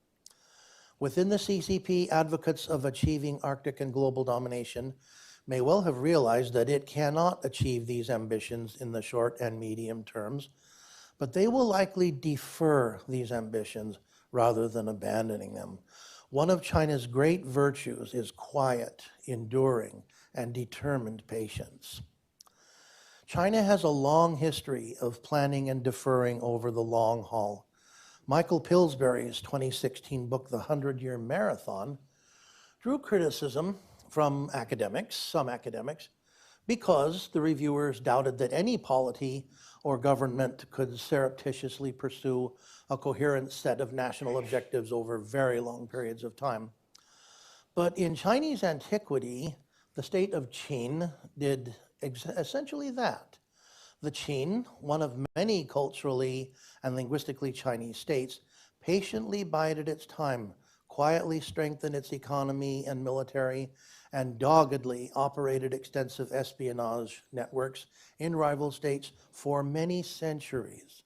Within the CCP, advocates of achieving Arctic and global domination may well have realized that it cannot achieve these ambitions in the short and medium terms, but they will likely defer these ambitions rather than abandoning them. One of China's great virtues is quiet, enduring, and determined patience. China has a long history of planning and deferring over the long haul. Michael Pillsbury's 2016 book, The 100-Year Marathon, drew criticism from academics, some academics, because the reviewers doubted that any polity or government could surreptitiously pursue a coherent set of national objectives over very long periods of time. But in Chinese antiquity, the state of Qin did essentially that. The Qin, one of many culturally and linguistically Chinese states, patiently bided its time, quietly strengthened its economy and military, and doggedly operated extensive espionage networks in rival states for many centuries,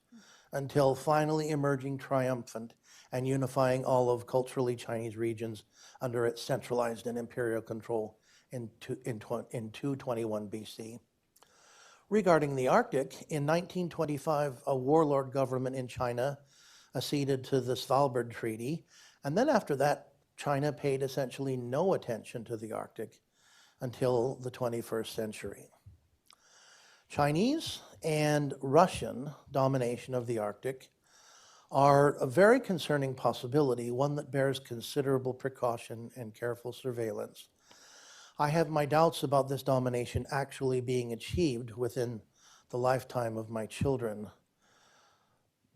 until finally emerging triumphant and unifying all of culturally Chinese regions under its centralized and imperial control in 221 BC. Regarding the Arctic, in 1925, a warlord government in China acceded to the Svalbard Treaty, and then after that, China paid essentially no attention to the Arctic until the 21st century. Chinese and Russian domination of the Arctic are a very concerning possibility, one that bears considerable precaution and careful surveillance. I have my doubts about this domination actually being achieved within the lifetime of my children,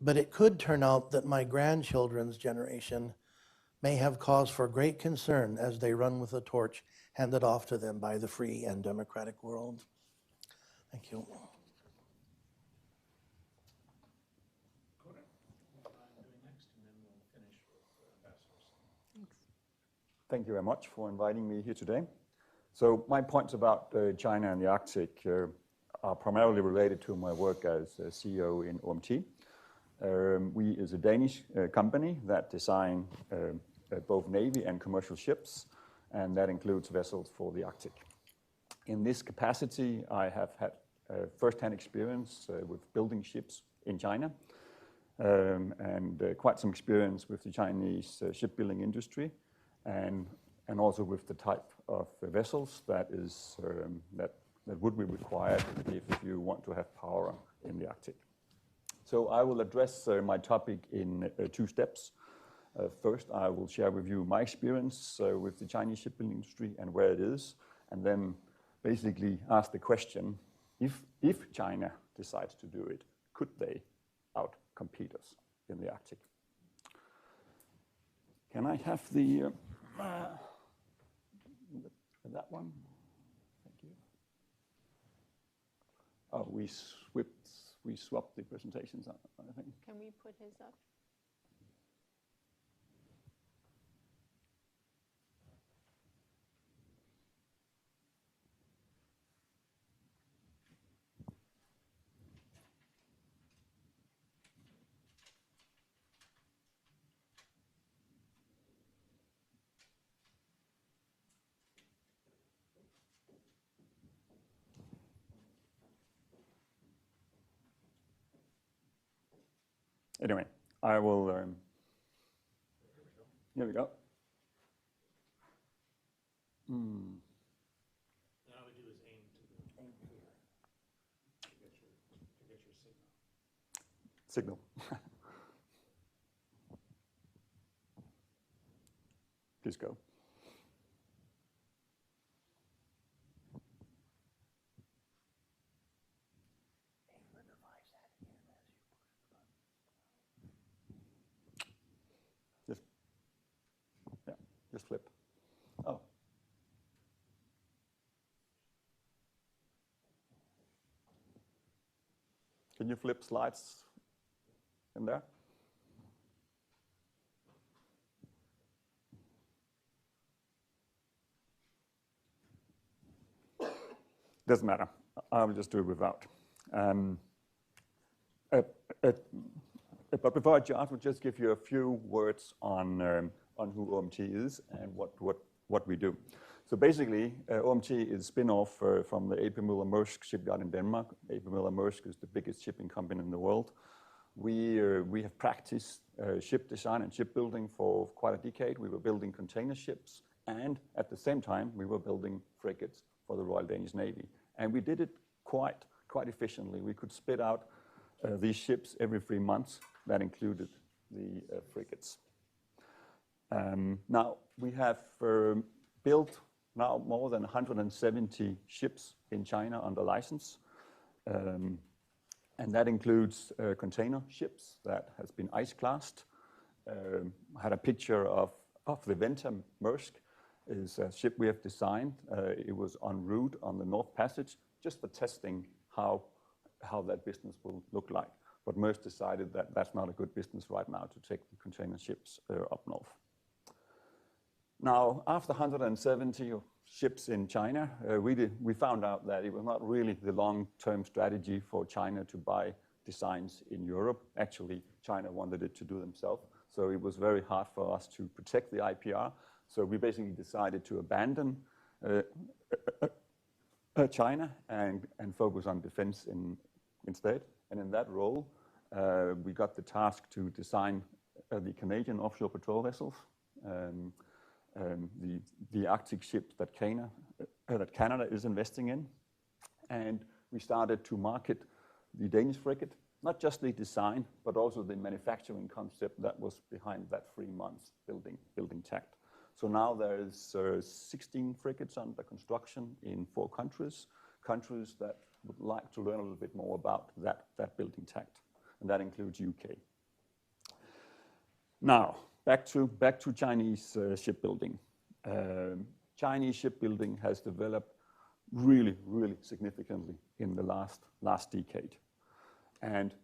but it could turn out that my grandchildren's generation may have cause for great concern as they run with a torch handed off to them by the free and democratic world. Thank you. Thank you very much for inviting me here today. So my points about China and the Arctic are primarily related to my work as CEO in OMT. We is a Danish company that design both Navy and commercial ships, and that includes vessels for the Arctic. In this capacity, I have had first-hand experience with building ships in China, and quite some experience with the Chinese shipbuilding industry, and also with the type of vessels that would be required if you want to have power in the Arctic. So I will address my topic in two steps. First, I will share with you my experience with the Chinese shipbuilding industry and where it is, and then basically ask the question, if China decides to do it, could they out-compete us in the Arctic? Can I have the that one? Thank you. Oh, we we swap the presentations, I think. Can we put his up? Anyway, I will, here we go. Now we do is aim to here to get your signal. Signal. Please go. Just flip. Oh. Can you flip slides in there? Doesn't matter. I'll just do it without. But before I start, I'll just give you a few words on who OMT is and what we do. So basically, OMT is a spin-off from the A.P. Møller-Mærsk shipyard in Denmark. A.P. Møller-Mærsk is the biggest shipping company in the world. We have practiced ship design and shipbuilding for quite a decade. We were building container ships, and at the same time, we were building frigates for the Royal Danish Navy. And we did it quite efficiently. We could spit out these ships every 3 months. That included the frigates. Now, we have built now more than 170 ships in China under license. And that includes container ships that has been ice-classed. I had a picture of the Venta Maersk, is a ship we have designed. It was en route on the North Passage, just for testing how that business will look like. But Maersk decided that that's not a good business right now to take the container ships up north. Now, after 170 ships in China, we found out that it was not really the long-term strategy for China to buy designs in Europe. Actually, China wanted it to do themselves. So it was very hard for us to protect the IPR. So we basically decided to abandon China and focus on defense instead. And in that role, we got the task to design the Canadian offshore patrol vessels, the Arctic ships that Canada is investing in. And we started to market the Danish frigate, not just the design, but also the manufacturing concept that was behind that 3 months building tact. So now there is 16 frigates under construction in 4 countries that would like to learn a little bit more about that building tact, and that includes UK. Now, back to Chinese shipbuilding. Chinese shipbuilding has developed really significantly in the last decade. And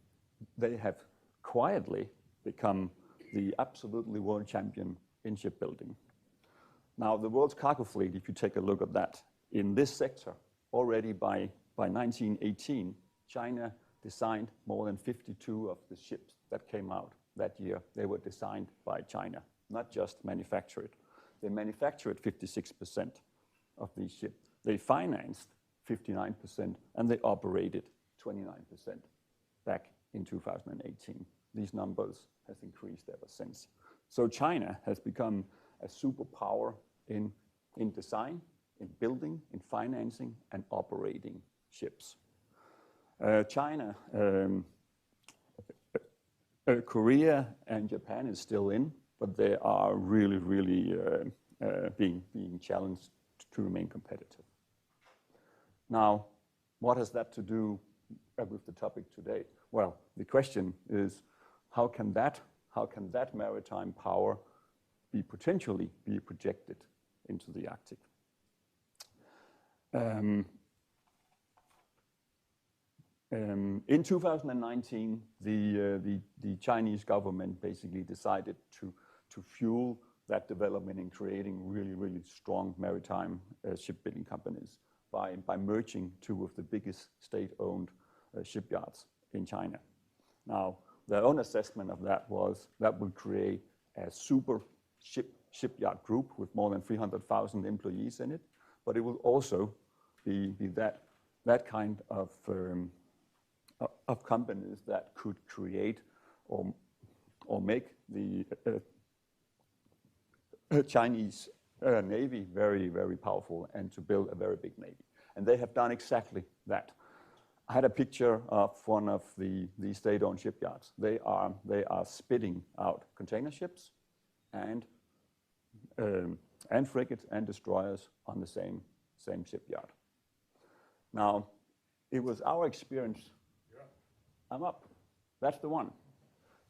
they have quietly become the absolutely world champion in shipbuilding. Now, the world's cargo fleet, if you take a look at that, in this sector, already by 1918, China designed more than 52 of the ships that came out that year. They were designed by China, not just manufactured. They manufactured 56% of these ships. They financed 59%, and they operated 29% back in 2018. These numbers has increased ever since. So China has become a superpower in design, in building, in financing, and operating ships. China, Korea, and Japan is still in, but they are really being challenged to remain competitive. Now, what has that to do with the topic today? Well, the question is, how can that maritime power potentially be projected into the Arctic? In 2019, the Chinese government basically decided to fuel that development in creating really, really strong maritime shipbuilding companies by merging two of the biggest state-owned shipyards in China. Now, their own assessment of that was that would create a super shipyard group with more than 300,000 employees in it, but it will also be that kind of companies that could create or make the Chinese Navy very, very powerful and to build a very big Navy. And they have done exactly that. I had a picture of one of the state-owned shipyards. They are spitting out container ships and frigates and destroyers on the same shipyard. Now, it was our experience. I'm up. That's the one.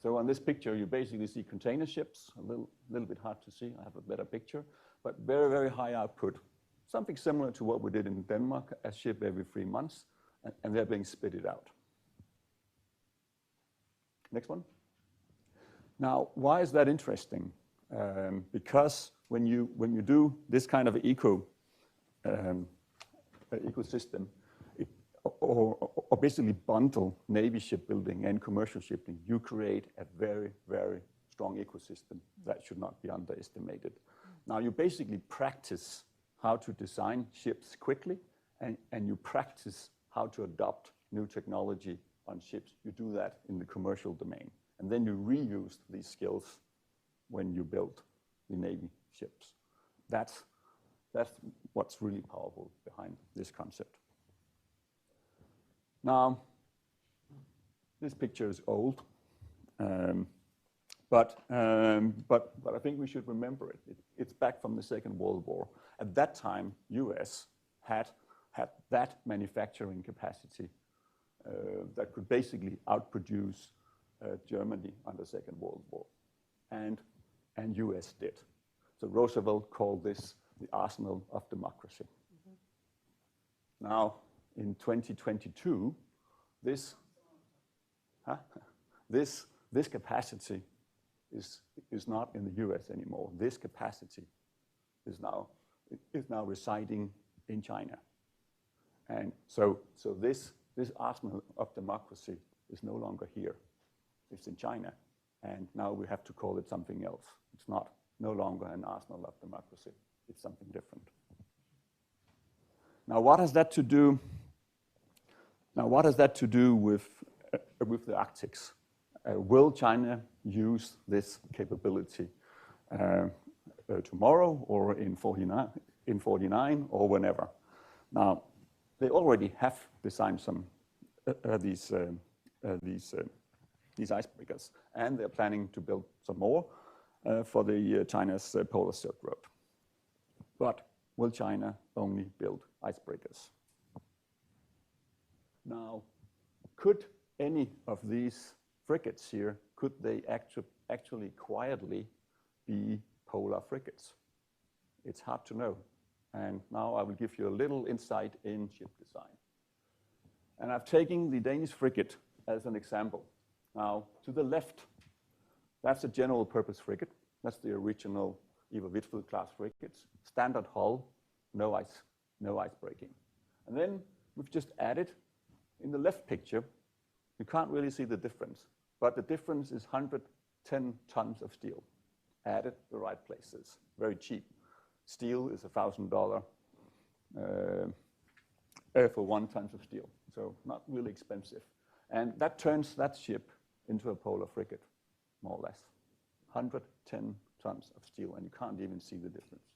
So on this picture, you basically see container ships, a little bit hard to see. I have a better picture, but very, very high output. Something similar to what we did in Denmark, a ship every 3 months, and they're being spitted out. Next one. Now, why is that interesting? Because when you do this kind of ecosystem, or basically bundle Navy shipbuilding and commercial shipping, you create a very, very strong ecosystem that should not be underestimated. Now, you basically practice how to design ships quickly, and you practice how to adopt new technology on ships. You do that in the commercial domain. And then you reuse these skills when you build the Navy ships. That's what's really powerful behind this concept. Now, this picture is old, but I think we should remember it. It's back from the Second World War. At that time, US had that manufacturing capacity that could basically outproduce Germany on the Second World War, and US did. So Roosevelt called this the arsenal of democracy. Mm-hmm. Now, in 2022, this capacity is not in the US anymore. This capacity is now residing in China. And so this arsenal of democracy is no longer here. It's in China. And now we have to call it something else. It's no longer an arsenal of democracy. It's something different. Now, what has that to do? With the Arctics? Will China use this capability tomorrow or in 49 or whenever? Now, they already have designed some these icebreakers, and they're planning to build some more for the China's Polar Silk Road. But will China only build icebreakers? Now, could any of these frigates here, could they actually quietly be polar frigates? It's hard to know. And now I will give you a little insight in ship design. And I've taken the Danish frigate as an example. Now, to the left, that's a general purpose frigate. That's the original Iver Huitfeldt class frigates. Standard hull, no ice breaking. And then we've just added, in the left picture, you can't really see the difference, but the difference is 110 tons of steel added the right places, very cheap. Steel is $1,000 for 1 ton of steel, so not really expensive. And that turns that ship into a polar frigate, more or less. 110 tons of steel, and you can't even see the difference.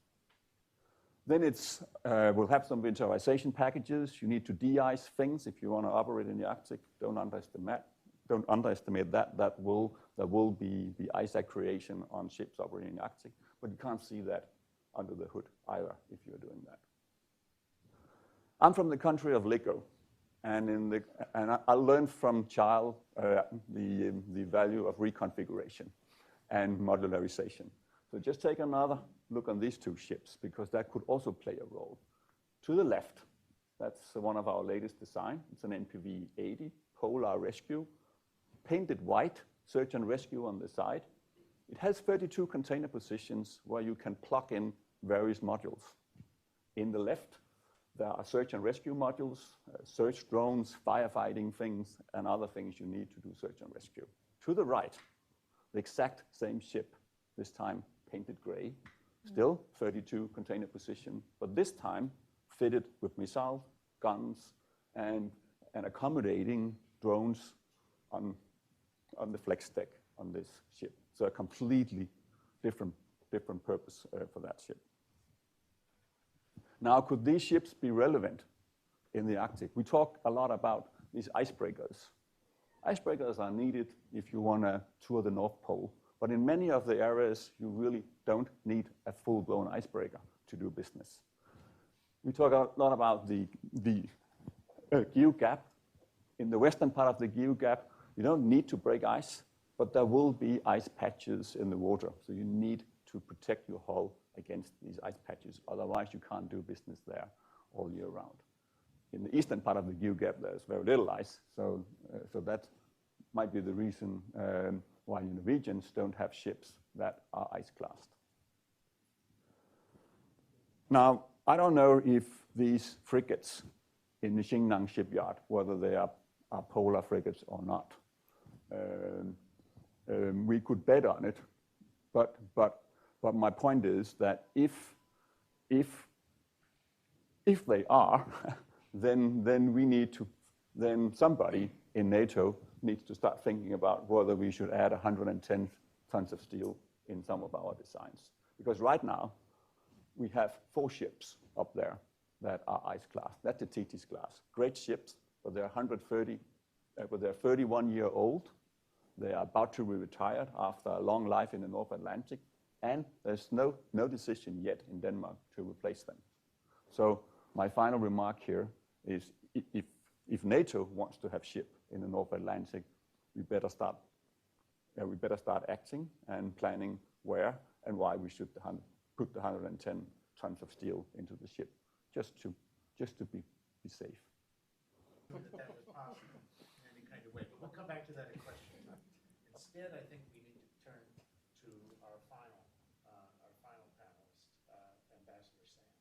Then we'll have some winterization packages. You need to de-ice things if you want to operate in the Arctic. Don't underestimate that. There will be the ice accretion on ships operating in the Arctic, but you can't see that under the hood either if you're doing that. I'm from the country of Lego, and I learned from child the value of reconfiguration and modularization. So just take another look on these two ships, because that could also play a role. To the left, That's one of our latest design. It's an NPV 80 Polar Rescue, painted white, search and rescue on the side. It has 32 container positions where you can plug in various modules. In the left, there are search and rescue modules, search drones, firefighting things, and other things you need to do search and rescue. To the right, the exact same ship, this time painted gray, still 32 container position, but this time fitted with missiles, guns, and accommodating drones on the flex deck on this ship. So a completely different purpose for that ship. Now, could these ships be relevant in the Arctic? We talk a lot about these icebreakers. Icebreakers are needed if you want to tour the North Pole, but in many of the areas, you really don't need a full-blown icebreaker to do business. We talk a lot about the geo gap. In the western part of the geo gap, you don't need to break ice, but there will be ice patches in the water, so you need to protect your hull against these ice patches. Otherwise, you can't do business there all year round. In the eastern part of the geo gap, there's very little ice, so that might be the reason why Norwegians don't have ships that are ice-classed. Now, I don't know if these frigates in the Xinjiang shipyard, whether they are polar frigates or not. We could bet on it, but my point is that if they are, then somebody in NATO needs to start thinking about whether we should add 110 tons of steel in some of our designs. Because right now, we have 4 ships up there that are ice-class. That's the Thetis class. Great ships, but they're 31 years old. They are about to be retired after a long life in the North Atlantic, and there's no decision yet in Denmark to replace them. So my final remark here is if NATO wants to have ship in the North Atlantic, we better start acting and planning where and why we should put the 110 tons of steel into the ship, just to be safe. That was possible in any kind of way, but we'll come back to that in question time. Instead, I think we need to turn to our final panelist, Ambassador Sands.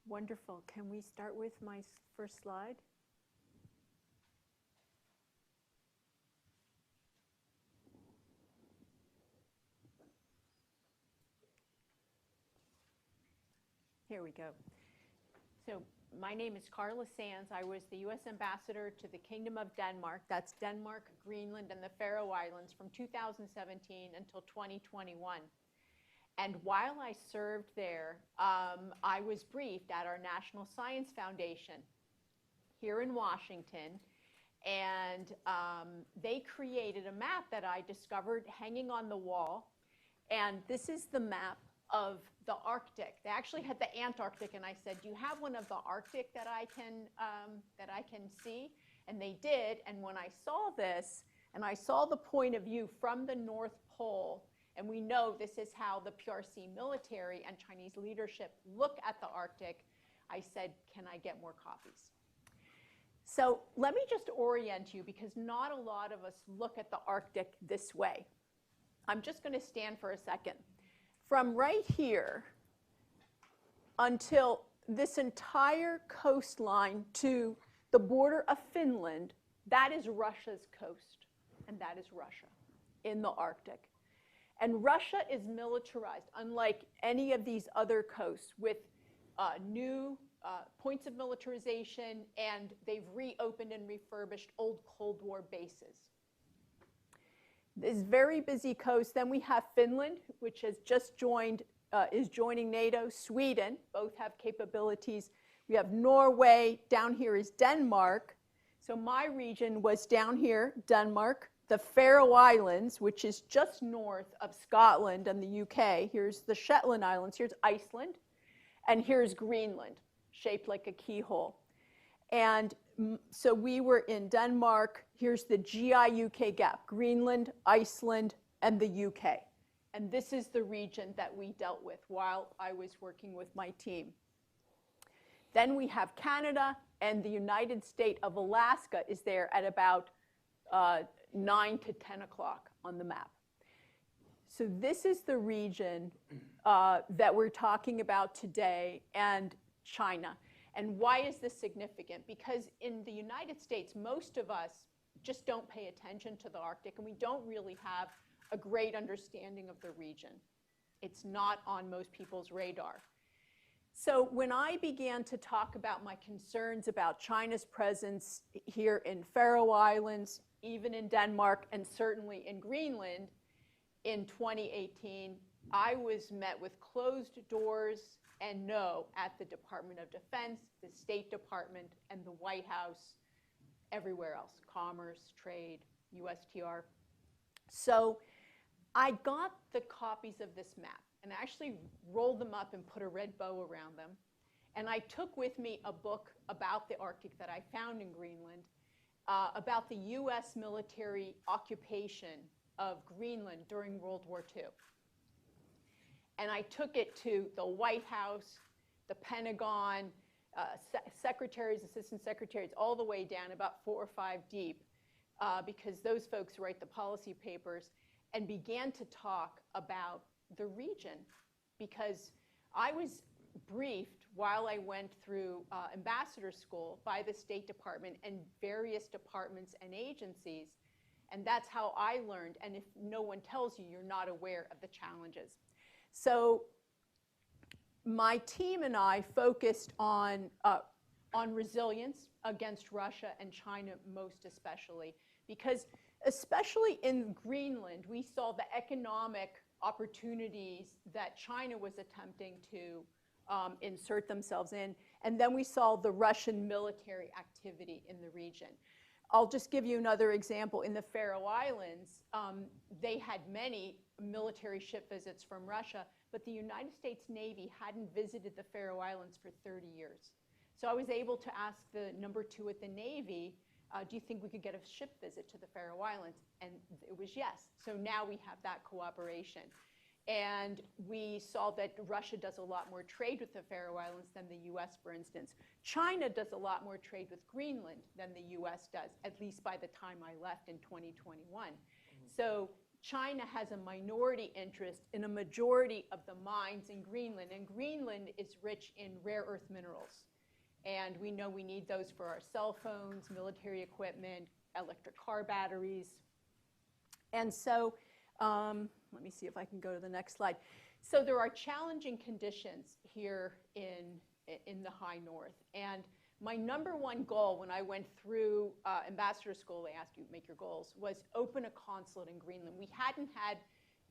Wonderful. Can we start with my first slide? Here we go. So my name is Carla Sands. I was the U.S. Ambassador to the Kingdom of Denmark. That's Denmark, Greenland, and the Faroe Islands from 2017 until 2021. And while I served there, I was briefed at our National Science Foundation here in Washington. And they created a map that I discovered hanging on the wall. And this is the map of the Arctic. They actually had the Antarctic, and I said, "Do you have one of the Arctic that I can see?" And they did. And when I saw this, and I saw the point of view from the North Pole, and we know this is how the PRC military and Chinese leadership look at the Arctic, I said, "Can I get more copies?" So let me just orient you, because not a lot of us look at the Arctic this way. I'm just going to stand for a second. From right here until this entire coastline to the border of Finland, that is Russia's coast, and that is Russia in the Arctic. And Russia is militarized, unlike any of these other coasts, with new points of militarization, and they've reopened and refurbished old Cold War bases. This very busy coast. Then we have Finland, which has just joined, is joining NATO. Sweden, both have capabilities. We have Norway. Down here is Denmark. So my region was down here, Denmark. The Faroe Islands, which is just north of Scotland and the UK. Here's the Shetland Islands. Here's Iceland. And here's Greenland, shaped like a keyhole. And so we were in Denmark. Here's the GI-UK gap, Greenland, Iceland, and the UK. And this is the region that we dealt with while I was working with my team. Then we have Canada and the United State of Alaska is there at about 9 to 10 o'clock on the map. So this is the region that we're talking about today, and China. And why is this significant? Because in the United States, most of us just don't pay attention to the Arctic, and we don't really have a great understanding of the region. It's not on most people's radar. So when I began to talk about my concerns about China's presence here in Faroe Islands, even in Denmark, and certainly in Greenland in 2018, I was met with closed doors and no at the Department of Defense, the State Department, and the White House, everywhere else, Commerce, Trade, USTR. So I got the copies of this map and actually rolled them up and put a red bow around them. And I took with me a book about the Arctic that I found in Greenland, about the US military occupation of Greenland during World War II. And I took it to the White House, the Pentagon, secretaries, assistant secretaries, all the way down, about 4 or 5 deep, because those folks write the policy papers, and began to talk about the region. Because I was briefed while I went through ambassador school by the State Department and various departments and agencies, and that's how I learned. And if no one tells you, you're not aware of the challenges. So my team and I focused on resilience against Russia and China most especially, because especially in Greenland, we saw the economic opportunities that China was attempting to insert themselves in, and then we saw the Russian military activity in the region. I'll just give you another example. In the Faroe Islands, they had many military ship visits from Russia, but the United States Navy hadn't visited the Faroe Islands for 30 years. So I was able to ask the number 2 at the Navy, do you think we could get a ship visit to the Faroe Islands? And it was yes. So now we have that cooperation. And we saw that Russia does a lot more trade with the Faroe Islands than the US, for instance. China does a lot more trade with Greenland than the US does, at least by the time I left in 2021. So China has a minority interest in a majority of the mines in Greenland, and Greenland is rich in rare earth minerals. And we know we need those for our cell phones, military equipment, electric car batteries. And so, let me see if I can go to the next slide. So there are challenging conditions here in the high north. And my number one goal when I went through ambassador school, they asked you to make your goals, was open a consulate in Greenland. We hadn't had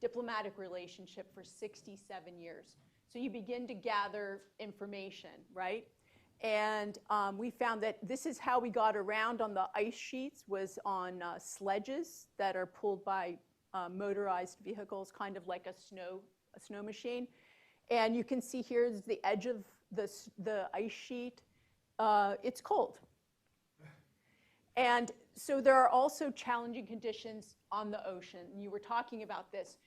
diplomatic relationship for 67 years. So you begin to gather information, right? And we found that this is how we got around on the ice sheets, was on sledges that are pulled by motorized vehicles, kind of like a snow machine. And you can see here's the edge of the ice sheet. It's cold. And so there are also challenging conditions on the ocean. You were talking about this.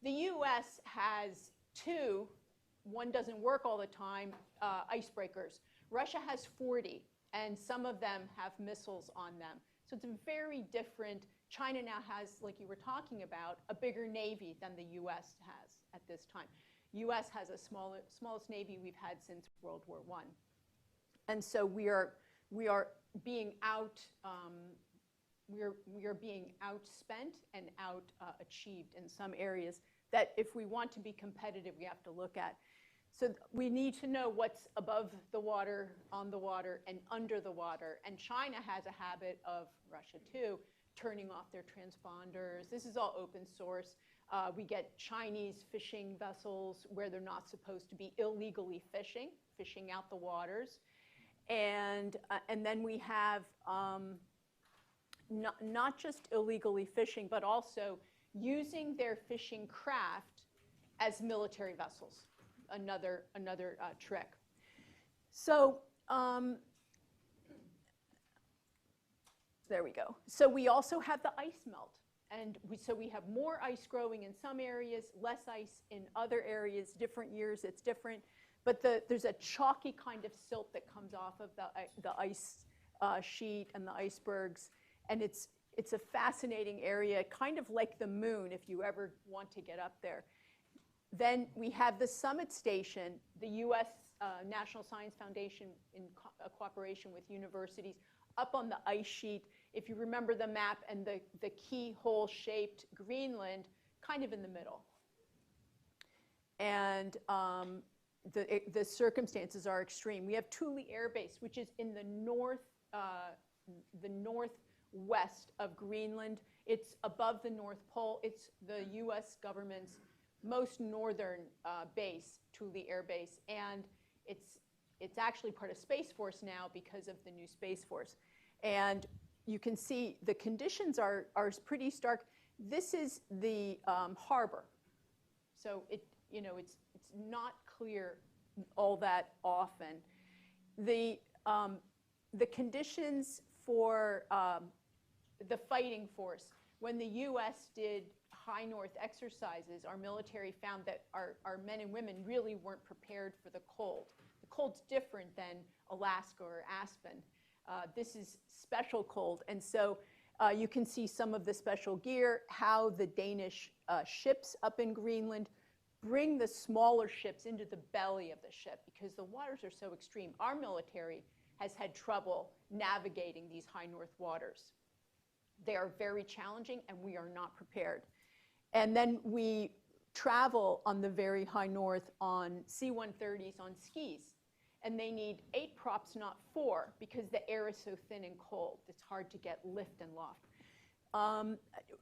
The US has 2, one doesn't work all the time, icebreakers. Russia has 40, and some of them have missiles on them. So it's a very different. China now has, like you were talking about, a bigger Navy than the US has at this time. US has a smallest Navy we've had since World War I. And so we are being we are being outspent and out achieved in some areas that if we want to be competitive, we have to look at. So we need to know what's above the water, on the water, and under the water. And China has a habit of, Russia too, turning off their transponders. This is all open source. We get Chinese fishing vessels where they're not supposed to be, illegally fishing out the waters. And then we have not just illegally fishing, but also using their fishing craft as military vessels. Another trick. So there we go. So we also have the ice melt. And so we have more ice growing in some areas, less ice in other areas, different years it's different. But there's a chalky kind of silt that comes off of the ice sheet and the icebergs, and it's a fascinating area, kind of like the moon if you ever want to get up there. Then we have the Summit Station, the U.S. National Science Foundation in cooperation with universities, up on the ice sheet. If you remember the map, and the keyhole-shaped Greenland, kind of in the middle. And the circumstances are extreme. We have Thule Air Base, which is in the northwest of Greenland. It's above the North Pole. It's the U.S. government's most northern base, Thule Air Base, and it's actually part of Space Force now because of the new Space Force. And you can see the conditions are pretty stark. This is the harbor, so it's not clear all that often. The conditions for the fighting force, when the U.S. did high north exercises, our military found that our men and women really weren't prepared for the cold. The cold's different than Alaska or Aspen. This is special cold, and so you can see some of the special gear, how the Danish ships up in Greenland bring the smaller ships into the belly of the ship because the waters are so extreme. Our military has had trouble navigating these high north waters. They are very challenging, and we are not prepared. And then we travel on the very high north on C-130s on skis. And they need 8 props, not 4, because the air is so thin and cold. It's hard to get lift and loft.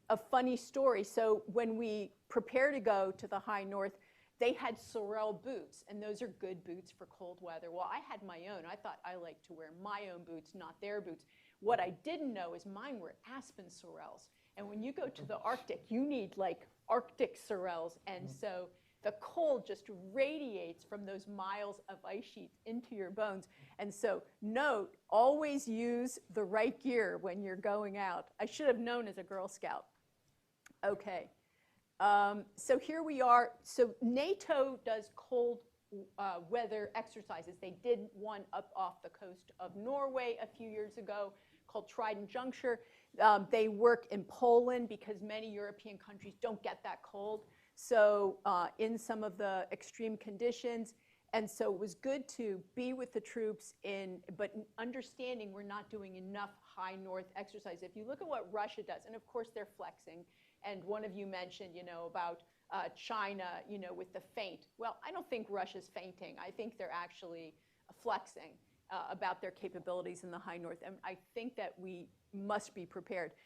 A funny story, so when we prepare to go to the high north, they had sorel boots, and those are good boots for cold weather. Well, I had my own. I thought I liked to wear my own boots, not their boots. What I didn't know is mine were aspen sorels. And when you go to the Arctic, you need like Arctic sorels, and so the cold just radiates from those miles of ice sheets into your bones. And so note, always use the right gear when you're going out. I should have known as a Girl Scout. Okay, so here we are. So NATO does cold weather exercises. They did one up off the coast of Norway a few years ago called Trident Juncture. They work in Poland because many European countries don't get that cold. So in some of the extreme conditions, and so it was good to be with the troops but understanding we're not doing enough high north exercise. If you look at what Russia does, and of course they're flexing, and one of you mentioned, about China, with the feint. Well, I don't think Russia's fainting. I think they're actually flexing about their capabilities in the high north, and I think that we must be prepared.